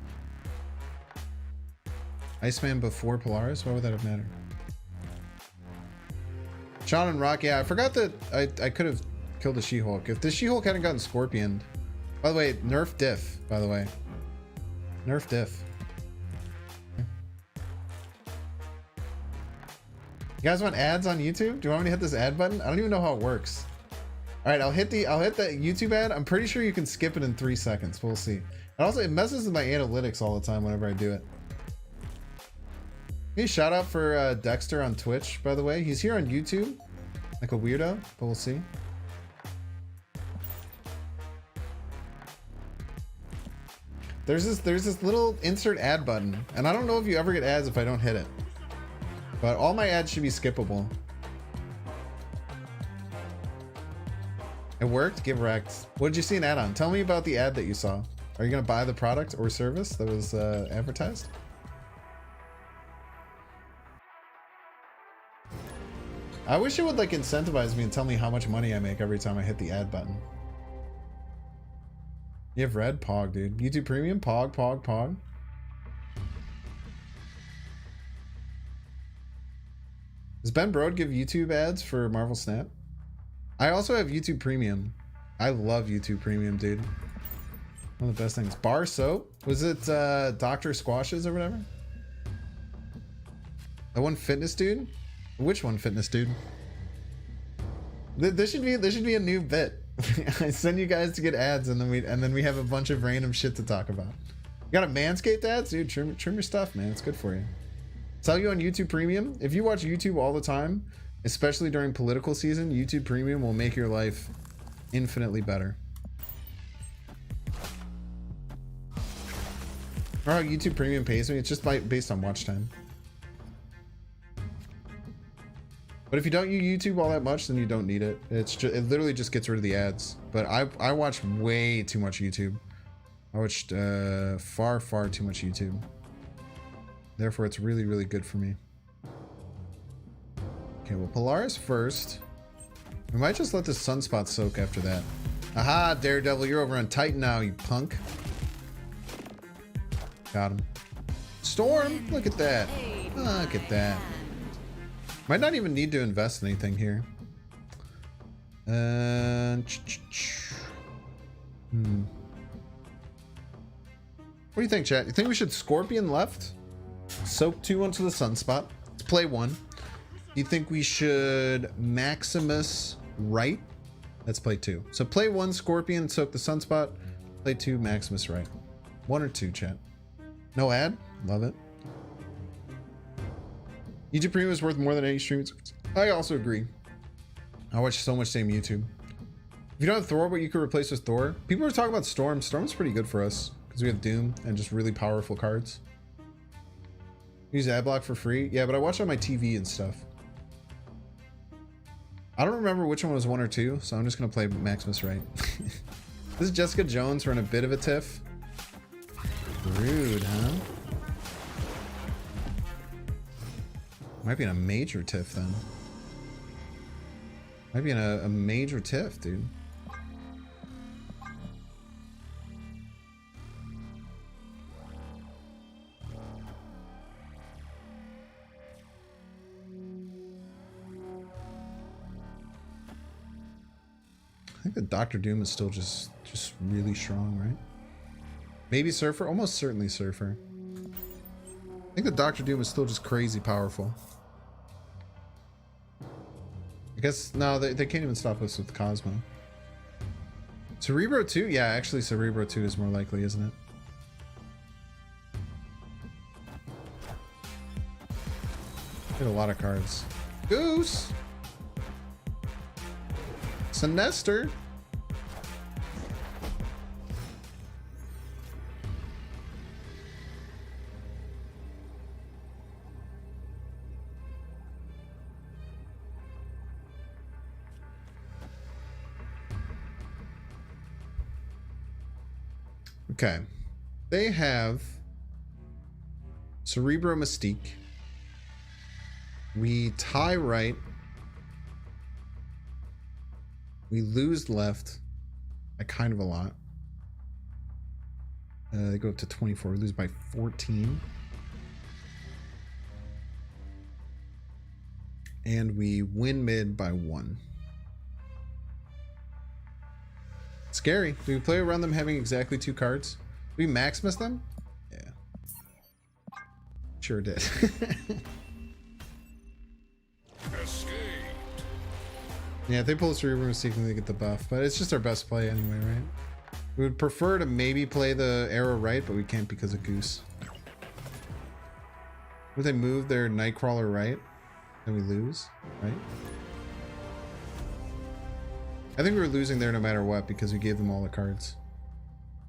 Iceman before Polaris? Why would that have mattered? Sean and Rock, yeah, I forgot that I could have killed the She-Hulk. If the She-Hulk hadn't gotten Scorpioned. By the way, nerf diff, by the way. Nerf diff. Okay. You guys want ads on YouTube? Do you want me to hit this ad button? I don't even know how it works. Alright, I'll hit the YouTube ad. I'm pretty sure you can skip it in 3 seconds. We'll see. And also, it messes with my analytics all the time whenever I do it. Hey, shout out for Dexter on Twitch, by the way. He's here on YouTube, like a weirdo, but we'll see. There's this little insert ad button, and I don't know if you ever get ads if I don't hit it. But all my ads should be skippable. It worked? Give wrecked. What did you see an ad on? Tell me about the ad that you saw. Are you going to buy the product or service that was advertised? I wish it would like incentivize me and tell me how much money I make every time I hit the ad button. You have red? Pog, dude. YouTube Premium? Pog, pog, pog. Does Ben Brode give YouTube ads for Marvel Snap? I also have YouTube Premium. I love YouTube Premium, dude. One of the best things. Bar soap? Was it Dr. Squashes or whatever? That one fitness dude? Which one fitness dude? This should be a new bit. I send you guys to get ads and then we have a bunch of random shit to talk about. You got a Manscaped ads? Dude, trim your stuff, man. It's good for you. Tell you on YouTube Premium, if you watch YouTube all the time, especially during political season, YouTube Premium will make your life infinitely better. Or how YouTube Premium pays me, it's just based on watch time. But if you don't use YouTube all that much, then you don't need it. It literally just gets rid of the ads. But I watch way too much YouTube. I watched far too much YouTube. Therefore, it's really, really good for me. Okay, well, Polaris first. We might just let the Sunspot soak after that. Aha, Daredevil, you're over on Titan now, you punk. Got him. Storm, look at that. Look at that. Might not even need to invest in anything here. What do you think, chat? You think we should Scorpion left? Soak 2 onto the Sunspot. Let's play 1. You think we should Maximus right? Let's play 2. So play 1 Scorpion, soak the Sunspot. Play 2 Maximus right. 1 or 2, chat. No ad? Love it. YouTube Premium is worth more than any streaming service. I also agree. I watch so much same YouTube. If you don't have Thor, what you could replace with Thor? People are talking about Storm. Storm's pretty good for us because we have Doom and just really powerful cards. Use Adblock for free? Yeah, but I watch on my TV and stuff. I don't remember which one was 1 or 2, so I'm just gonna play Maximus right. This is Jessica Jones. We're in a bit of a tiff. Rude, huh? Might be in a major tiff then. Might be in a major tiff, dude. I think the Doctor Doom is still just really strong, right? Maybe Surfer? Almost certainly Surfer. I think the Doctor Doom is still just crazy powerful. I guess, no, they can't even stop us with Cosmo. Cerebro 2? Yeah, actually Cerebro 2 is more likely, isn't it? Get a lot of cards. Goose! Sinestro! Okay, they have Cerebro Mystique. We tie right. We lose left by kind of a lot. They go up to 24. We lose by 14. And we win mid by 1. Scary. Do we play around them having exactly 2 cards? Do we Maximus them? Yeah. Sure did. Yeah, if they pull a Cerebro Mystique, then they get the buff. But it's just our best play anyway, right? We would prefer to maybe play the Arrow right, but we can't because of Goose. Would they move their Nightcrawler right? Then we lose, right? I think we were losing there no matter what because we gave them all the cards.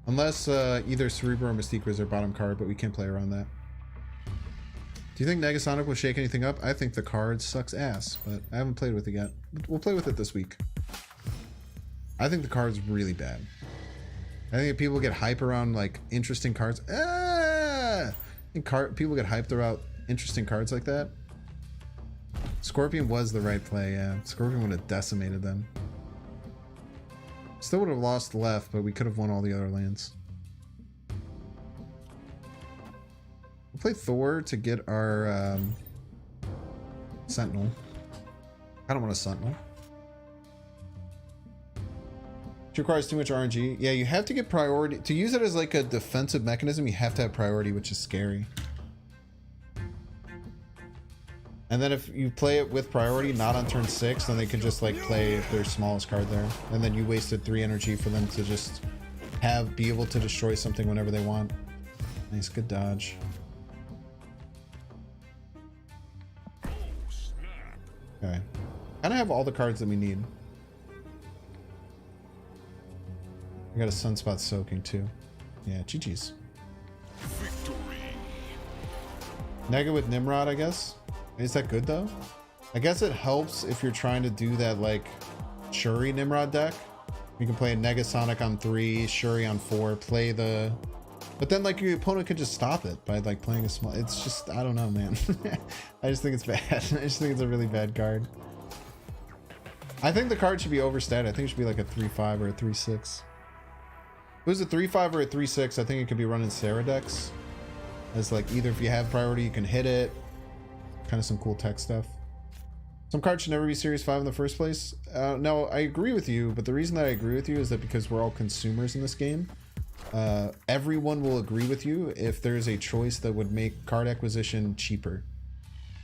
Unless either Cerebro or Mystique was their bottom card, but we can't play around that. Do you think Negasonic will shake anything up? I think the card sucks ass, but I haven't played with it yet. We'll play with it this week. I think the card's really bad. I think if people get hype around like interesting cards. I think people get hyped about interesting cards like that. Scorpion was the right play, yeah. Scorpion would have decimated them. Still would have lost left, but we could have won all the other lands. We'll play Thor to get our Sentinel. I don't want a Sentinel. It requires too much RNG. Yeah, you have to get priority. To use it as like a defensive mechanism, you have to have priority, which is scary. And then if you play it with priority, not on turn 6, then they can just like play their smallest card there. And then you wasted 3 energy for them to just be able to destroy something whenever they want. Nice, good dodge. Okay. Kind of have all the cards that we need. I got a Sunspot soaking too. Yeah, GG's. Victory. Nega with Nimrod, I guess. Is that good though? I guess it helps if you're trying to do that like Shuri Nimrod deck. You can play a Negasonic on 3, Shuri on 4, play the... But then like your opponent could just stop it by like playing a small... It's just, I don't know, man. I just think it's bad. I just think it's a really bad card. I think the card should be overstated. I think it should be like a 3-5 or a 3-6. If it was a 3-5 or a 3-6, I think it could be running Sarah decks. As like either if you have priority, you can hit it. Kind of some cool tech stuff. Some cards should never be Series 5 in the first place. No, I agree with you, but the reason that I agree with you is that because we're all consumers in this game. Everyone will agree with you if there's a choice that would make card acquisition cheaper.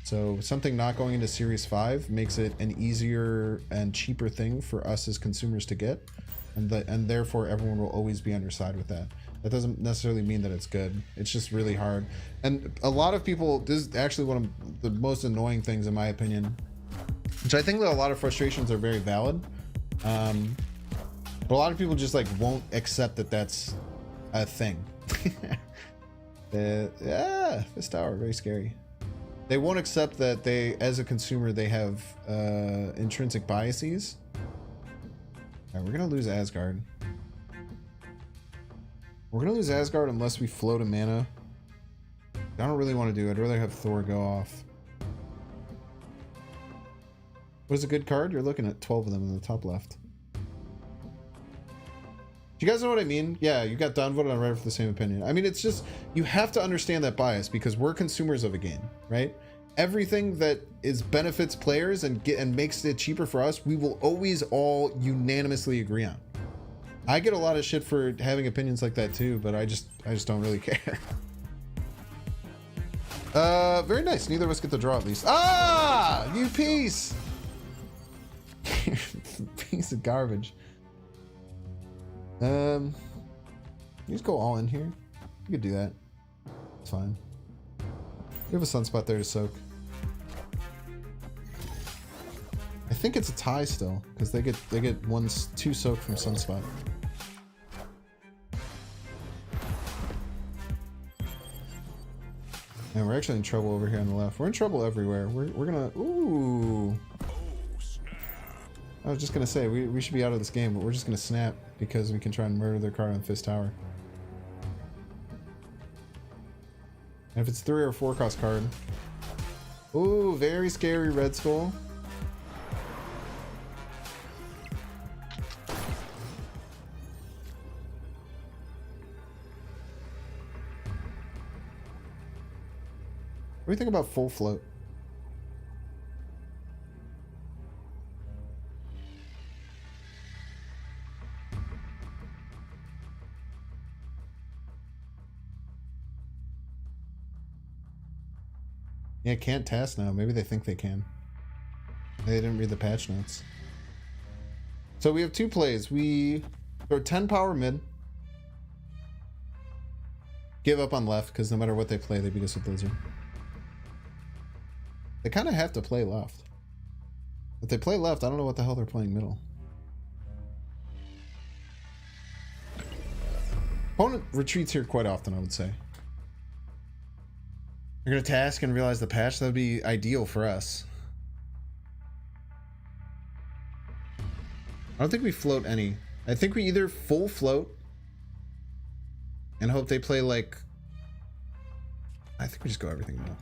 So something not going into Series 5 makes it an easier and cheaper thing for us as consumers to get. And therefore everyone will always be on your side with that. That doesn't necessarily mean that it's good. It's just really hard. And a lot of people, this is actually one of the most annoying things in my opinion, which I think that a lot of frustrations are very valid. But a lot of people just like won't accept that that's a thing. Yeah, this tower, very scary. They won't accept that they, as a consumer, they have intrinsic biases. All right, we're gonna lose Asgard. We're gonna lose Asgard unless we float a mana. I don't really want to do it. I'd rather have Thor go off. What is a good card? You're looking at 12 of them in the top left. Do you guys know what I mean? Yeah, you got downvoted on Reddit for the same opinion. I mean, it's just, you have to understand that bias because we're consumers of a game, right? Everything that is benefits players and makes it cheaper for us, we will always all unanimously agree on. I get a lot of shit for having opinions like that too, but I just don't really care. Very nice. Neither of us get the draw at least. Ah, you piece. Piece of garbage. You just go all in here. You could do that. It's fine. We have a Sunspot there to soak. I think it's a tie still because they get 2 soak from Sunspot. And we're actually in trouble over here on the left. We're in trouble everywhere. We're gonna... Ooh. I was just gonna say, we should be out of this game, but we're just gonna snap because we can try and murder their card on Fist Tower. And if it's 3 or 4 cost card... Ooh, very scary Red Skull. What do you think about full float? Yeah, can't task now. Maybe they think they can. They didn't read the patch notes. So we have 2 plays. We throw 10 power mid. Give up on left, because no matter what they play, they beat us with Blizzard. They kind of have to play left. If they play left, I don't know what the hell they're playing middle. Opponent retreats here quite often, I would say. You're gonna task and realize the patch. That would be ideal for us. I don't think we float any. I think we either full float and hope they play like. I think we just go everything middle.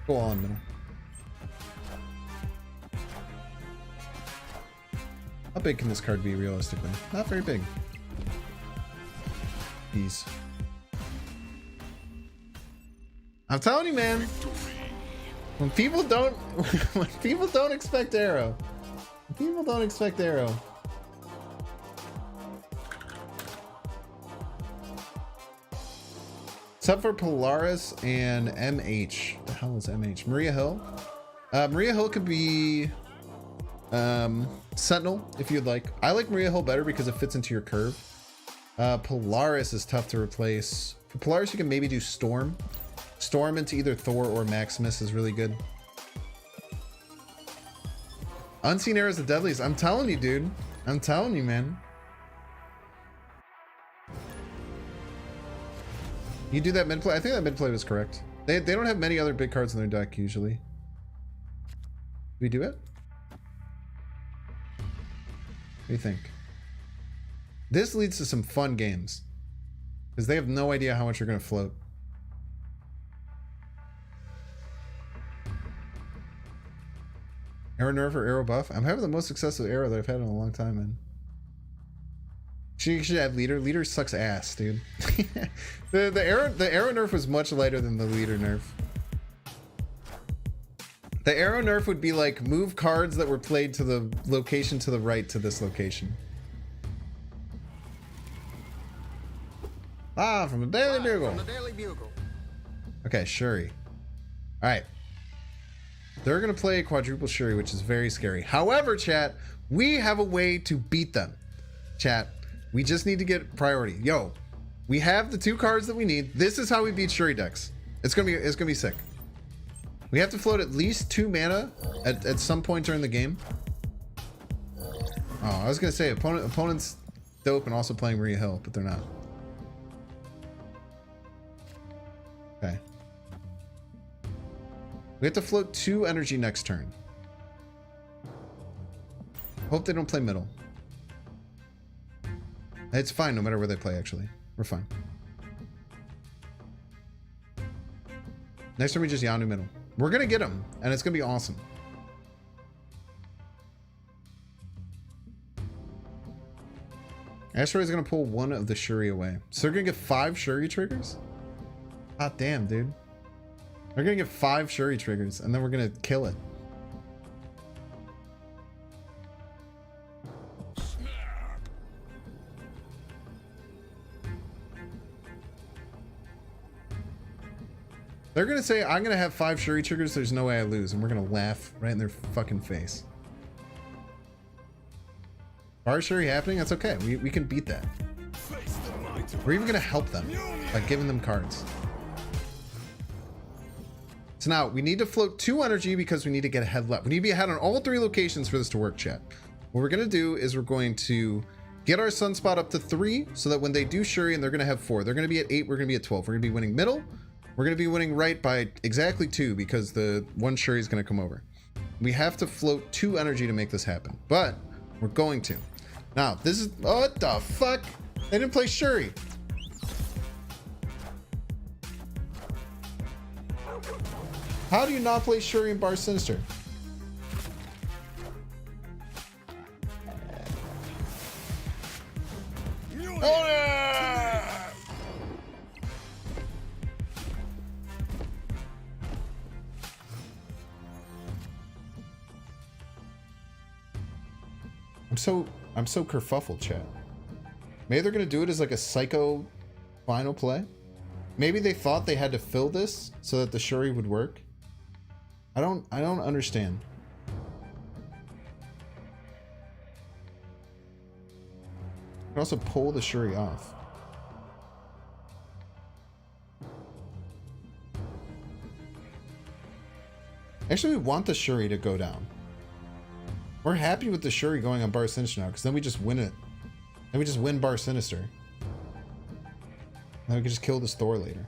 Go all in middle. How big can this card be realistically? Not very big. These. I'm telling you, man. When people don't expect arrow. People don't expect arrow. Except for Polaris and MH. What the hell is MH? Maria Hill? Maria Hill could be Sentinel if you'd like. I like Maria Hill better because it fits into your curve. Polaris is tough to replace. For Polaris, you can maybe do Storm. Storm into either Thor or Maximus is really good. Unseen Arrows the deadliest. I'm telling you, dude. I'm telling you, man. You do that mid play. I think that mid play was correct. They don't have many other big cards in their deck usually. We do it? What do you think? This leads to some fun games because they have no idea how much you're going to float. Arrow nerf or arrow buff? I'm having the most success with arrow that I've had in a long time, man. She should have leader. Leader sucks ass, dude. the arrow nerf was much lighter than the leader nerf. The arrow nerf would be like move cards that were played to the location to the right to this location. Ah, from the Daily Bugle. Okay, Shuri. All right. They're going to play quadruple Shuri, which is very scary. However, chat, we have a way to beat them. Chat, we just need to get priority. Yo, we have the 2 cards that we need. This is how we beat Shuri decks. It's gonna be sick. We have to float at least 2 mana at some point during the game. Oh, I was gonna say opponent's dope and also playing Maria Hill, but they're not. Okay. We have to float 2 energy next turn. Hope they don't play middle. It's fine no matter where they play, actually. We're fine. Next turn we just Yanu middle. We're gonna get them, and it's gonna be awesome. Asteroid is gonna pull 1 of the Shuri away. So they're gonna get 5 Shuri triggers? God damn, dude. They're gonna get 5 Shuri triggers, and then we're gonna kill it. They're gonna say, I'm gonna have 5 Shuri triggers, there's no way I lose, and we're gonna laugh right in their fucking face. Bar Shuri happening? That's okay. We can beat that. We're even gonna help them by giving them cards. So now we need to float 2 energy because we need to get ahead left. We need to be ahead on all 3 locations for this to work, chat. What we're going to do is we're going to get our sunspot up to 3 so that when they do Shuri and they're going to have 4, they're going to be at 8, we're going to be at 12. We're going to be winning middle. We're going to be winning right by exactly 2 because the 1 Shuri is going to come over. We have to float 2 energy to make this happen, but we're going to. Now, this is, oh, what the fuck? They didn't play Shuri. How do you not play Shuri and Bar Sinister? Oh, yeah! I'm so kerfuffled, chat. Maybe they're gonna do it as like a psycho final play. Maybe they thought they had to fill this so that the Shuri would work. I don't understand. You can also pull the Shuri off. Actually, we want the Shuri to go down. We're happy with the Shuri going on Bar Sinister now, because then we just win it. Then we just win Bar Sinister. Then we can just kill this Thor later.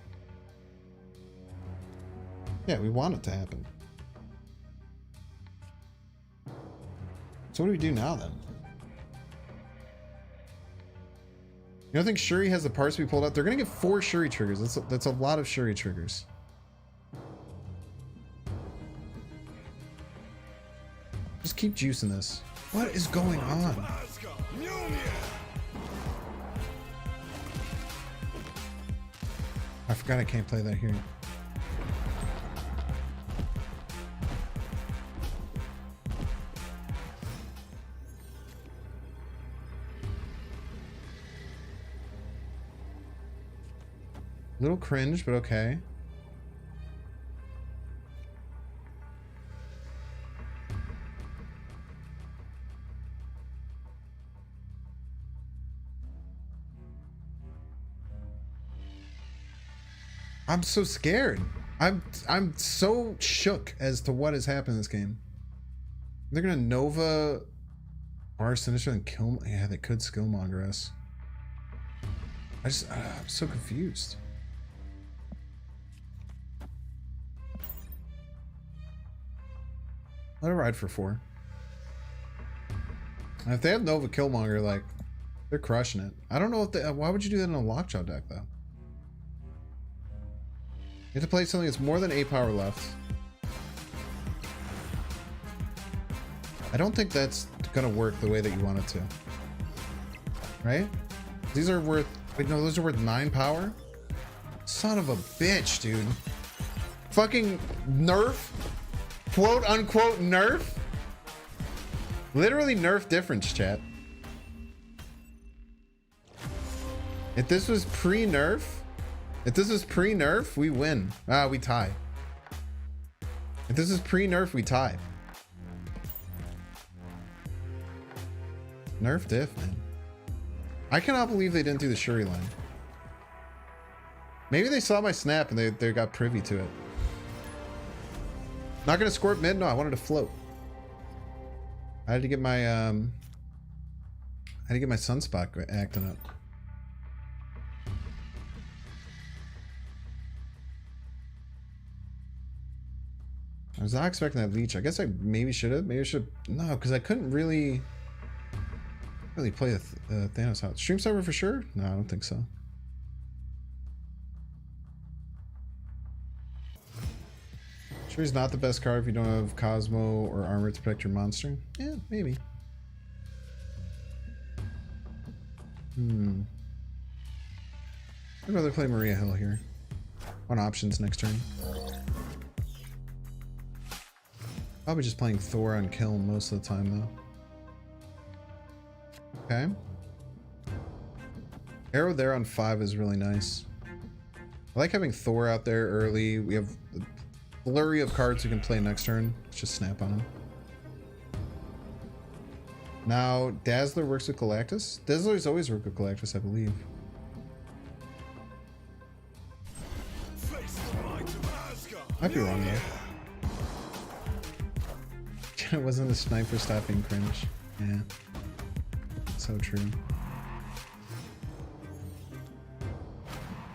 Yeah, we want it to happen. So what do we do now then? You don't think Shuri has the parts we pulled out? They're gonna get 4 Shuri triggers. That's a lot of Shuri triggers. Just keep juicing this. What is going on? Asgard, Mjolnir. I forgot I can't play that here. Little cringe, but okay. I'm so scared. I'm so shook as to what has happened in this game. They're gonna Nova our Sinister and kill. Yeah, they could Skillmonger us. I'm so confused. Let it ride for 4. And if they have Nova Killmonger, like, they're crushing it. I don't know if they. Why would you do that in a Lockjaw deck, though? You have to play something that's more than 8 power left. I don't think that's gonna work the way that you want it to. Right? These are worth. Wait, no, those are worth 9 power? Son of a bitch, dude. Fucking nerf? Quote unquote nerf? Literally nerf difference, chat. If this was pre-nerf, we win. Ah, we tie. If this is pre-nerf, we tie. Nerf diff, man. I cannot believe they didn't do the Shuri line. Maybe they saw my snap and they got privy to it. Not gonna squirt mid? No, I wanted to float. I had to get my sunspot acting up. I was not expecting that leech. I guess I maybe should have. Maybe I should. No, because I couldn't really play the Thanos out. Stream server for sure? No, I don't think so. Shuri's not the best card if you don't have Cosmo or armor to protect your monster. Yeah, maybe. I'd rather play Maria Hill here. On options next turn. Probably just playing Thor on kill most of the time though. Okay. Arrow there on 5 is really nice. I like having Thor out there early. We have a flurry of cards we can play next turn. Let's just snap on him. Now, Dazzler works with Galactus. Dazzler's always worked with Galactus, I believe. Face the might of Asgard. Might be wrong though. It wasn't a sniper stopping cringe. Yeah. So true.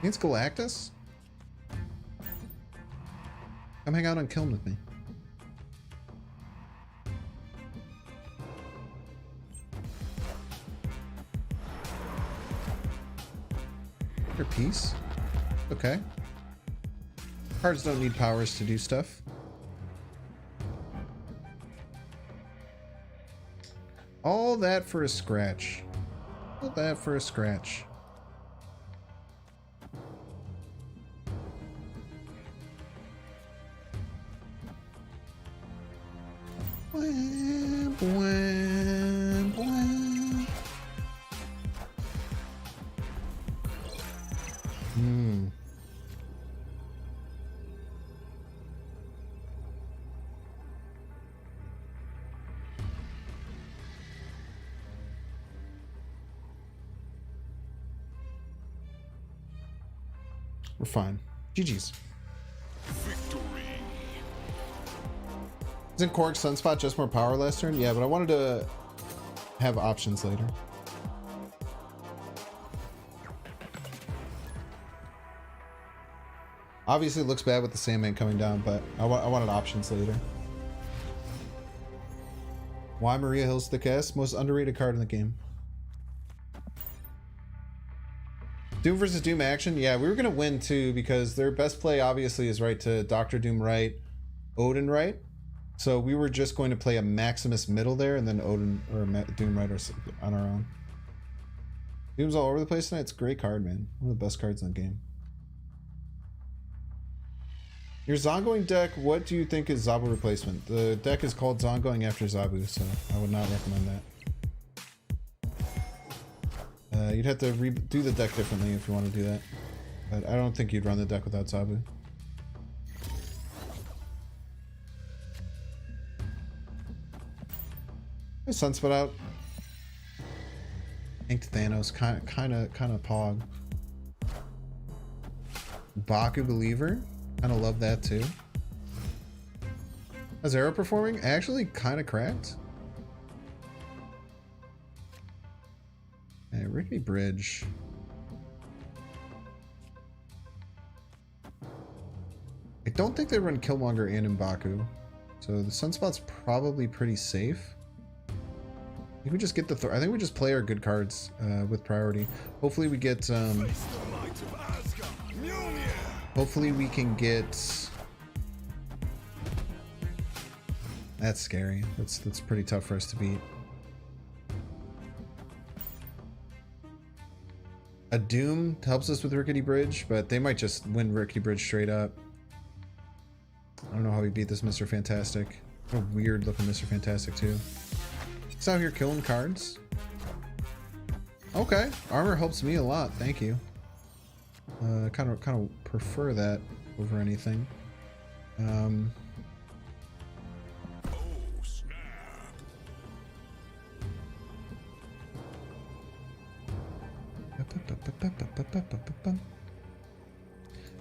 It's Galactus? Come hang out on Kiln with me. Your piece? Okay. Cards don't need powers to do stuff. All that for a scratch. All that for a scratch. Bwah, bwah, bwah. We're fine. GG's. Victory. Isn't Korg Sunspot just more power last turn? Yeah, but I wanted to have options later. Obviously, it looks bad with the Sandman coming down, but I wanted options later. Why Maria Hill's the cast? Most underrated card in the game. Doom versus Doom action? Yeah, we were going to win too because their best play obviously is right to Dr. Doom right, Odin right. So we were just going to play a Maximus middle there and then Odin or Doom right on our own. Doom's all over the place tonight. It's a great card, man. One of the best cards in the game. Your Zongoing deck, what do you think is Zabu replacement? The deck is called Zongoing after Zabu, so I would not recommend that. You'd have to do the deck differently if you want to do that. But I don't think you'd run the deck without Zabu. Hey, Sunspot out. Inked Thanos, kind of pog. Baku Believer, kind of love that too. How's Arrow performing? Actually, kind of cracked. Hey, Rickety Bridge. I don't think they run Killmonger and M'Baku, so the Sunspot's probably pretty safe. I think we just get the I think we just play our good cards with priority. Hopefully we get hopefully we can get. That's scary. That's pretty tough for us to beat. A Doom helps us with Rickety Bridge, but they might just win Rickety Bridge straight up. I don't know how we beat this Mr. Fantastic. What a weird looking Mr. Fantastic too. He's out here killing cards. Okay, armor helps me a lot. Thank you. Kind of prefer that over anything. Oh, snap.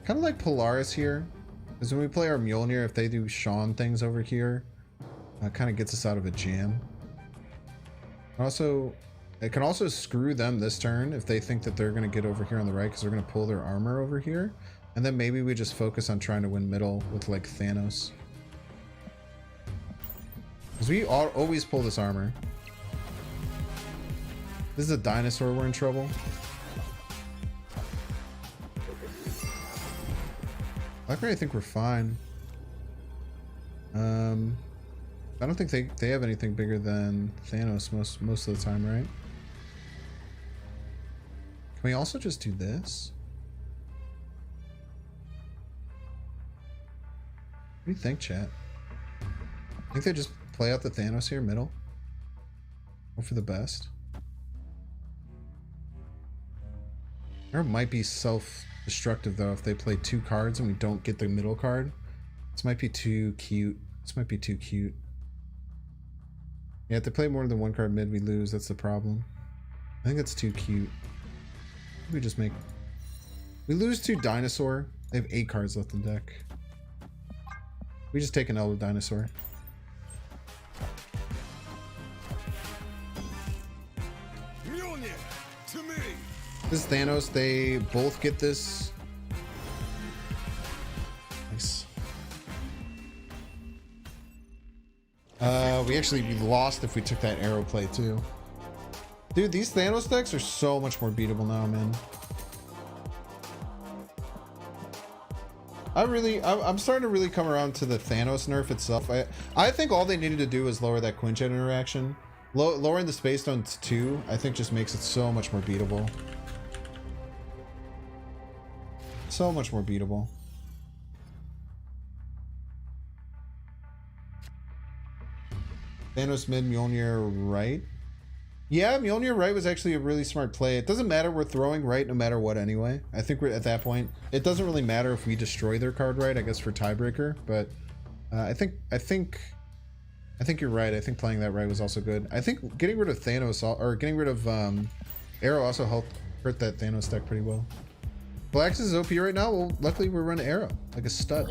Kind of like Polaris here, because when we play our Mjolnir, if they do Sean things over here, kind of gets us out of a jam. Also, it can also screw them this turn if they think that they're going to get over here on the right because they're going to pull their armor over here. And then maybe we just focus on trying to win middle with like Thanos. Because we always pull this armor. This is a dinosaur, we're in trouble. Blackberry, I think we're fine. I don't think they have anything bigger than Thanos most of the time, right? Can we also just do this? What do you think, chat? I think they just play out the Thanos here, middle. Hope for the best. Or it might be self-destructive though if they play two cards and we don't get the middle card. This might be too cute. This might be too cute. Yeah, if they play more than one card mid, we lose. That's the problem. I think that's too cute. We just make... We lose to Dinosaur. They have 8 cards left in deck. We just take an Elder Dinosaur. Mjolnir, to me. This is Thanos. They both get this. Nice. We actually be lost if we took that arrow play too. Dude, these Thanos decks are so much more beatable now, man. I'm starting to really come around to the Thanos nerf itself. I think all they needed to do was lower that Quinjet interaction. Lowering the Space Stones 2, I think just makes it so much more beatable. So much more beatable. Thanos mid, Mjolnir right. Yeah, Mjolnir right was actually a really smart play. It doesn't matter, we're throwing right no matter what anyway. I think we're at that point. It doesn't really matter if we destroy their card right, I guess for tiebreaker, but I think you're right. I think playing that right was also good. I think getting rid of Thanos or getting rid of Arrow also helped hurt that Thanos deck pretty well. Black's is OP right now. Well, luckily we're running Arrow like a stud.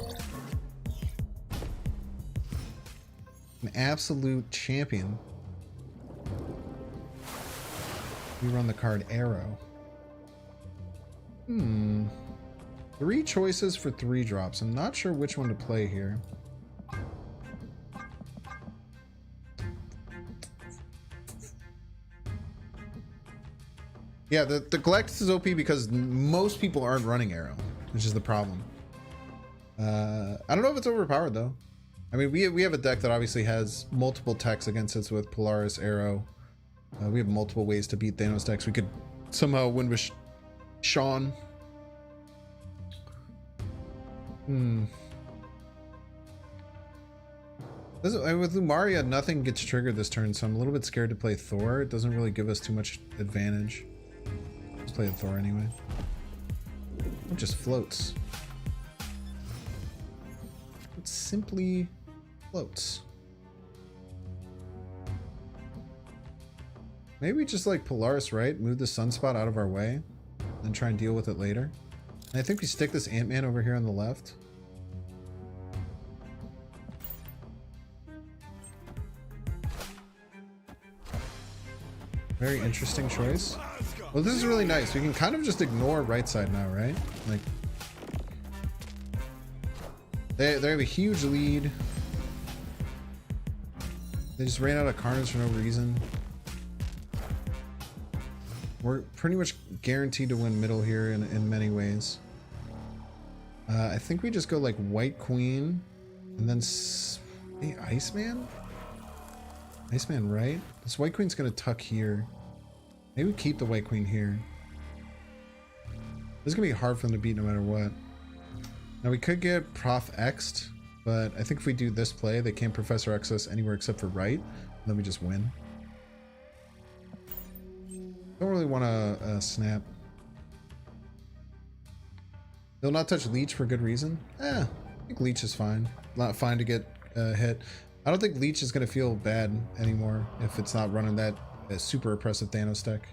An absolute champion. We run the card Arrow. 3 choices for 3 drops. I'm not sure which one to play here. Yeah, the Galactus is OP because most people aren't running Arrow, which is the problem. I don't know if it's overpowered though. I mean, we have a deck that obviously has multiple techs against us with Polaris, Arrow. We have multiple ways to beat Thanos decks. We could somehow win with Sean. With Lumaria, nothing gets triggered this turn, so I'm a little bit scared to play Thor. It doesn't really give us too much advantage. Let's play the Thor anyway. It just floats. It simply floats. Maybe just like Polaris, right? Move the Sunspot out of our way and try and deal with it later. And I think we stick this Ant-Man over here on the left. Very interesting choice. Well, this is really nice. We can kind of just ignore right side now, right? Like, they have a huge lead. They just ran out of Carnage for no reason. We're pretty much guaranteed to win middle here in many ways. I think we just go like White Queen and then hey, Iceman? Iceman, right? This White Queen's gonna tuck here. Maybe we keep the White Queen here. This is gonna be hard for them to beat no matter what. Now we could get Prof X'd, but I think if we do this play, they can't Professor X us anywhere except for right, and then we just win. Don't really want to snap. They'll not touch Leech for good reason. I think Leech is fine. Not fine to get hit. I don't think Leech is going to feel bad anymore if it's not running that super oppressive Thanos deck.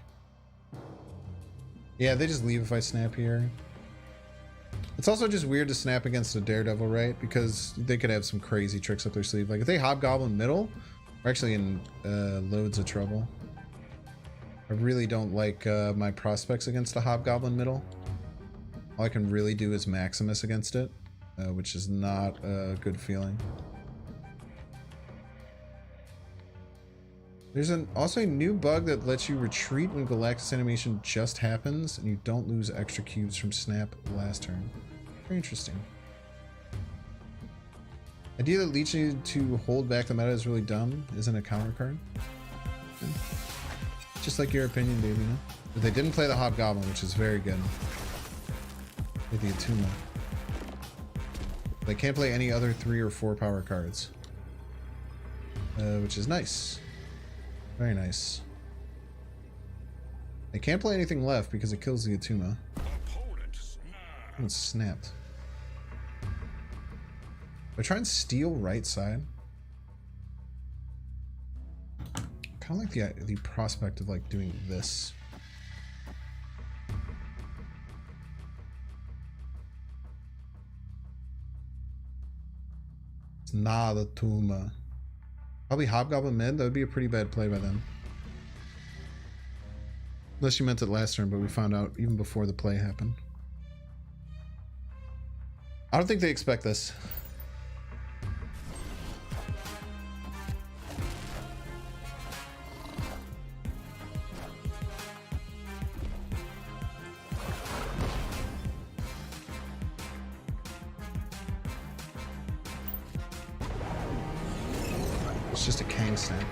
Yeah, they just leave if I snap here. It's also just weird to snap against a Daredevil, right? Because they could have some crazy tricks up their sleeve. Like if they Hobgoblin middle, we're actually in loads of trouble. I really don't like my prospects against a Hobgoblin middle. All I can really do is Maximus against it, which is not a good feeling. There's also a new bug that lets you retreat when Galactus animation just happens, and you don't lose extra cubes from snap last turn. Very interesting. Idea that Leech needed to hold back the meta is really dumb. Isn't a counter card. Okay. Just like your opinion, baby. You know? But they didn't play the Hobgoblin, which is very good. With the Atuma. They can't play any other 3 or 4 power cards. Which is nice. Very nice. They can't play anything left because it kills the Atuma. Oh, it's snapped. I try and steal right side. Kind of like the prospect of like doing this. It's not the Tuma. Probably Hobgoblin mid. That would be a pretty bad play by them. Unless you meant it last turn, but we found out even before the play happened. I don't think they expect this. It's just a Kang snap.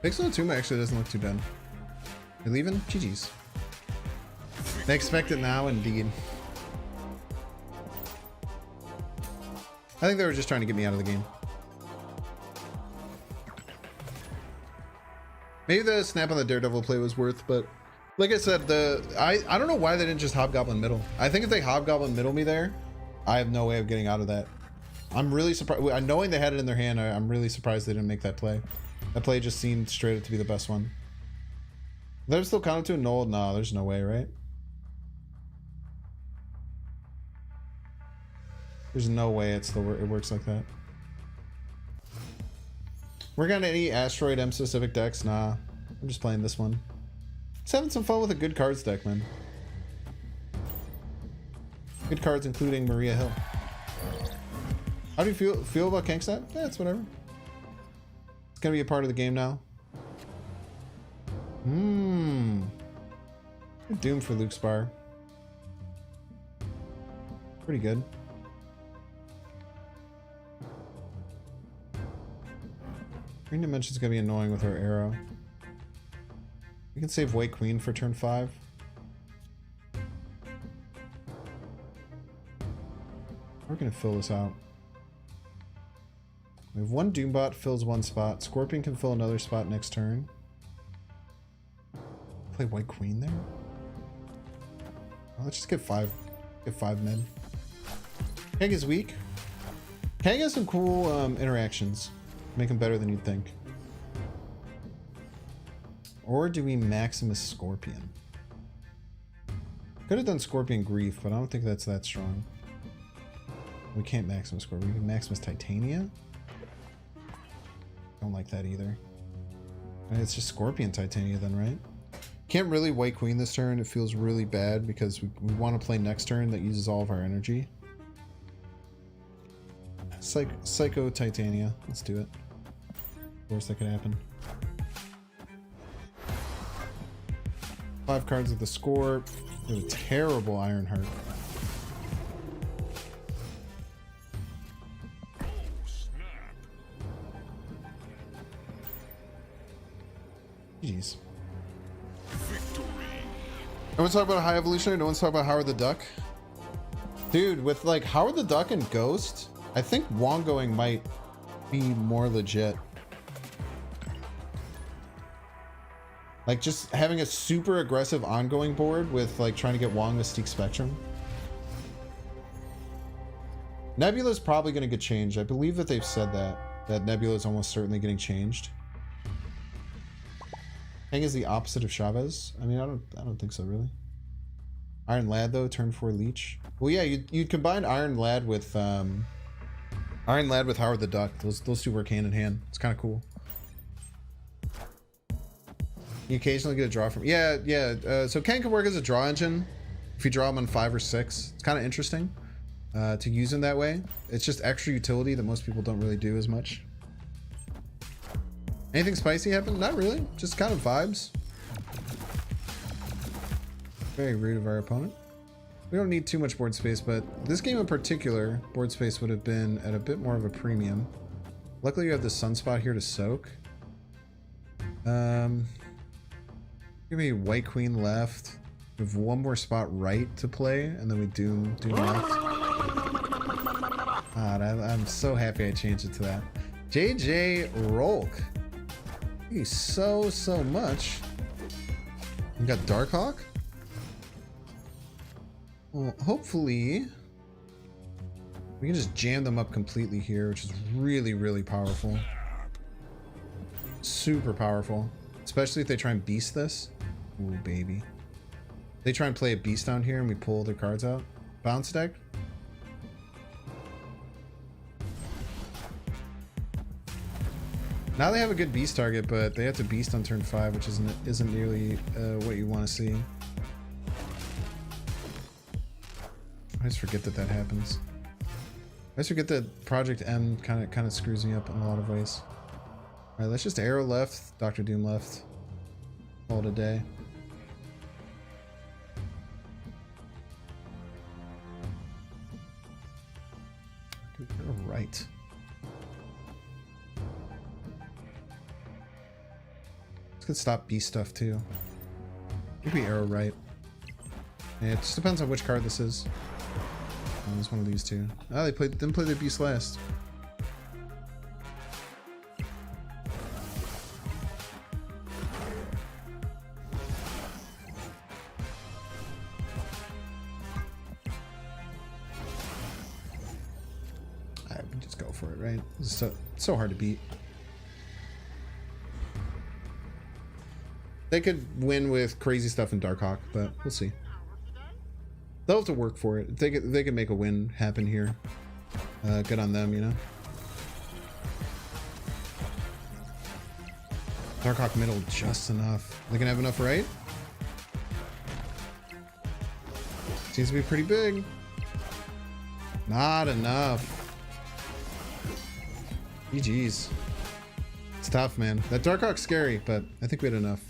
Pixel Atuma actually doesn't look too bad. You're leaving? GG's. They expect it now, indeed. I think they were just trying to get me out of the game. Maybe the snap on the Daredevil play was worth, but like I said, I don't know why they didn't just Hobgoblin middle. I think if they Hobgoblin middle me there, I have no way of getting out of that. I'm really surprised. Knowing they had it in their hand, I'm really surprised they didn't make that play. That play just seemed straight up to be the best one. They're still counted to a null? No, there's no way, right? There's no way it works like that. We're gonna any Asteroid M specific decks? Nah, I'm just playing this one. Just having some fun with a good cards deck, man. Good cards, including Maria Hill. How do you feel about Kankstad? Yeah, it's whatever. It's gonna be a part of the game now. Doom for Luke Spar. Pretty good. Green Dimension's gonna be annoying with our arrow. We can save White Queen for turn 5. We're gonna fill this out. We have one Doombot fills one spot. Scorpion can fill another spot next turn. Play White Queen there? Well, let's just get 5. Get 5 men. Kang is weak. Kang has some cool interactions. Make him better than you'd think. Or do we Maximus Scorpion? Could have done Scorpion Grief, but I don't think that's that strong. We can't Maximus Scorpion. We can Maximus Titania? Don't like that either. It's just Scorpion Titania then, right? Can't really White Queen this turn. It feels really bad because we want to play next turn that uses all of our energy. Psycho Titania. Let's do it. Worst that could happen. 5 cards of the Scorp. We have a terrible Ironheart. Jeez. I want to talk about High Evolutionary. No one's talking about Howard the Duck. Dude, with like Howard the Duck and Ghost, I think Wongoing might be more legit. Like just having a super aggressive ongoing board with like trying to get Wong Mystique Spectrum. Nebula's probably going to get changed. I believe that they've said that Nebula is almost certainly getting changed. Kang is the opposite of Chavez. I mean, I don't think so really. Iron Lad though, turn 4 Leech. Well, yeah, you'd combine Iron Lad with Howard the Duck. Those two work hand in hand. It's kind of cool. You occasionally get a draw from so Kang can work as a draw engine if you draw him on 5 or 6. It's kind of interesting to use him that way. It's just extra utility that most people don't really do as much. Anything spicy happen? Not really. Just kind of vibes. Very rude of our opponent. We don't need too much board space, but this game in particular, board space would have been at a bit more of a premium. Luckily, you have the Sunspot here to soak. Give me White Queen left. We have one more spot right to play, and then we Doom left. I'm so happy I changed it to that. JJ Rolk. Thank you so much. You got Darkhawk? Well, hopefully we can just jam them up completely here, which is really, really powerful. Super powerful. Especially if they try and beast this. Ooh, baby. They try and play a beast down here and we pull their cards out. Bounce deck. Now they have a good beast target, but they have to beast on turn 5, which isn't nearly what you want to see. I just forget that happens. I just forget that Project M kind of screws me up in a lot of ways. All right, let's just Arrow left, Dr. Doom left. Call it a day. Arrow right. This could stop beast stuff too. Maybe Arrow right. Yeah, it just depends on which card this is. Oh, it's one of these two. Oh, they didn't play the beast last. Alright, we just go for it, right? It's so hard to beat. They could win with crazy stuff in Darkhawk, but we'll see. They'll have to work for it. They could make a win happen here. Good on them, you know. Darkhawk middle just enough. They can have enough, right? Seems to be pretty big. Not enough. GG's. It's tough, man. That Darkhawk's scary, but I think we had enough.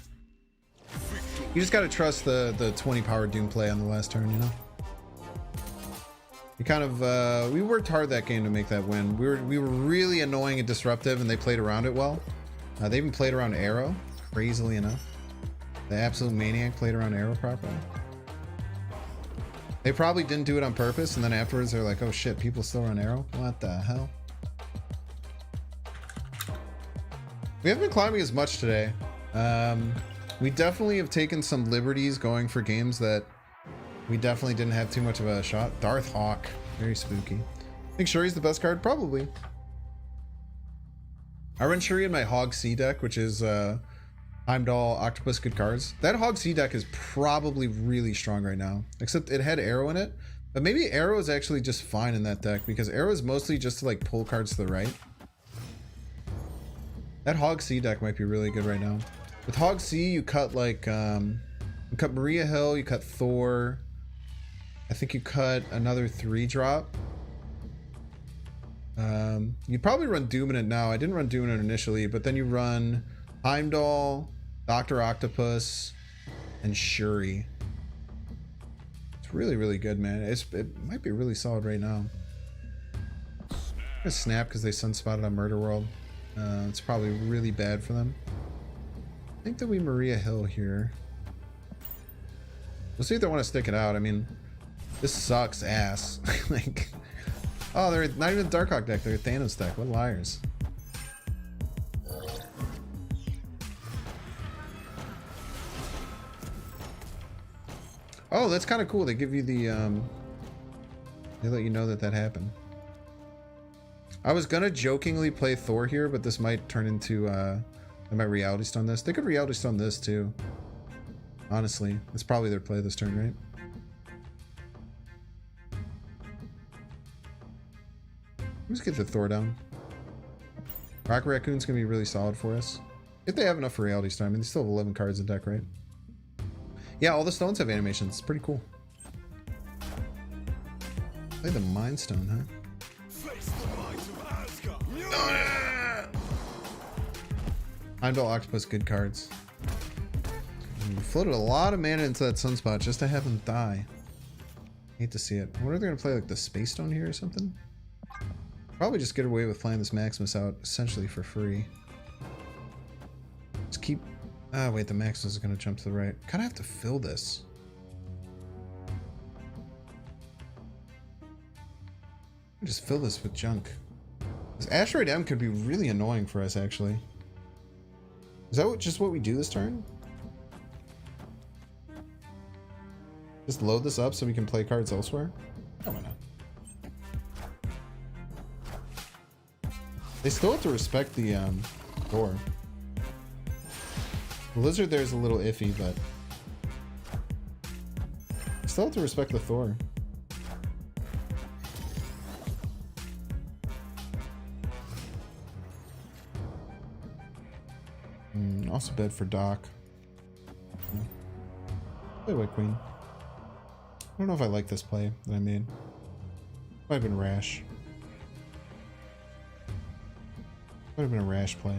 You just gotta trust the 20 power Doom play on the last turn, you know? We kind of, we worked hard that game to make that win. We were really annoying and disruptive, and they played around it well. They even played around Arrow, crazily enough. The absolute maniac played around Arrow properly. They probably didn't do it on purpose, and then afterwards they're like, oh shit, people still run Arrow? What the hell? We haven't been climbing as much today. We definitely have taken some liberties going for games that we definitely didn't have too much of a shot. Darth Hawk, very spooky. I think Shuri's the best card, probably. I run Shuri in my Hog C deck, which is Heimdall, Octopus, good cards. That Hog C deck is probably really strong right now, except it had Arrow in it. But maybe Arrow is actually just fine in that deck because Arrow is mostly just to like pull cards to the right. That Hog C deck might be really good right now. With Hog C, you cut like, you cut Maria Hill, you cut Thor. I think you cut another 3-drop. You'd probably run Doom in it now. I didn't run Doom in it initially, but then you run Heimdall, Dr. Octopus, and Shuri. It's really, really good, man. It might be really solid right now. I'm gonna snap because they sunspotted on Murder World. It's probably really bad for them. I think that we Maria Hill here. We'll see if they want to stick it out. I mean, this sucks ass. Like, oh, they're not even a Darkhawk deck. They're a Thanos deck. What liars. Oh, that's kind of cool. They give you the, they let you know that that happened. I was gonna jokingly play Thor here, but this might turn into, they might Reality Stone this. They could Reality Stone this too. Honestly, it's probably their play this turn, right? Let's get the Thor down. Rocket Raccoon's gonna be really solid for us. If they have enough for Reality Stone. I mean, they still have 11 cards in deck, right? Yeah, all the stones have animations. It's pretty cool. Play the Mind Stone, huh? Face the might of Asgard. Heimdall, Octopus, good cards. We floated a lot of mana into that Sunspot just to have them die. Hate to see it. I wonder if they're gonna play like the Space Stone here or something. Probably just get away with playing this Maximus out essentially for free. Just keep. Ah, wait, the Maximus is gonna jump to the right. Kinda have to fill this. Just fill this with junk. This Asteroid M could be really annoying for us, actually. Is that just what we do this turn? Just load this up so we can play cards elsewhere? Oh, why not? They still have to respect the door. The lizard there is a little iffy, but they still have to respect the Thor. Also bed for Doc. Play White Queen. I don't know if I like this play that I made. Might have been rash. Might have been a rash play.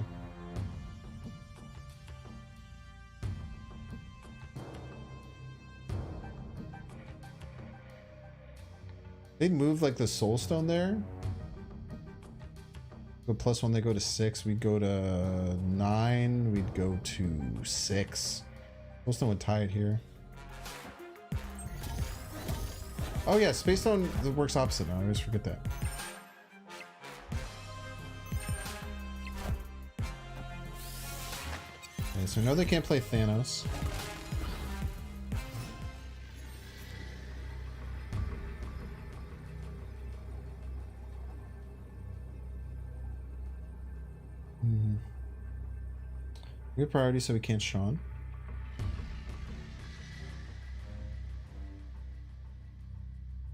They'd move like the Soul Stone there. Go +1, they go to 6. We'd go to 9. We'd go to 6. Soul Stone would tie it here. Oh yeah, Space Stone works opposite now. I always forget that. Okay, so I know they can't play Thanos. We have priority, so we can't Sean.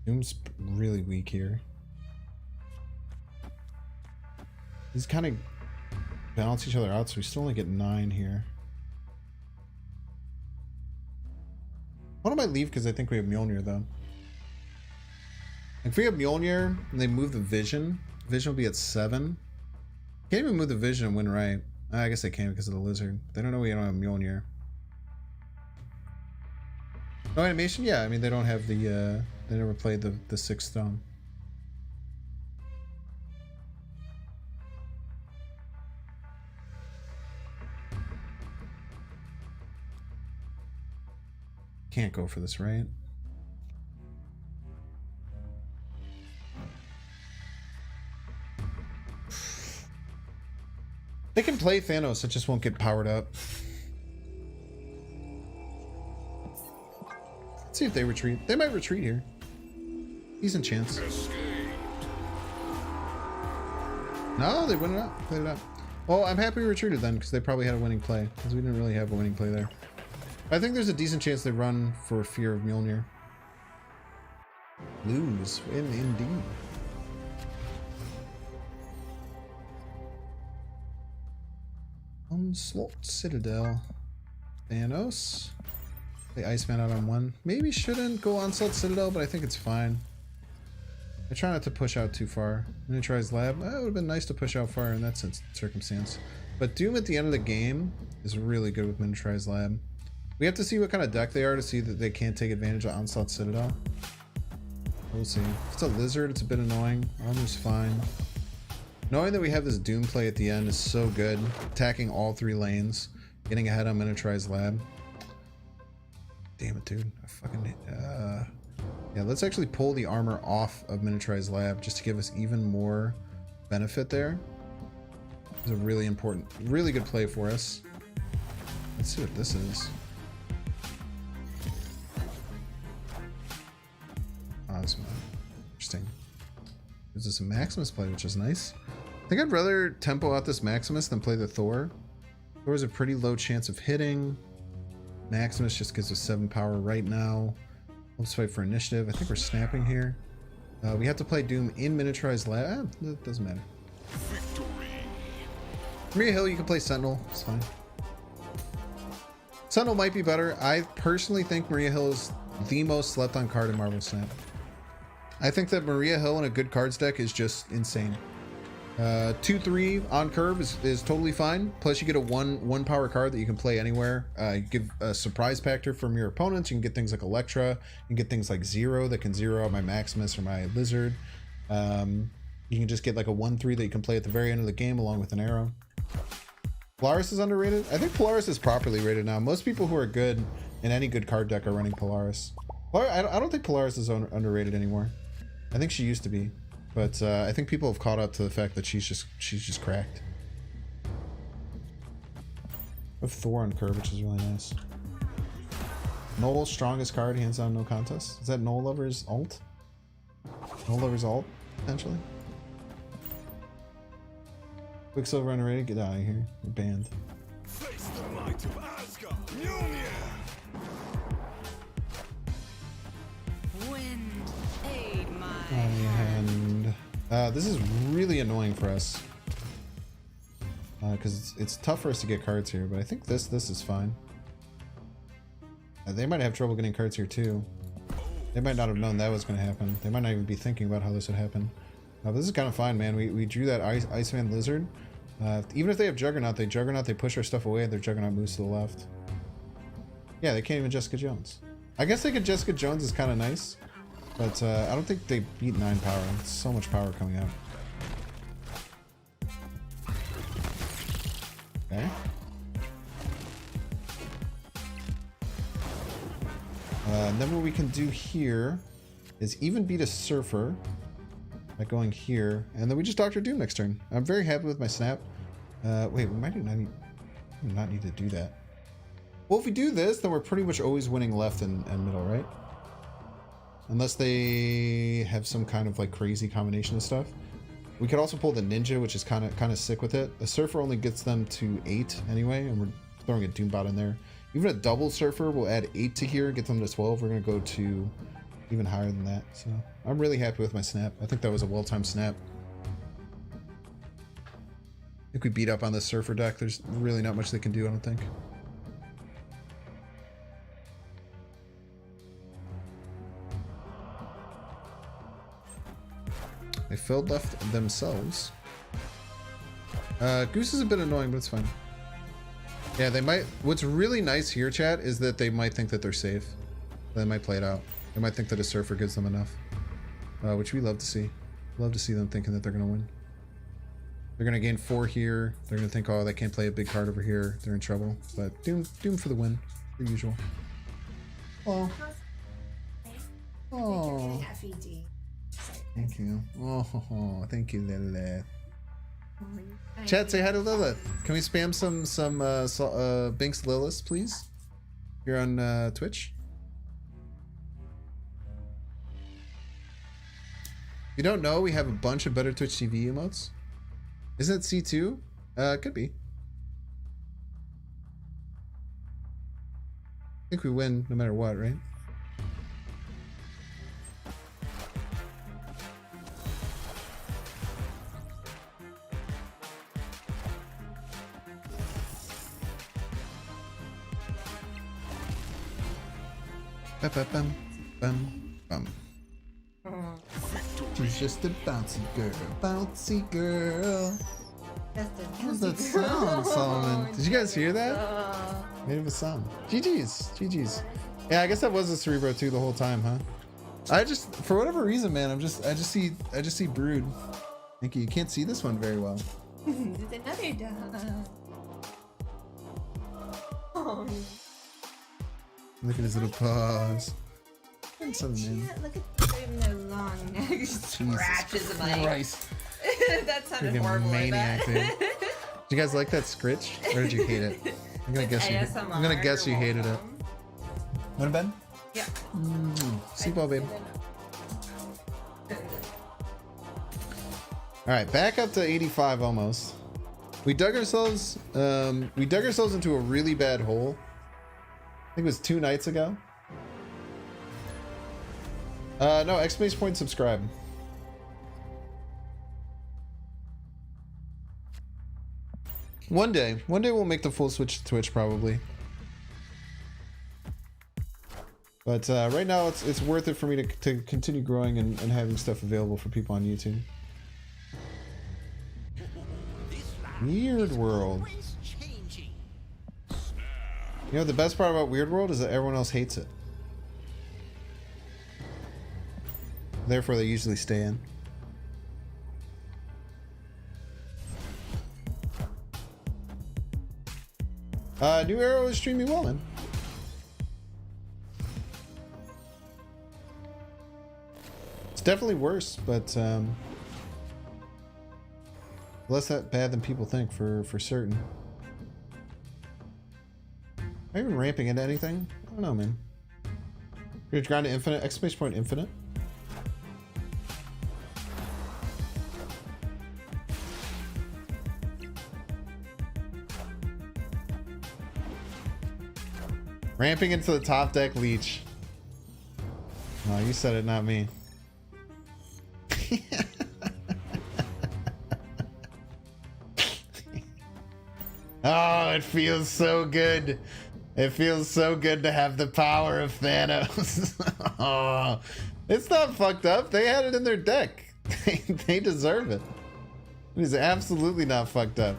Doom's really weak here. These kind of balance each other out, so we still only get 9 here. Why don't I leave? Because I think we have Mjolnir, though. If we have Mjolnir and they move the Vision, Vision will be at 7. Can't even move the Vision and win right. I guess they can because of the Lizard. They don't know we don't have Mjolnir. No animation? Yeah, I mean they don't have the they never played the 6th stone. Can't go for this, right? They can play Thanos, it just won't get powered up. Let's see if they retreat. They might retreat here. Decent chance. No, they went it up. Played it up. Well, I'm happy we retreated then, because they probably had a winning play. Because we didn't really have a winning play there. I think there's a decent chance they run for fear of Mjolnir. Lose. Win indeed. Onslaught Citadel. Thanos. The Iceman out on 1. Maybe shouldn't go Onslaught Citadel, but I think it's fine. I try not to push out too far. Miniaturized Lab. It would have been nice to push out far in that circumstance. But Doom at the end of the game is really good with Miniaturized Lab. We have to see what kind of deck they are to see that they can't take advantage of Onslaught Citadel. We'll see. If it's a Lizard, it's a bit annoying. Armor's fine. Knowing that we have this Doom play at the end is so good. Attacking all 3 lanes. Getting ahead on Miniaturized Lab. Damn it, dude. I fucking... yeah, let's actually pull the armor off of Miniaturized Lab just to give us even more benefit there. It's a really important, really good play for us. Let's see what this is. Ozma. Interesting. There's this Maximus play, which is nice. I think I'd rather tempo out this Maximus than play the Thor. Thor has a pretty low chance of hitting. Maximus just gives us 7 power right now. Let's fight for initiative. I think we're snapping here. We have to play Doom in Miniaturized Lab. It doesn't matter. Maria Hill, you can play Sentinel. It's fine. Sentinel might be better. I personally think Maria Hill is the most slept on card in Marvel Snap. I think that Maria Hill in a good cards deck is just insane. 2-3 on curve is totally fine. Plus you get a one power card that you can play anywhere. You give a surprise factor from your opponents. You can get things like Elektra. You can get things like Zero that can zero out my Maximus or my Lizard. You can just get like a 1-3 that you can play at the very end of the game along with an arrow. Polaris is underrated. I think Polaris is properly rated now. Most people who are good in any good card deck are running Polaris. I don't think Polaris is underrated anymore. I think she used to be. But I think people have caught up to the fact that she's just cracked. We have Thor on curve, which is really nice. Noel's strongest card, hands down, no contest. Is that Noel Lover's ult? Noel Lover's ult, potentially? Quicksilver underrated, get out of here. We're banned. Face the might of Asgard. Mjolnir. Wind, aid my And this is really annoying for us. Because it's tough for us to get cards here, but I think this is fine. They might have trouble getting cards here too. They might not have known that was going to happen. They might not even be thinking about how this would happen. But this is kind of fine, man. We drew that Iceman Lizard. Even if they have Juggernaut, they push our stuff away. Their Juggernaut moves to the left. Yeah, they can't even Jessica Jones. I guess they could Jessica Jones is kind of nice. But I don't think they beat 9 power. It's so much power coming out. Okay. And then what we can do here is even beat a Surfer by going here. And then we just Dr. Doom next turn. I'm very happy with my snap. Wait, we might not need to do that. Well, if we do this, then we're pretty much always winning left and middle, right? Unless they have some kind of like crazy combination of stuff. We could also pull the Ninja, which is kind of sick with it. A Surfer only gets them to 8 anyway, and we're throwing a Doombot in there. Even a double Surfer will add 8 to here, get them to 12. We're gonna go to even higher than that. So I'm really happy with my snap. I think that was a well-timed snap. I think we beat up on this Surfer deck. There's really not much they can do, I don't think. Filled left themselves. Goose is a bit annoying, but it's fine. Yeah, they might. What's really nice here, chat, is that they might think that they're safe. They might play it out. They might think that a surfer gives them enough, which we love to see. Love to see them thinking that they're gonna win. They're gonna gain 4 here. They're gonna think, oh, they can't play a big card over here. They're in trouble. But doom for the win, the usual. Oh. Oh. FED. Thank you. Oh, thank you, Lilith. Chat, say hi to Lilith. Can we spam some Binks Lilith, please? Here on Twitch. If you don't know, we have a bunch of better Twitch TV emotes. Isn't it C2? Could be. I think we win no matter what, right? Bum, bum, bum. She's just a bouncy girl. What's that sound, Solomon? Did you guys hear that? Made of a sound. GG's. Yeah, I guess that was a Cerebro too the whole time, huh? I just, for whatever reason, man, I just see Brood. Thank you. You can't see this one very well. It's another dog. Oh. Look at his little paws. And some in. Look at him, long neck scratches of my. Christ. That sounded Freaking horrible. maniac, dude. Did you guys like that scritch, or did you hate it? I'm gonna guess you hated it. Want to bed? Yeah. Sleep well, babe. All right, back up to 85 almost. We dug ourselves into a really bad hole. I think it was 2 nights ago. No, exclamation point subscribe. One day we'll make the full switch to Twitch probably. But right now it's worth it for me to continue growing and having stuff available for people on YouTube. Weird World. You know, the best part about Weird World is that everyone else hates it. Therefore, they usually stay in. New Arrow is streaming well, man. It's definitely worse, but less that bad than people think, for certain. Am I even ramping into anything? I don't know, man. You're grind to infinite, exclamation point infinite. Ramping into the top deck leech. Oh, you said it, not me. Oh, it feels so good. It feels so good to have the power of Thanos. Oh, it's not fucked up. They had it in their deck. They deserve it. It is absolutely not fucked up.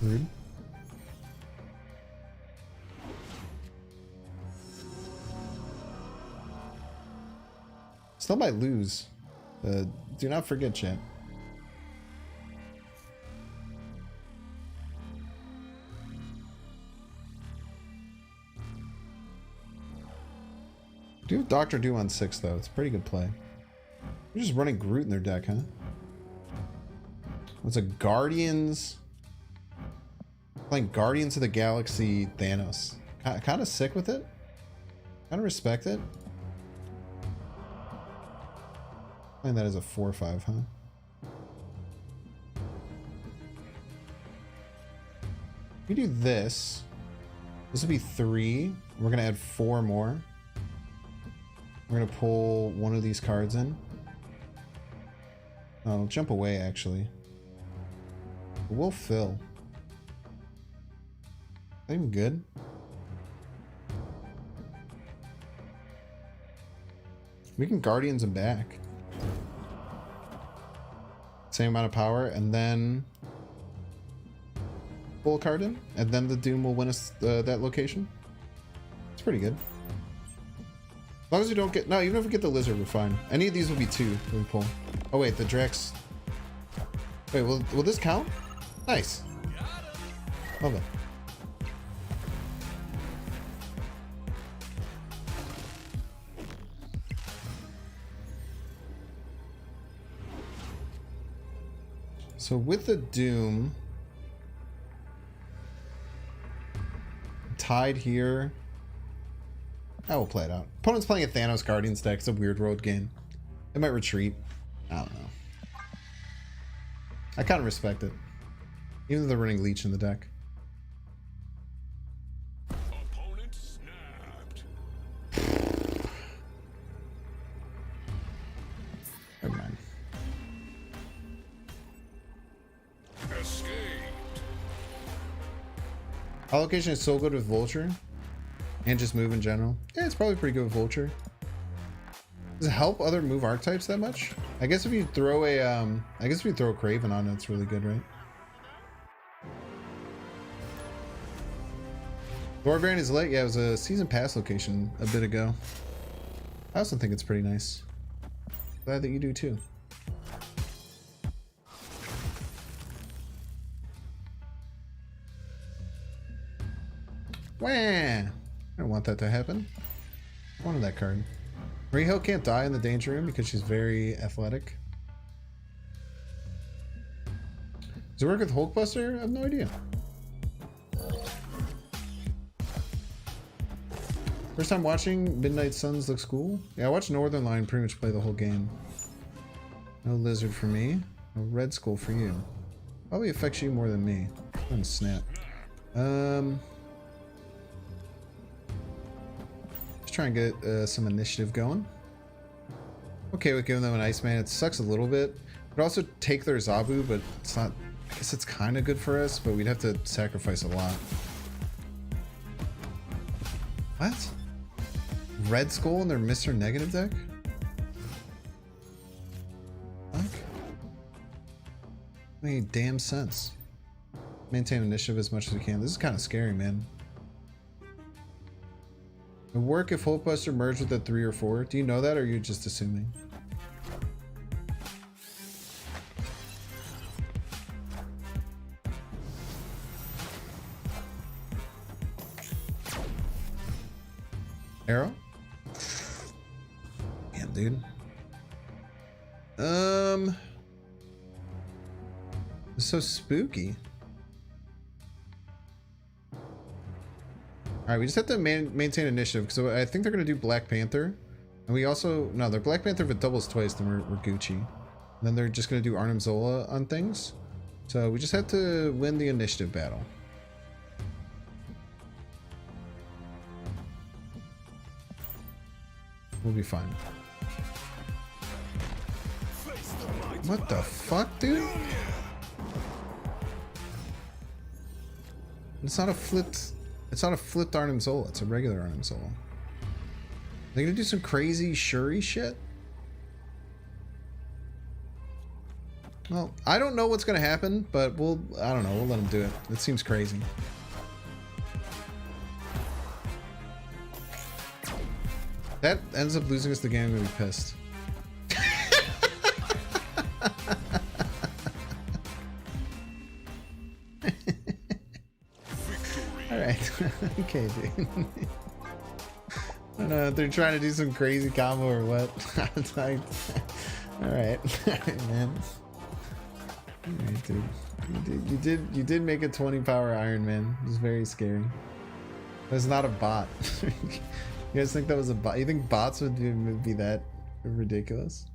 Rude. Still might lose. Do not forget, chat. Do have Doctor Doom on 6 though. It's a pretty good play. They're just running Groot in their deck, huh? What's a Guardians? Playing Guardians of the Galaxy Thanos. Kind of sick with it. Kind of respect it. Playing that as a 4/5, huh? We do this. This would be 3. We're gonna add 4 more. We're gonna pull one of these cards in. Oh, jump away actually. We'll fill. I'm good. We can Guardians him back. Same amount of power, and then full card in, and then the Doom will win us that location. It's pretty good. As long as we don't get... No, even if we get the Lizard, we're fine. Any of these will be 2 that we pull. Oh wait, the Drex... Wait, will this count? Nice. Love it. So with the Doom... Tied here... I will play it out. Opponent's playing a Thanos Guardians deck. It's a weird road game. It might retreat. I don't know. I kind of respect it. Even though they're running Leech in the deck. Opponent snapped. Never mind. Escaped. Allocation is so good with Vulture. And just move in general. Yeah, it's probably pretty good with Vulture. Does it help other move archetypes that much? I guess if you throw a Kraven on it, it's really good, right? Thorbaron is late. Yeah, it was a season pass location a bit ago. I also think it's pretty nice. Glad that you do too. Wah! I don't want that to happen. I wanted that card. Rehill can't die in the danger room because she's very athletic. Does it work with Hulkbuster? I have no idea. First time watching Midnight Suns looks cool. Yeah, I watched Northern Line pretty much play the whole game. No Lizard for me. No Red Skull for you. Probably affects you more than me. I'm snap. Try and get some initiative going. Okay with giving them an Iceman. It sucks a little bit. We'd also take their Zabu, but it's not... I guess it's kind of good for us, but we'd have to sacrifice a lot. What? Red Skull in their Mr. Negative deck? Fuck. Made damn sense. Maintain initiative as much as we can. This is kind of scary, man. It would work if Hulkbuster merged with a 3 or 4. Do you know that, or are you just assuming? Arrow? Damn, dude. It's so spooky. Alright, we just have to maintain initiative, because I think they're going to do Black Panther. And we also... No, they're Black Panther if it doubles twice, then we're Gucci. And then they're just going to do Arnim Zola on things. So we just have to win the initiative battle. We'll be fine. What the fuck, dude? It's not a flipped... It's not a flipped Arnim Zola, it's a regular Arnim Zola. They're gonna do some crazy Shuri shit? Well, I don't know what's gonna happen, but I don't know, we'll let them do it. It seems crazy. That ends up losing us the game, I'm gonna be pissed. Alright, okay, dude. I don't know if they're trying to do some crazy combo or what. It's like, alright, man. Alright, dude. You did make a 20 power Iron Man. It was very scary. That's not a bot. You guys think that was a bot? You think bots would be that ridiculous?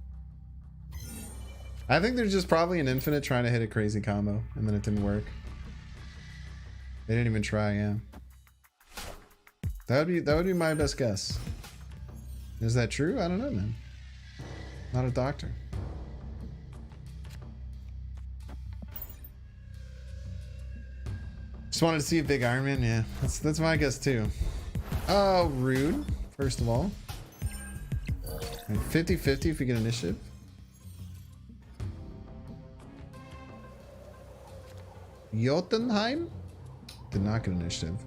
I think there's just probably an infinite trying to hit a crazy combo, and then it didn't work. They didn't even try, yeah. That would be my best guess. Is that true? I don't know, man. Not a doctor. Just wanted to see a big Iron Man. Yeah, that's my guess too. Oh, rude. First of all, 50-50 if we get initiative. Jotunheim did not get initiative.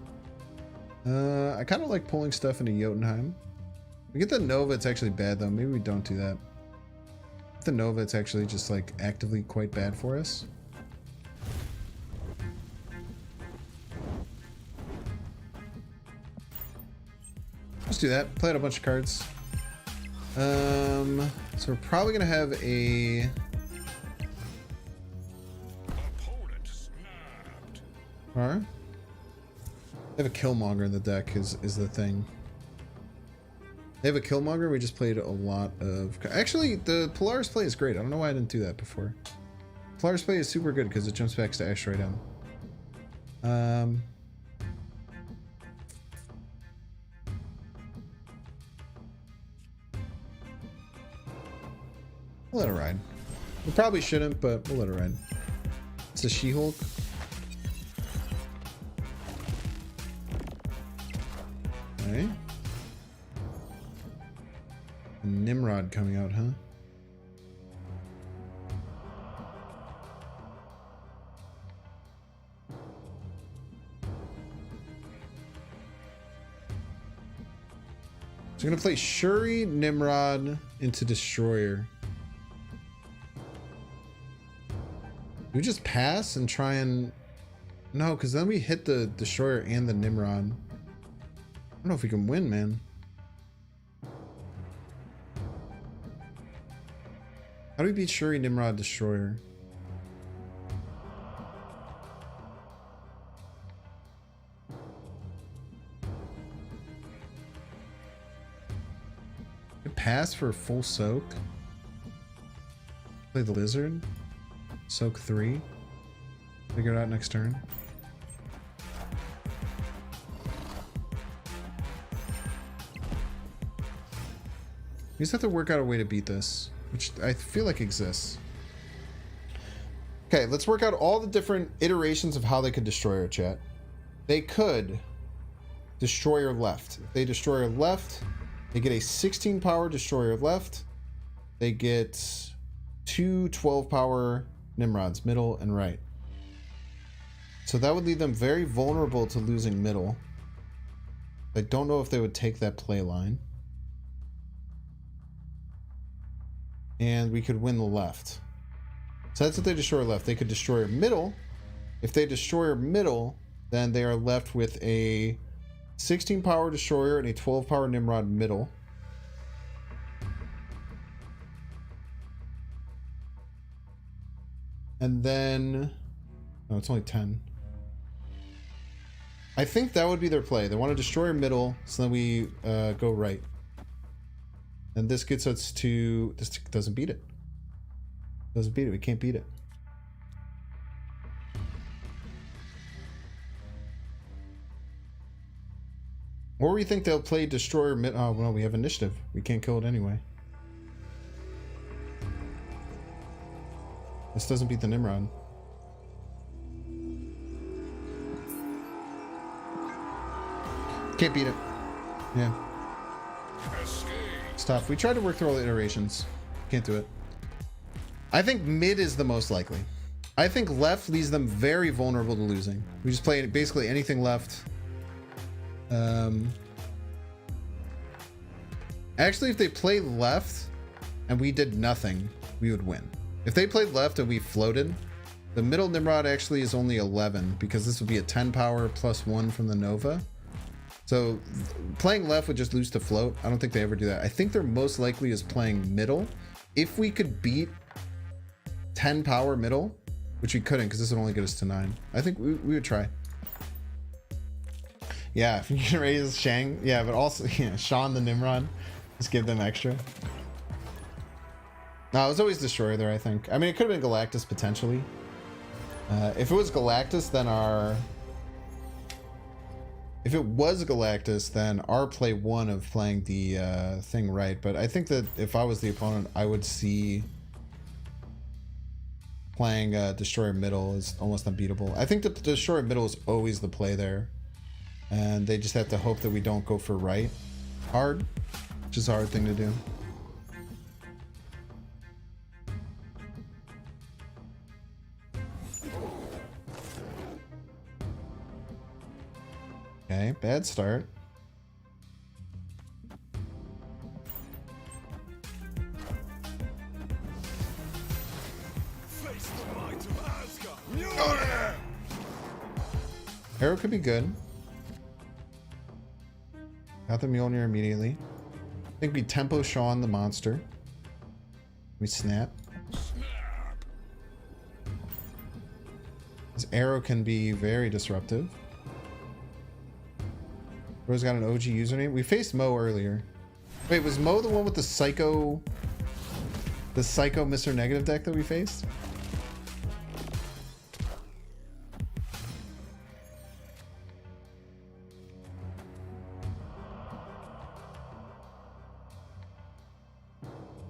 I kind of like pulling stuff into Jotunheim. We get the Nova, it's actually bad though. Maybe we don't do that. If the Nova, it's actually just like actively quite bad for us. Let's do that. Play out a bunch of cards. So we're probably gonna have a Opponent snapped. Alright. They have a Killmonger in the deck is the thing. They have a Killmonger. We just played a lot of... Actually, the Polaris play is great. I don't know why I didn't do that before. Polaris play is super good because it jumps back to Ash right down. We'll let it ride. We probably shouldn't, but we'll let it ride. It's a She-Hulk. Okay. Nimrod coming out, huh? So I'm gonna play Shuri, Nimrod into Destroyer. Do we just pass and try and... No, because then we hit the Destroyer and the Nimrod. I don't know if we can win, man. How do we beat Shuri, Nimrod, Destroyer? Pass for a full soak. Play the lizard. Soak 3. Figure it out next turn. We just have to work out a way to beat this, which I feel like exists. Okay, let's work out all the different iterations of how they could destroy our chat. They could destroy our left. If they destroy our left, they get a 16 power destroyer left. They get 2 12 power Nimrods, middle and right. So that would leave them very vulnerable to losing middle. I don't know if they would take that play line. And we could win the left. So that's if they destroy left. They could destroy middle. If they destroy middle, then they are left with a 16 power destroyer and a 12 power Nimrod middle. And then... No, it's only 10. I think that would be their play. They want to destroy middle, so then we go right. And this gets us to... This doesn't beat it. Doesn't beat it. We can't beat it. Or we think they'll play destroyer mid... Oh, well, we have initiative. We can't kill it anyway. This doesn't beat the Nimrod. Can't beat it. Yeah. It's tough. We tried to work through all the iterations. Can't do it. I think mid is the most likely. I think left leaves them very vulnerable to losing. We just play basically anything left. Actually, if they play left and we did nothing, we would win. If they played left and we floated, the middle Nimrod actually is only 11 because this would be a 10 power plus 1 from the Nova. So playing left would just lose to float. I don't think they ever do that. I think they're most likely is playing middle. If we could beat 10 power middle, which we couldn't because this would only get us to 9. I think we would try. Yeah, if you can raise Shang. Yeah, but also, yeah, Sean the Nimrod. Just give them extra. No, it was always Destroyer there, I think. I mean, it could have been Galactus potentially. If it was Galactus, then our... If it was Galactus, then our play one of playing the thing right. But I think that if I was the opponent, I would see playing Destroyer middle is almost unbeatable. I think that the Destroyer middle is always the play there. And they just have to hope that we don't go for right hard, which is a hard thing to do. Okay, bad start. Face the might of Asgard. Mjolnir! Arrow could be good. Got the Mjolnir immediately. I think we tempo Sean the monster. We snap. This arrow can be very disruptive. Rose got an OG username. We faced Mo earlier. Wait, was Mo the one with the psycho Mr. Negative deck that we faced?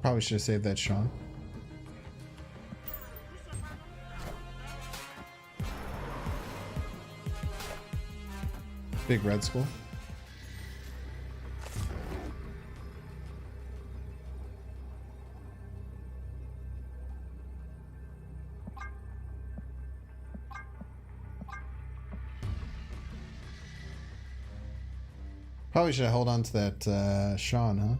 Probably should have saved that, Sean. Big Red Skull. Probably should have held on to that Sean, huh?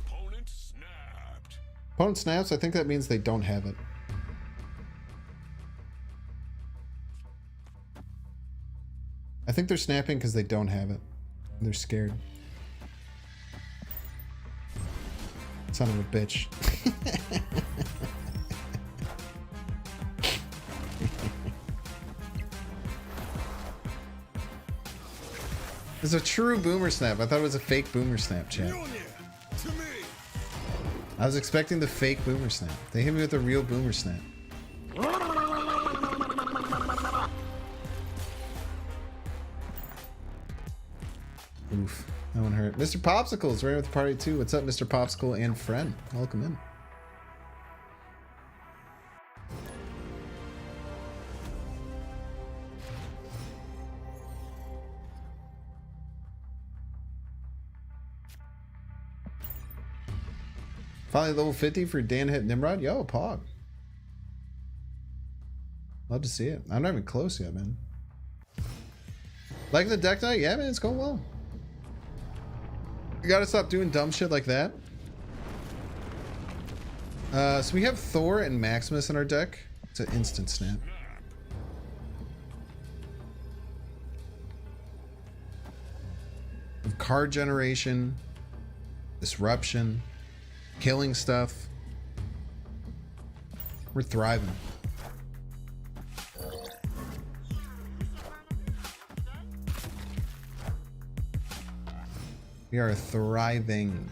Opponent snapped. Opponent snaps, I think that means they don't have it. I think they're snapping because they don't have it. They're scared. Son of a bitch. It's a true boomer snap. I thought it was a fake boomer snap, chat. Mjolnir, to me. I was expecting the fake boomer snap. They hit me with a real boomer snap. Oof, that one hurt. Mr. Popsicle's right with the party too. What's up, Mr. Popsicle and friend? Welcome in. Finally level 50 for Dan Hit Nimrod. Yo, Pog. Love to see it. I'm not even close yet, man. Liking the deck night? Yeah, man, it's going well. You gotta stop doing dumb shit like that. So we have Thor and Maximus in our deck. It's an instant snap. We have card generation, disruption, killing stuff. We're thriving. We are thriving.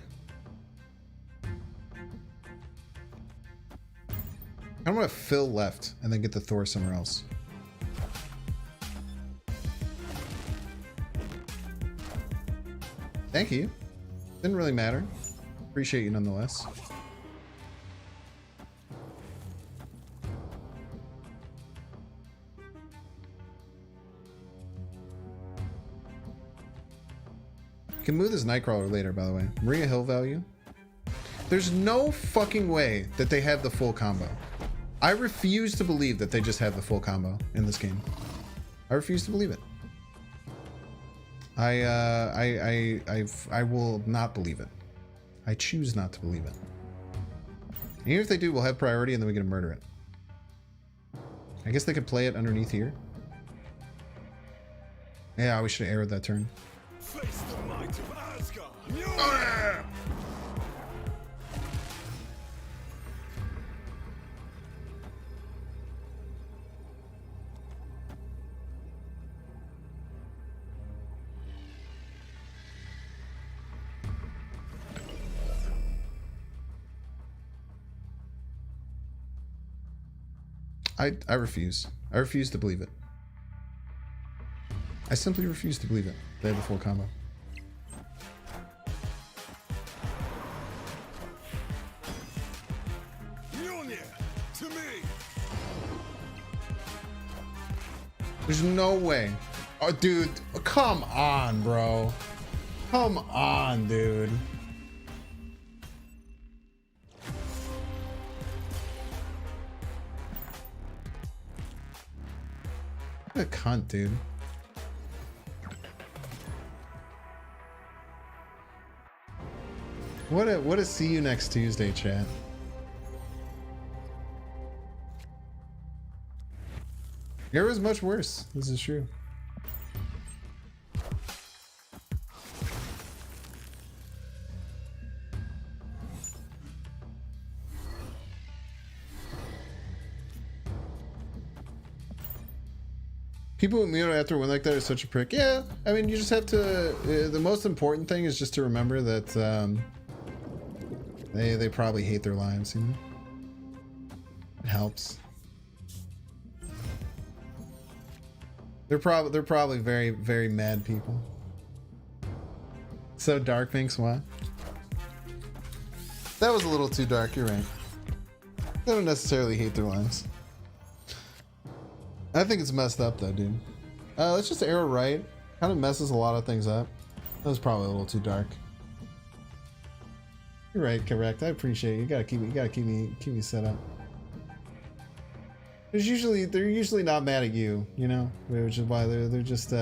I want to Phil left and then get the Thor somewhere else. Thank you. Didn't really matter. Appreciate you nonetheless. You can move this Nightcrawler later, by the way. Maria Hill value. There's no fucking way that they have the full combo. I refuse to believe that they just have the full combo in this game. I refuse to believe it. I will not believe it. I choose not to believe it. And even if they do, we'll have priority and then we get to murder it. I guess they could play it underneath here. Yeah, we should have arrowed that turn. Face the might of Asgard. Mjolnir! I refuse. I refuse to believe it. I simply refuse to believe it. They have the full combo. Mjolnir, to me. There's no way. Oh, dude, come on, bro. Come on, dude. What a cunt, dude. What a see you next Tuesday, chat. It was much worse. This is true. People with Mio after a win like that are such a prick. Yeah, I mean, you just have to. The most important thing is just to remember that they probably hate their lives. You know, it helps. They're probably very, very mad people. So dark, Binks, why? That was a little too dark, you're right. They don't necessarily hate their lives. I think it's messed up though, dude. Let's just arrow right. Kind of messes a lot of things up. That was probably a little too dark. You're right, correct. I appreciate it. You gotta keep me set up. They're usually not mad at you, you know, which is why they're just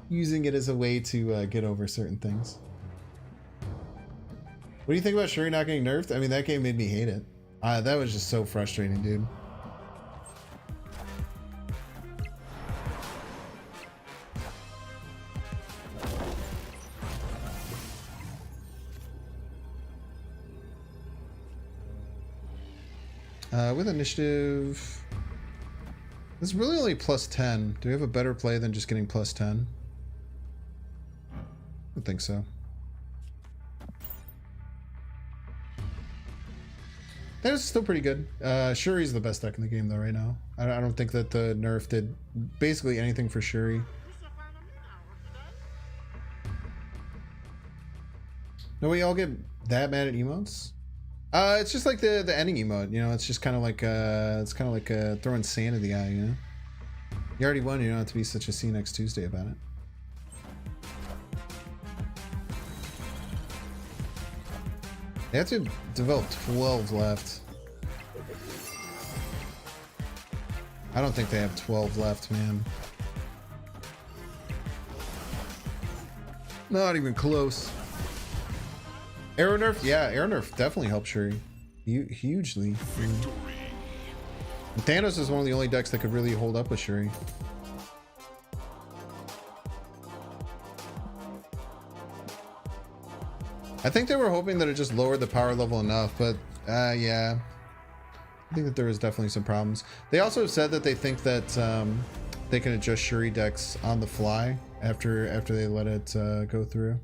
using it as a way to get over certain things. What do you think about Shuri not getting nerfed? I mean, that game made me hate it. That was just so frustrating, dude. With initiative, it's really only plus 10. Do we have a better play than just getting plus 10? I don't think so. That is still pretty good. Shuri's the best deck in the game though right now. I don't think that the nerf did basically anything for Shuri. No, we all get that mad at emotes? It's just like the ending emote, you know. It's just kind of like throwing sand in the eye, you know. You already won. You don't have to be such a see next Tuesday about it. They have to develop 12 left. I don't think they have 12 left, man. Not even close. Arrow nerf? Yeah, arrow nerf definitely helped Shuri. Hugely. Thanos is one of the only decks that could really hold up with Shuri. I think they were hoping that it just lowered the power level enough, but yeah. I think that there was definitely some problems. They also said that they think that they can adjust Shuri decks on the fly after they let it go through.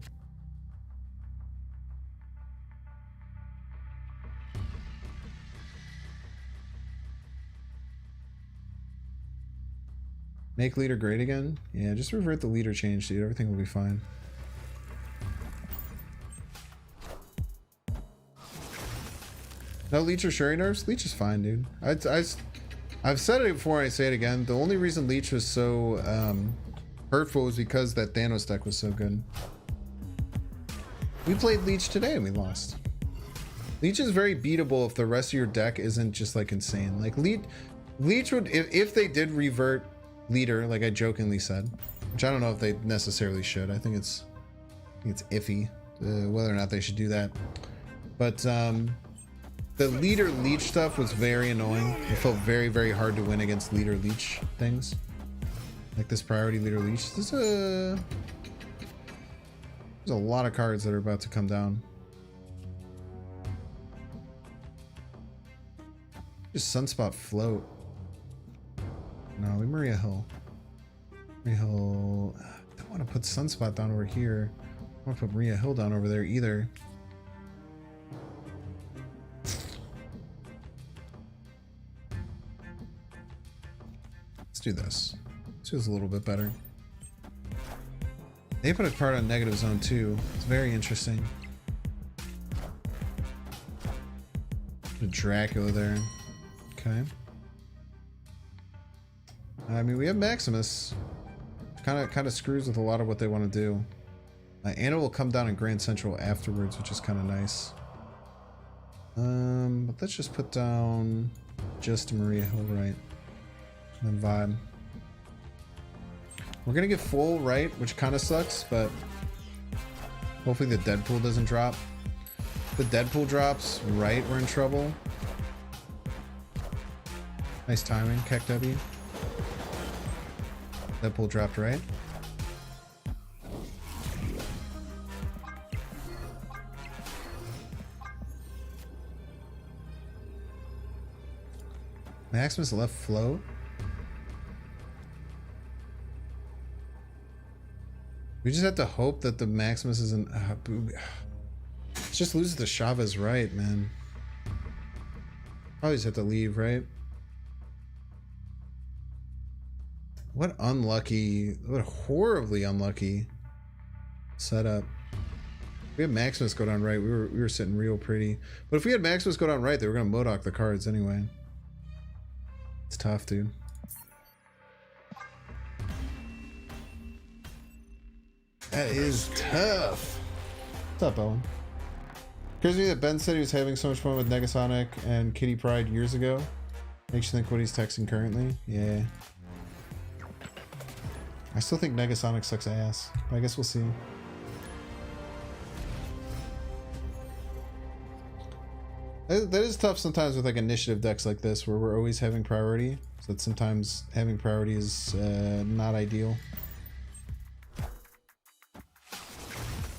Make leader great again? Yeah, just revert the leader change, dude. Everything will be fine. No Leech or Shuri nerfs? Leech is fine, dude. I've said it before, I say it again. The only reason Leech was so hurtful was because that Thanos deck was so good. We played Leech today and we lost. Leech is very beatable if the rest of your deck isn't just like insane. Like Leech would, if they did revert leader, like I jokingly said, which I don't know if they necessarily should. I think it's iffy whether or not they should do that. But the leader leech stuff was very annoying. It felt very, very hard to win against leader leech things. Like this priority leader leech. There's a lot of cards that are about to come down. Just Sunspot float. No, leave Maria Hill. Maria Hill. I don't want to put Sunspot down over here. I don't want to put Maria Hill down over there either. Let's do this. This feels a little bit better. They put a card on negative zone too. It's very interesting. Put a Dracula there. Okay. I mean, we have Maximus. Kind of screws with a lot of what they want to do. Anna will come down in Grand Central afterwards, which is kind of nice. But let's just put down just Maria Hillwright and then Vibe. We're gonna get full right, which kind of sucks, but hopefully the Deadpool doesn't drop. If the Deadpool drops right, we're in trouble. Nice timing, Keck W. Deadpool dropped right. Maximus left float. We just have to hope that the Maximus isn't. Let's just lose the Chavez right, man. Probably just have to leave, right? What unlucky, what horribly unlucky setup. If we had Maximus go down right, we were sitting real pretty. But if we had Maximus go down right, they were gonna Modok the cards anyway. It's tough, dude. That is tough. What's up, Owen? Crazy me that Ben said he was having so much fun with Negasonic and Kitty Pryde years ago. Makes you think what he's texting currently. Yeah. I still think Negasonic sucks ass. But I guess we'll see. That is tough sometimes with like initiative decks like this where we're always having priority. So that sometimes having priority is not ideal.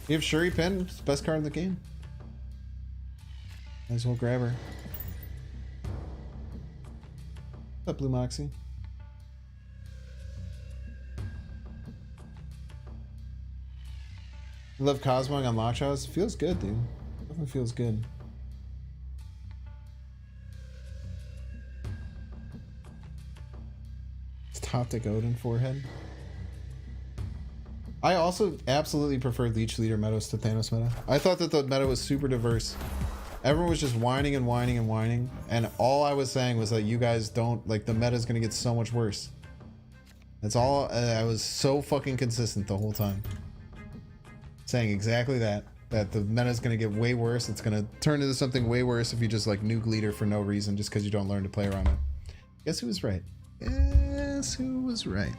You have Shuri Pen, it's the best card in the game. Might as well grab her. What's up, Blue Moxie? I love Cosmog on Lockjaws. Feels good, dude. Definitely feels good. It's top deck Odin forehead. I also absolutely preferred Leech Leader metas to Thanos meta. I thought that the meta was super diverse. Everyone was just whining and whining and whining. And all I was saying was that you guys don't, like, the meta is going to get so much worse. That's all. I was so fucking consistent the whole time. Saying exactly that. That the meta is going to get way worse. It's going to turn into something way worse if you just, like, nuke Leader for no reason just because you don't learn to play around it. Guess who was right? Guess who was right?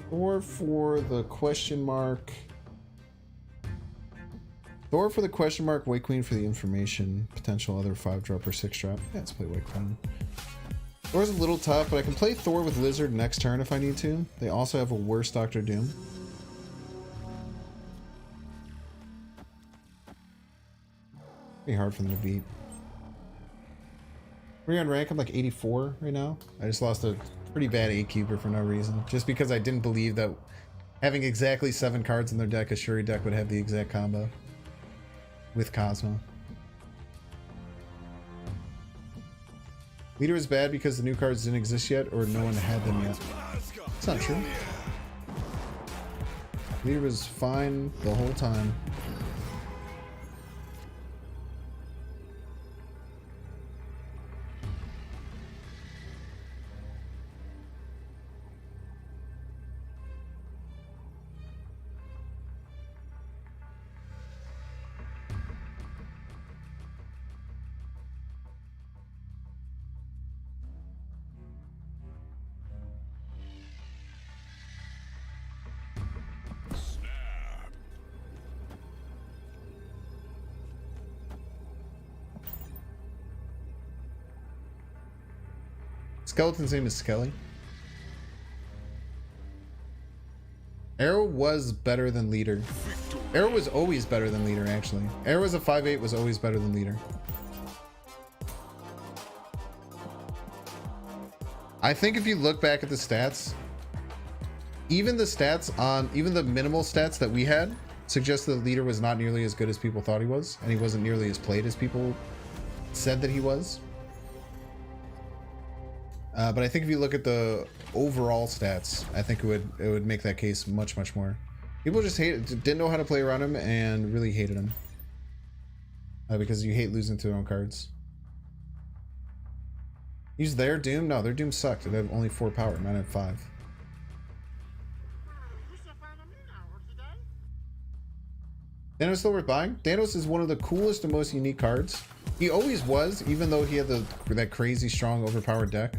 Thor for the question mark. Thor for the question mark. White Queen for the information. Potential other 5-drop or 6-drop. Yeah, let's play White Queen. Thor's a little tough, but I can play Thor with Lizard next turn if I need to. They also have a worse Doctor Doom. Pretty hard for them to beat. We're on rank. I'm like 84 right now. I just lost a pretty bad 8-cuber for no reason. Just because I didn't believe that having exactly 7 cards in their deck, a Shuri deck would have the exact combo with Cosmo. Leader is bad because the new cards didn't exist yet or no one had them yet. It's not true. Leader was fine the whole time. Skeleton's name is Skelly. Arrow was better than Leader. Arrow was always better than Leader, actually. Arrow as a 5/8 was always better than Leader. I think if you look back at the stats, even the stats on, even the minimal stats that we had suggest that Leader was not nearly as good as people thought he was, and he wasn't nearly as played as people said that he was. But I think if you look at the overall stats, I think it would make that case much more. People just didn't know how to play around him and really hated him. Because you hate losing to their own cards. Use their Doom? No, their Doom sucked. It had only 4 power, mine had 5. Thanos still worth buying? Thanos is one of the coolest and most unique cards. He always was, even though he had that crazy strong overpowered deck.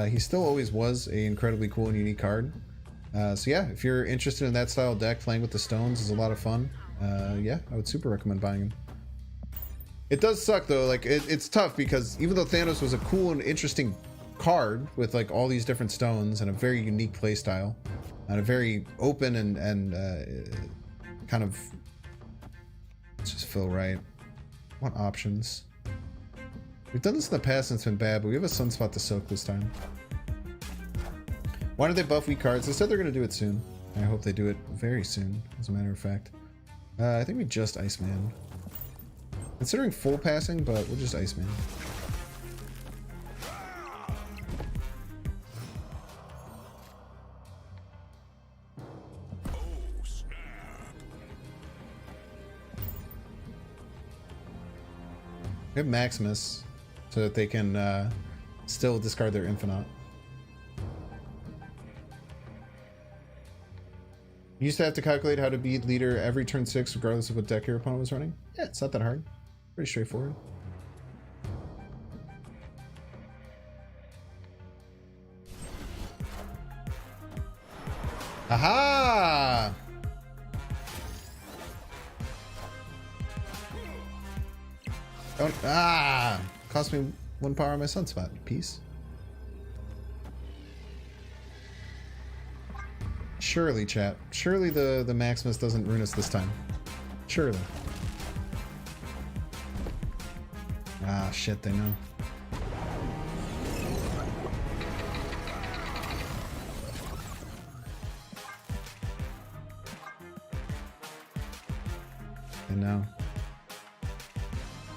He still always was an incredibly cool and unique card. So yeah, if you're interested in that style deck, playing with the stones is a lot of fun. Yeah, I would super recommend buying him. It does suck though, like it's tough because even though Thanos was a cool and interesting card with like all these different stones and a very unique playstyle and a very open and kind of, let's just feel right. What options? We've done this in the past and it's been bad, but we have a Sunspot to soak this time. Why did they buff weak cards? They said they're going to do it soon. I hope they do it very soon, as a matter of fact. I think we just Iceman. Considering full passing, but we'll just Iceman. We have Maximus, so that they can still discard their Infinite. You used to have to calculate how to beat leader every turn 6 regardless of what deck your opponent was running? Yeah, it's not that hard. Pretty straightforward. Aha! Don't, cost me 1 power on my Sunspot. Peace. Surely, chat. Surely the Maximus doesn't ruin us this time. Surely. Ah, shit, they know. They know.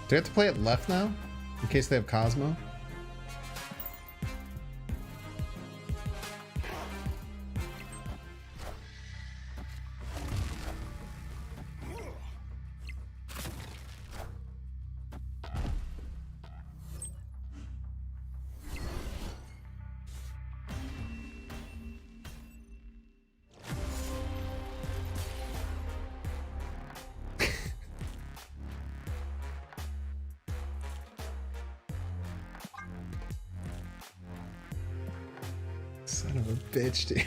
Do I have to play it left now? In case they have Cosmo? Son of a bitch, dude.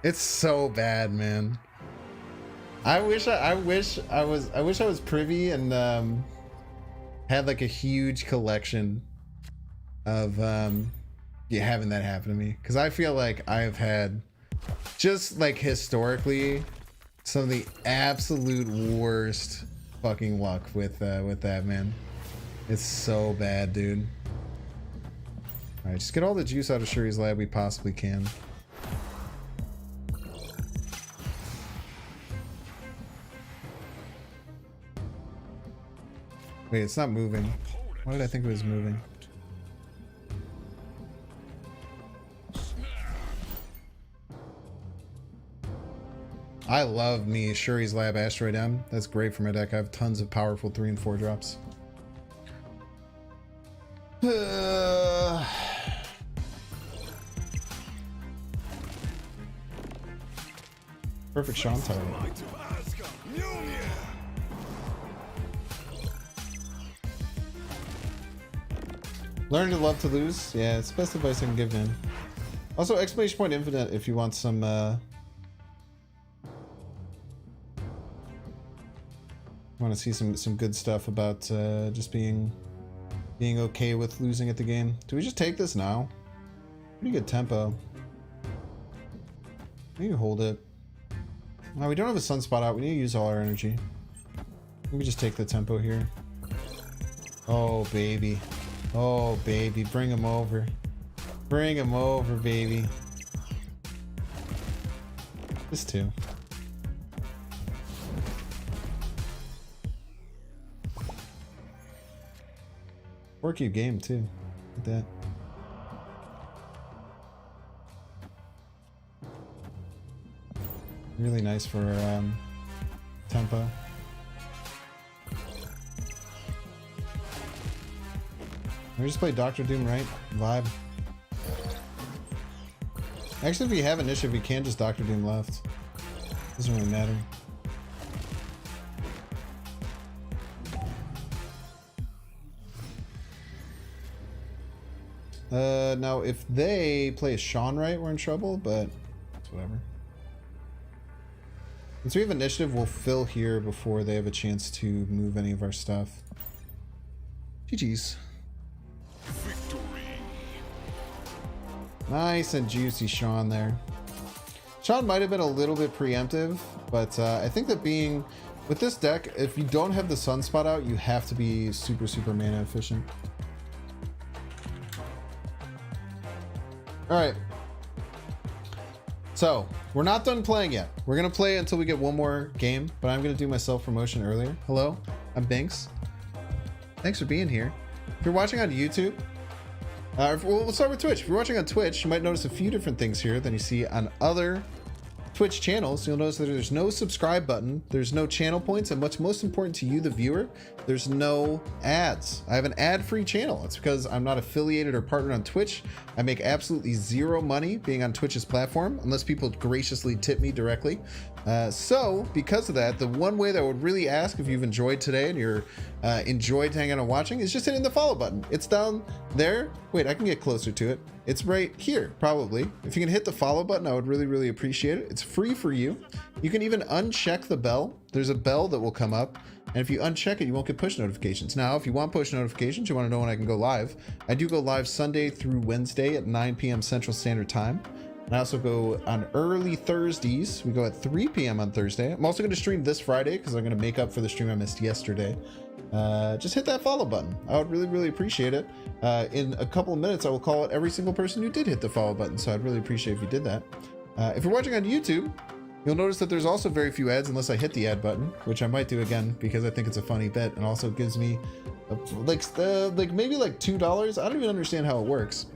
It's so bad, man. I wish I was privy and had like a huge collection of having that happen to me, because I feel like I've had just like historically some of the absolute worst fucking luck with that, man. It's so bad, dude. All right, just get all the juice out of Shuri's Lab we possibly can. Wait, it's not moving. Why did I think it was moving? I love me Shuri's Lab Asteroid M. That's great for my deck. I have tons of powerful 3 and 4 drops. Perfect Sean target. Learn to love to lose. Yeah, it's the best advice I can give, man. Also, exclamation point infinite if you want some want to see some good stuff about just being okay with losing at the game. Do we just take this now? Pretty good tempo. We can hold it. No, we don't have a Sunspot out. We need to use all our energy. We can just take the tempo here. Oh, baby. Oh, baby. Bring him over. Bring him over, baby. Just two. Work your game, too. Look at that. Really nice for tempo. We just play Doctor Doom, right? Vibe. Actually, if you have initiative, you can just Doctor Doom left. Doesn't really matter. Now if they play a Sean right, we're in trouble, but it's whatever. Since we have initiative, we'll fill here before they have a chance to move any of our stuff. GG's. Nice and juicy Sean there. Sean might have been a little bit preemptive, but I think that being with this deck, if you don't have the Sunspot out, you have to be super mana efficient. Alright. So, we're not done playing yet. We're going to play until we get one more game, but I'm going to do my self-promotion earlier. Hello, I'm Binks. Thanks for being here. If you're watching on YouTube, we'll start with Twitch. If you're watching on Twitch, you might notice a few different things here than you see on other Twitch channels. You'll notice that there's no subscribe button, there's no channel points, and what's most important to you, the viewer, there's no ads. I have an ad-free channel. It's because I'm not affiliated or partnered on Twitch. I make absolutely zero money being on Twitch's platform, unless people graciously tip me directly. So because of that, the one way that I would really ask if you've enjoyed today and you're enjoyed hanging out and watching is just hitting the follow button. It's down there. Wait, I can get closer to it. It's right here, probably. If you can hit the follow button, I would really appreciate it. It's free for you. You can even uncheck the bell. There's a bell that will come up, and if you uncheck it, you won't get push notifications. Now, if you want push notifications, you want to know when I can go live, I do go live Sunday through Wednesday at 9 p.m. Central Standard Time. And I also go on early Thursdays. We go at 3 p.m. on Thursday. I'm also going to stream this Friday because I'm going to make up for the stream I missed yesterday. Just hit that follow button. I would really appreciate it. In a couple of minutes, I will call out every single person who did hit the follow button, so I'd really appreciate if you did that. If you're watching on YouTube, you'll notice that there's also very few ads unless I hit the ad button, which I might do again because I think it's a funny bit and also gives me maybe like $2. I don't even understand how it works.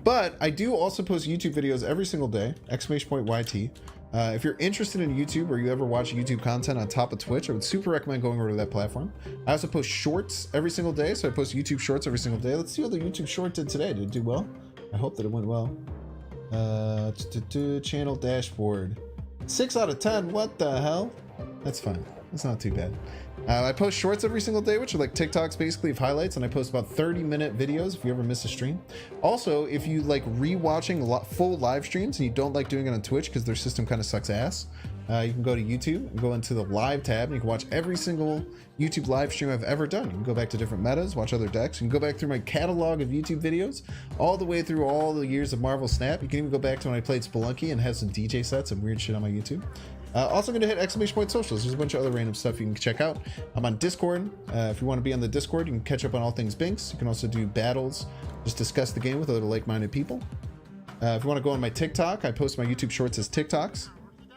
But I do also post YouTube videos every single day, !YT. If you're interested in YouTube or you ever watch YouTube content on top of Twitch, I would super recommend going over to that platform. I also post shorts every single day, so I post YouTube shorts every single day. Let's see how the YouTube short did today. Did it do well? I hope that it went well. Channel dashboard. 6 out of 10. What the hell? That's fine. That's not too bad. I post shorts every single day, which are like TikToks basically of highlights, and I post about 30-minute videos if you ever miss a stream. Also, if you like rewatching full live streams and you don't like doing it on Twitch because their system kind of sucks ass, you can go to YouTube and go into the live tab and you can watch every single YouTube live stream I've ever done. You can go back to different metas, watch other decks. You can go back through my catalog of YouTube videos all the way through all the years of Marvel Snap. You can even go back to when I played Spelunky and have some DJ sets and weird shit on my YouTube. Also going to hit ! Socials. There's a bunch of other random stuff you can check out. I'm on Discord. If you want to be on the Discord, you can catch up on all things Binks. You can also do battles, just discuss the game with other like-minded people. If you want to go on my TikTok, I post my YouTube shorts as TikToks. So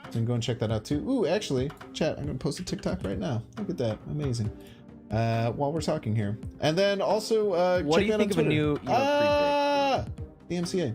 you can go and check that out too. Ooh, actually, chat, I'm going to post a TikTok right now. Look at that. Amazing. While we're talking here. And then also, what do you think of a new the MCA.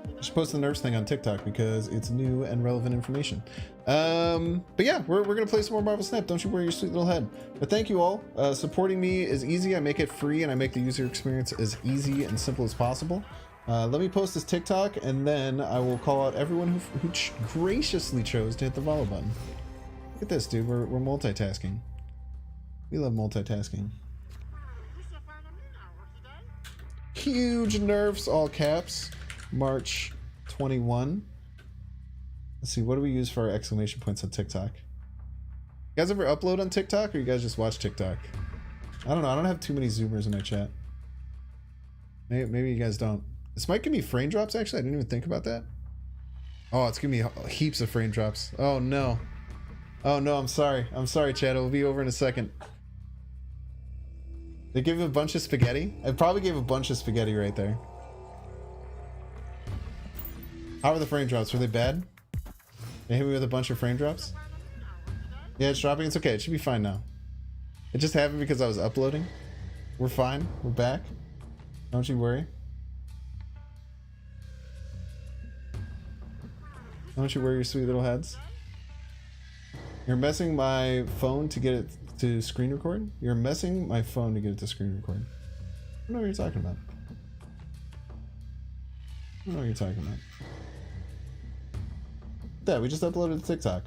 I should post the nerfs thing on TikTok because it's new and relevant information. But yeah, we're gonna play some more Marvel Snap. Don't you worry your sweet little head. But thank you all. Supporting me is easy. I make it free and I make the user experience as easy and simple as possible. Let me post this TikTok and then I will call out everyone who graciously chose to hit the follow button. Look at this, dude. We're multitasking. We love multitasking. Huge nerfs, all caps. March 21. Let's see, what do we use for our exclamation points on TikTok? You guys ever upload on TikTok or you guys just watch TikTok? I don't know. I don't have too many Zoomers in my chat. Maybe you guys don't. This might give me frame drops, actually. I didn't even think about that. Oh, it's giving me heaps of frame drops. Oh, no. Oh, no, I'm sorry. I'm sorry, chat. It'll be over in a second. They give a bunch of spaghetti. I probably gave a bunch of spaghetti right there. How were the frame drops? Were they bad? They hit me with a bunch of frame drops? Yeah, it's dropping. It's okay. It should be fine now. It just happened because I was uploading. We're fine. We're back. Don't you worry. Don't you worry, your sweet little heads. You're messing my phone to get it to screen record? You're messing my phone to get it to screen record. I don't know what you're talking about. I don't know what you're talking about. Yeah, we just uploaded to TikTok.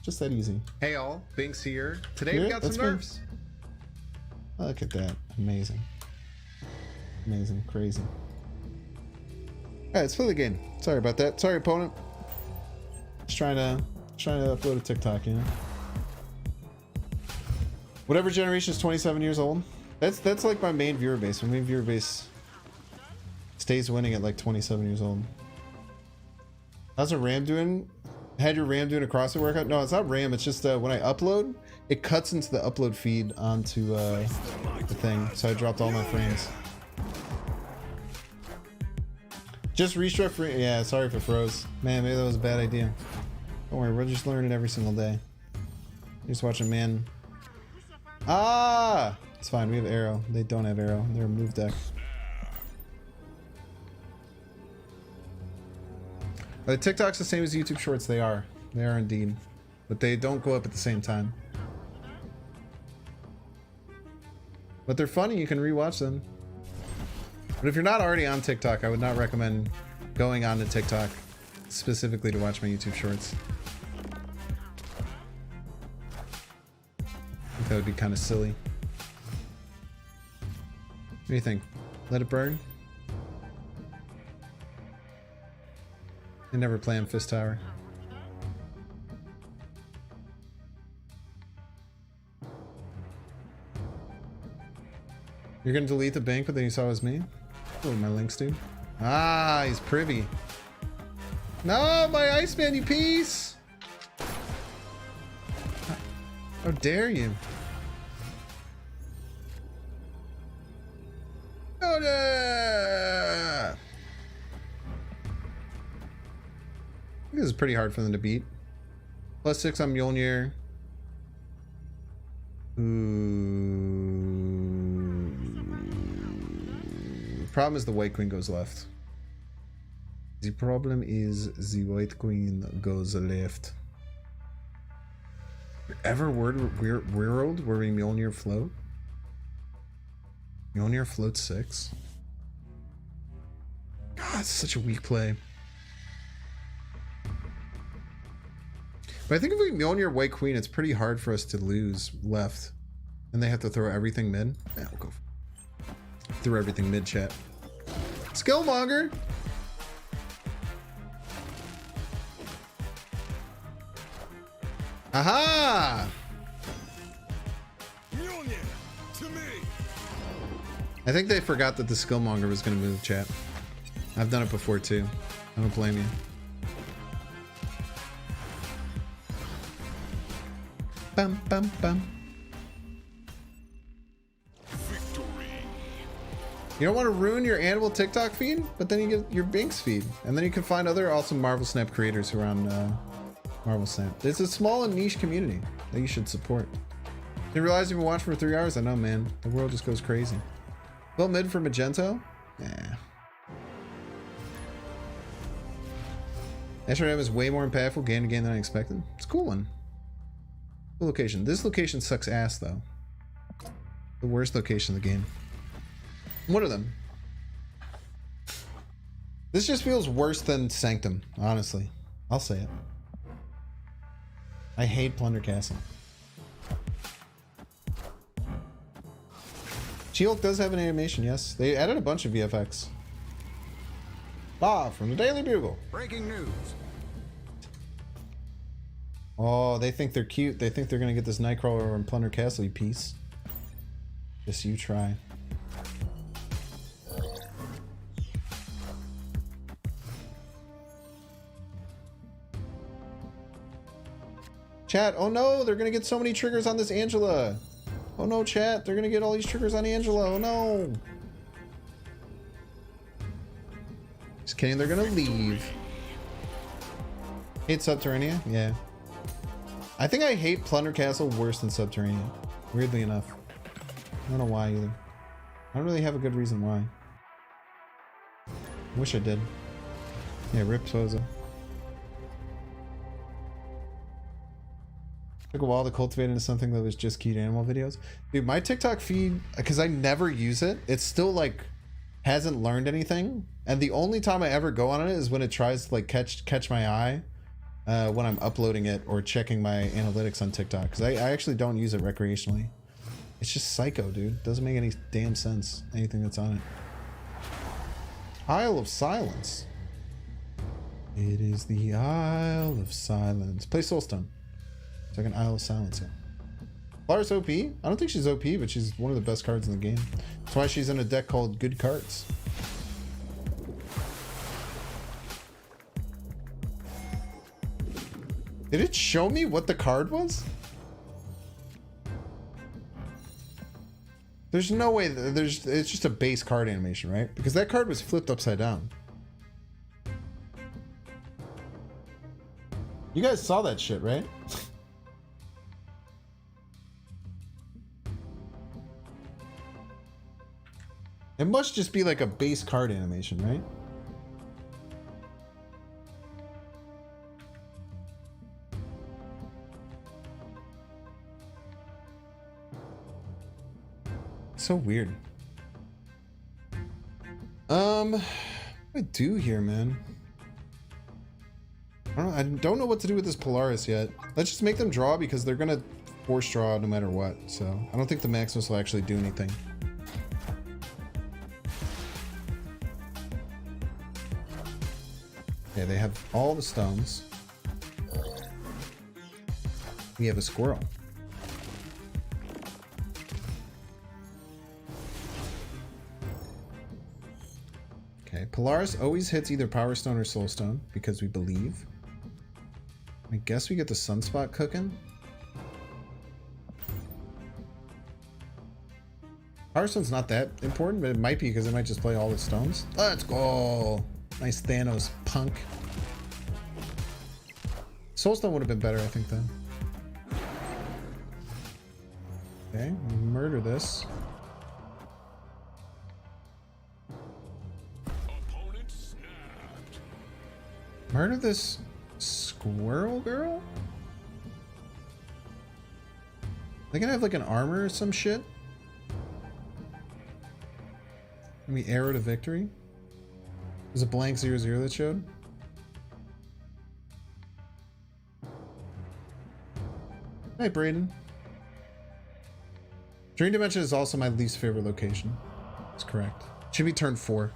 Just that easy. Hey all, Binks here. Today we got some nerfs. Look at that. Amazing. Amazing. Crazy. Alright, let's play the game. Sorry about that. Sorry, opponent. Just trying to upload a TikTok, you know? Whatever generation is 27 years old. That's like my main viewer base. My main viewer base stays winning at like 27 years old. How's a RAM doing? Had your RAM doing a CrossFit workout? No, it's not RAM. It's just when I upload, it cuts into the upload feed onto the thing. So I dropped all my frames. Just restart free. Yeah, sorry if it froze. Man, maybe that was a bad idea. Don't worry, we're just learning every single day. Just watching man. Ah! It's fine, we have arrow. They don't have arrow. They're a move deck. TikTok's the same as YouTube Shorts. They are. They are indeed. But they don't go up at the same time. But they're funny. You can rewatch them. But if you're not already on TikTok, I would not recommend going on to TikTok specifically to watch my YouTube Shorts. I think that would be kind of silly. What do you think? Let it burn? I never play on Fist Tower. You're gonna delete the bank, but then you saw it was me? Oh, my links, dude. Ah, he's privy. No, my Iceman, you piece! How dare you? Oh, no! I think this is pretty hard for them to beat. +6 on Mjolnir. Problem is the White Queen goes left. The problem is the White Queen goes left. Ever world where we Mjolnir float? Mjolnir floats 6. God, it's such a weak play. But I think if we Mjolnir White Queen, it's pretty hard for us to lose left. And they have to throw everything mid. Yeah, we'll go. Throw everything mid, chat. Skillmonger! Aha! Mjolnir, to me. I think they forgot that the Skillmonger was going to move, chat. I've done it before too. I don't blame you. Bum bum bum. You don't want to ruin your animal TikTok feed, but then you get your Binks feed, and then you can find other awesome Marvel Snap creators who are on Marvel Snap. It's a small and niche community that you should support. Didn't realize you've been watching for 3 hours. I know, man. The world just goes crazy. Well, mid for Magento? Nah. SRM is way more impactful game to game than I expected. It's a cool one. Cool location. This location sucks ass, though. The worst location in the game. One of them. This just feels worse than Sanctum, honestly. I'll say it. I hate Plunder Castle. She-Hulk does have an animation, yes. They added a bunch of VFX. Live from the Daily Bugle. Breaking news. Oh, they think they're cute. They think they're gonna get this Nightcrawler and Plunder Castle, you piece. Just you try. Chat, oh no, they're gonna get so many triggers on this Angela. Oh no, chat. They're gonna get all these triggers on Angela. Oh no. Just kidding. They're gonna leave. Hate Subterranea? Yeah. I think I hate Plunder Castle worse than Subterranea. Weirdly enough. I don't know why either. I don't really have a good reason why. Wish I did. Yeah, rip Toza. Took a while to cultivate into something that was just cute animal videos. Dude, my TikTok feed, because I never use it, it's still like hasn't learned anything. And the only time I ever go on it is when it tries to like catch my eye when I'm uploading it or checking my analytics on TikTok. Because I actually don't use it recreationally. It's just psycho, dude. Doesn't make any damn sense, anything that's on it. Isle of Silence. It is the Isle of Silence. Play Soulstone. It's like an Isle of Silence. Polaris OP? I don't think she's OP, but she's one of the best cards in the game. That's why she's in a deck called Good Cards. Did it show me what the card was? There's no way that it's just a base card animation, right? Because that card was flipped upside down. You guys saw that shit, right? It must just be like a base card animation, right? So weird. What do I do here, man? I don't know what to do with this Polaris yet. Let's just make them draw because they're gonna force draw no matter what. So I don't think the Maximus will actually do anything. Yeah, they have all the stones. We have a squirrel. Okay, Polaris always hits either Power Stone or Soul Stone because we believe. I guess we get the Sunspot cooking. Power Stone's not that important, but it might be because it might just play all the stones. Let's go! Nice Thanos punk. Soulstone would have been better, I think, then. Okay, murder this. Murder this squirrel girl? They gonna have like an armor or some shit? Maybe arrow to victory? There's a blank 0/0 that showed. Hi, Braden. Dream Dimension is also my least favorite location. That's correct. Should be turn 4.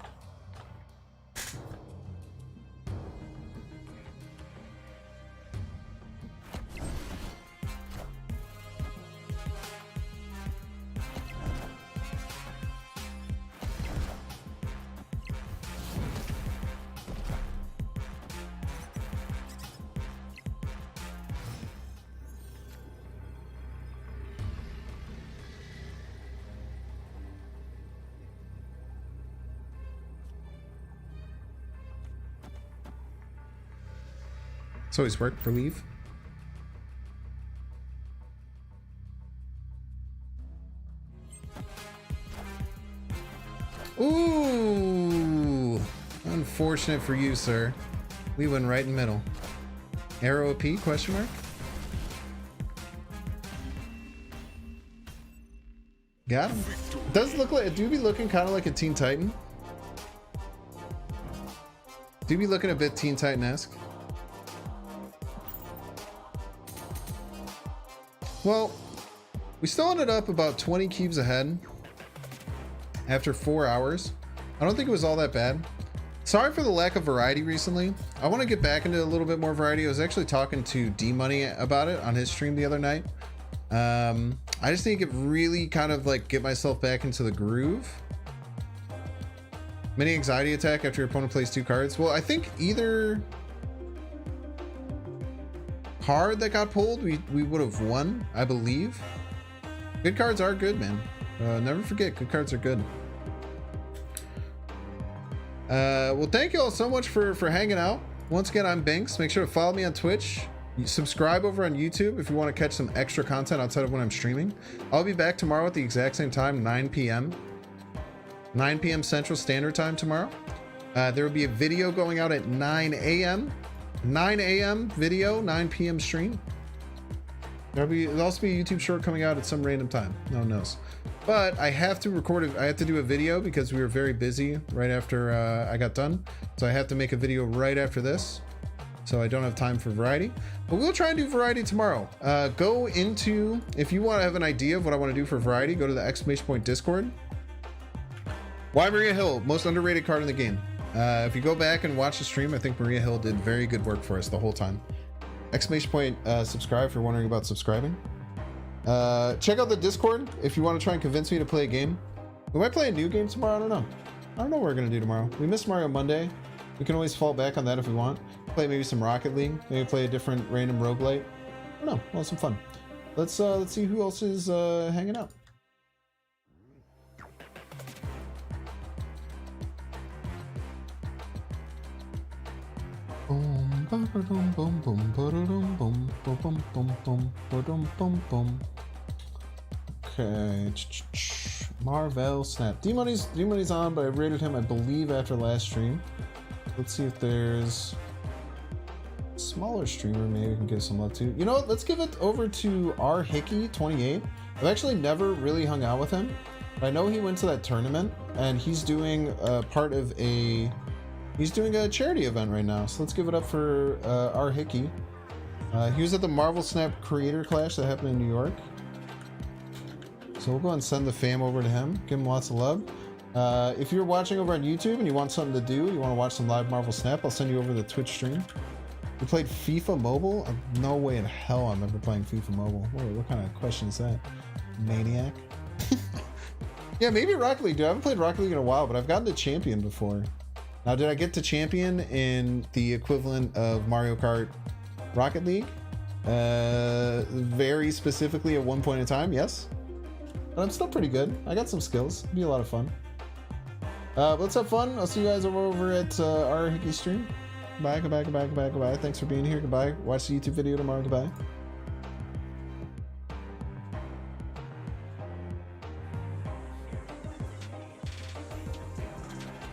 It's always worked for leave. Ooh, unfortunate for you, sir. We went right in the middle. Arrow OP? Question mark. Got him. Does look like it. Do be looking kind of like a Teen Titan. Do be looking a bit Teen Titan-esque. Well, we still ended up about 20 cubes ahead after 4 hours. I don't think it was all that bad. Sorry for the lack of variety recently. I want to get back into a little bit more variety. I was actually talking to D-Money about it on his stream the other night. I just need to really kind of like get myself back into the groove. Mini anxiety attack after your opponent plays 2 cards. Well, I think either card that got pulled, we would have won, I believe. Good cards are good, man. Never forget, good cards are good. Well, thank you all so much for hanging out. Once again, I'm Binks. Make sure to follow me on Twitch. Subscribe over on YouTube if you want to catch some extra content outside of when I'm streaming. I'll be back tomorrow at the exact same time, 9 p.m. 9 p.m. Central Standard Time tomorrow. There will be a video going out at 9 a.m. 9 a.m. video, 9 p.m. stream. There'll also be a YouTube short coming out at some random time. No one knows. But I have to record it. I have to do a video because we were very busy right after I got done. So I have to make a video right after this. So I don't have time for variety. But we'll try and do variety tomorrow. Go into, if you want to have an idea of what I want to do for variety, go to the exclamation point Discord. Why Maria Hill? Most underrated card in the game. If you go back and watch the stream, I think Maria Hill did very good work for us the whole time. Exclamation point subscribe if you're wondering about subscribing. Check out the Discord if you want to try and convince me to play a game. We might play a new game tomorrow. I don't know what we're gonna do tomorrow. We missed Mario Monday. We can always fall back on that if we want. Play maybe some Rocket League. Maybe play a different random roguelite. I don't know. We'll have some fun. Let's see who else is hanging out. Okay. Marvel Snap. D-Money's on, but I rated him, I believe, after last stream. Let's see if there's a smaller streamer maybe we can give some love to. You know what? Let's give it over to R Hickey 28. I've actually never really hung out with him, but I know he went to that tournament and he's doing part of a charity event right now. So let's give it up for R Hickey. He was at the Marvel Snap Creator Clash that happened in New York. So we'll go and send the fam over to him. Give him lots of love. If you're watching over on YouTube and you want something to do, you want to watch some live Marvel Snap, I'll send you over the Twitch stream. You played FIFA Mobile? No way in hell I'm ever playing FIFA Mobile. What kind of question is that? Maniac? Yeah, maybe Rocket League, dude. I haven't played Rocket League in a while, but I've gotten to champion before. Now, did I get to champion in the equivalent of Mario Kart Rocket League? Very specifically at one point in time, yes. But I'm still pretty good. I got some skills. It'll be a lot of fun. Let's have fun. I'll see you guys over at our Hickey stream. Goodbye, goodbye, goodbye, goodbye, goodbye. Thanks for being here. Goodbye. Watch the YouTube video tomorrow. Goodbye.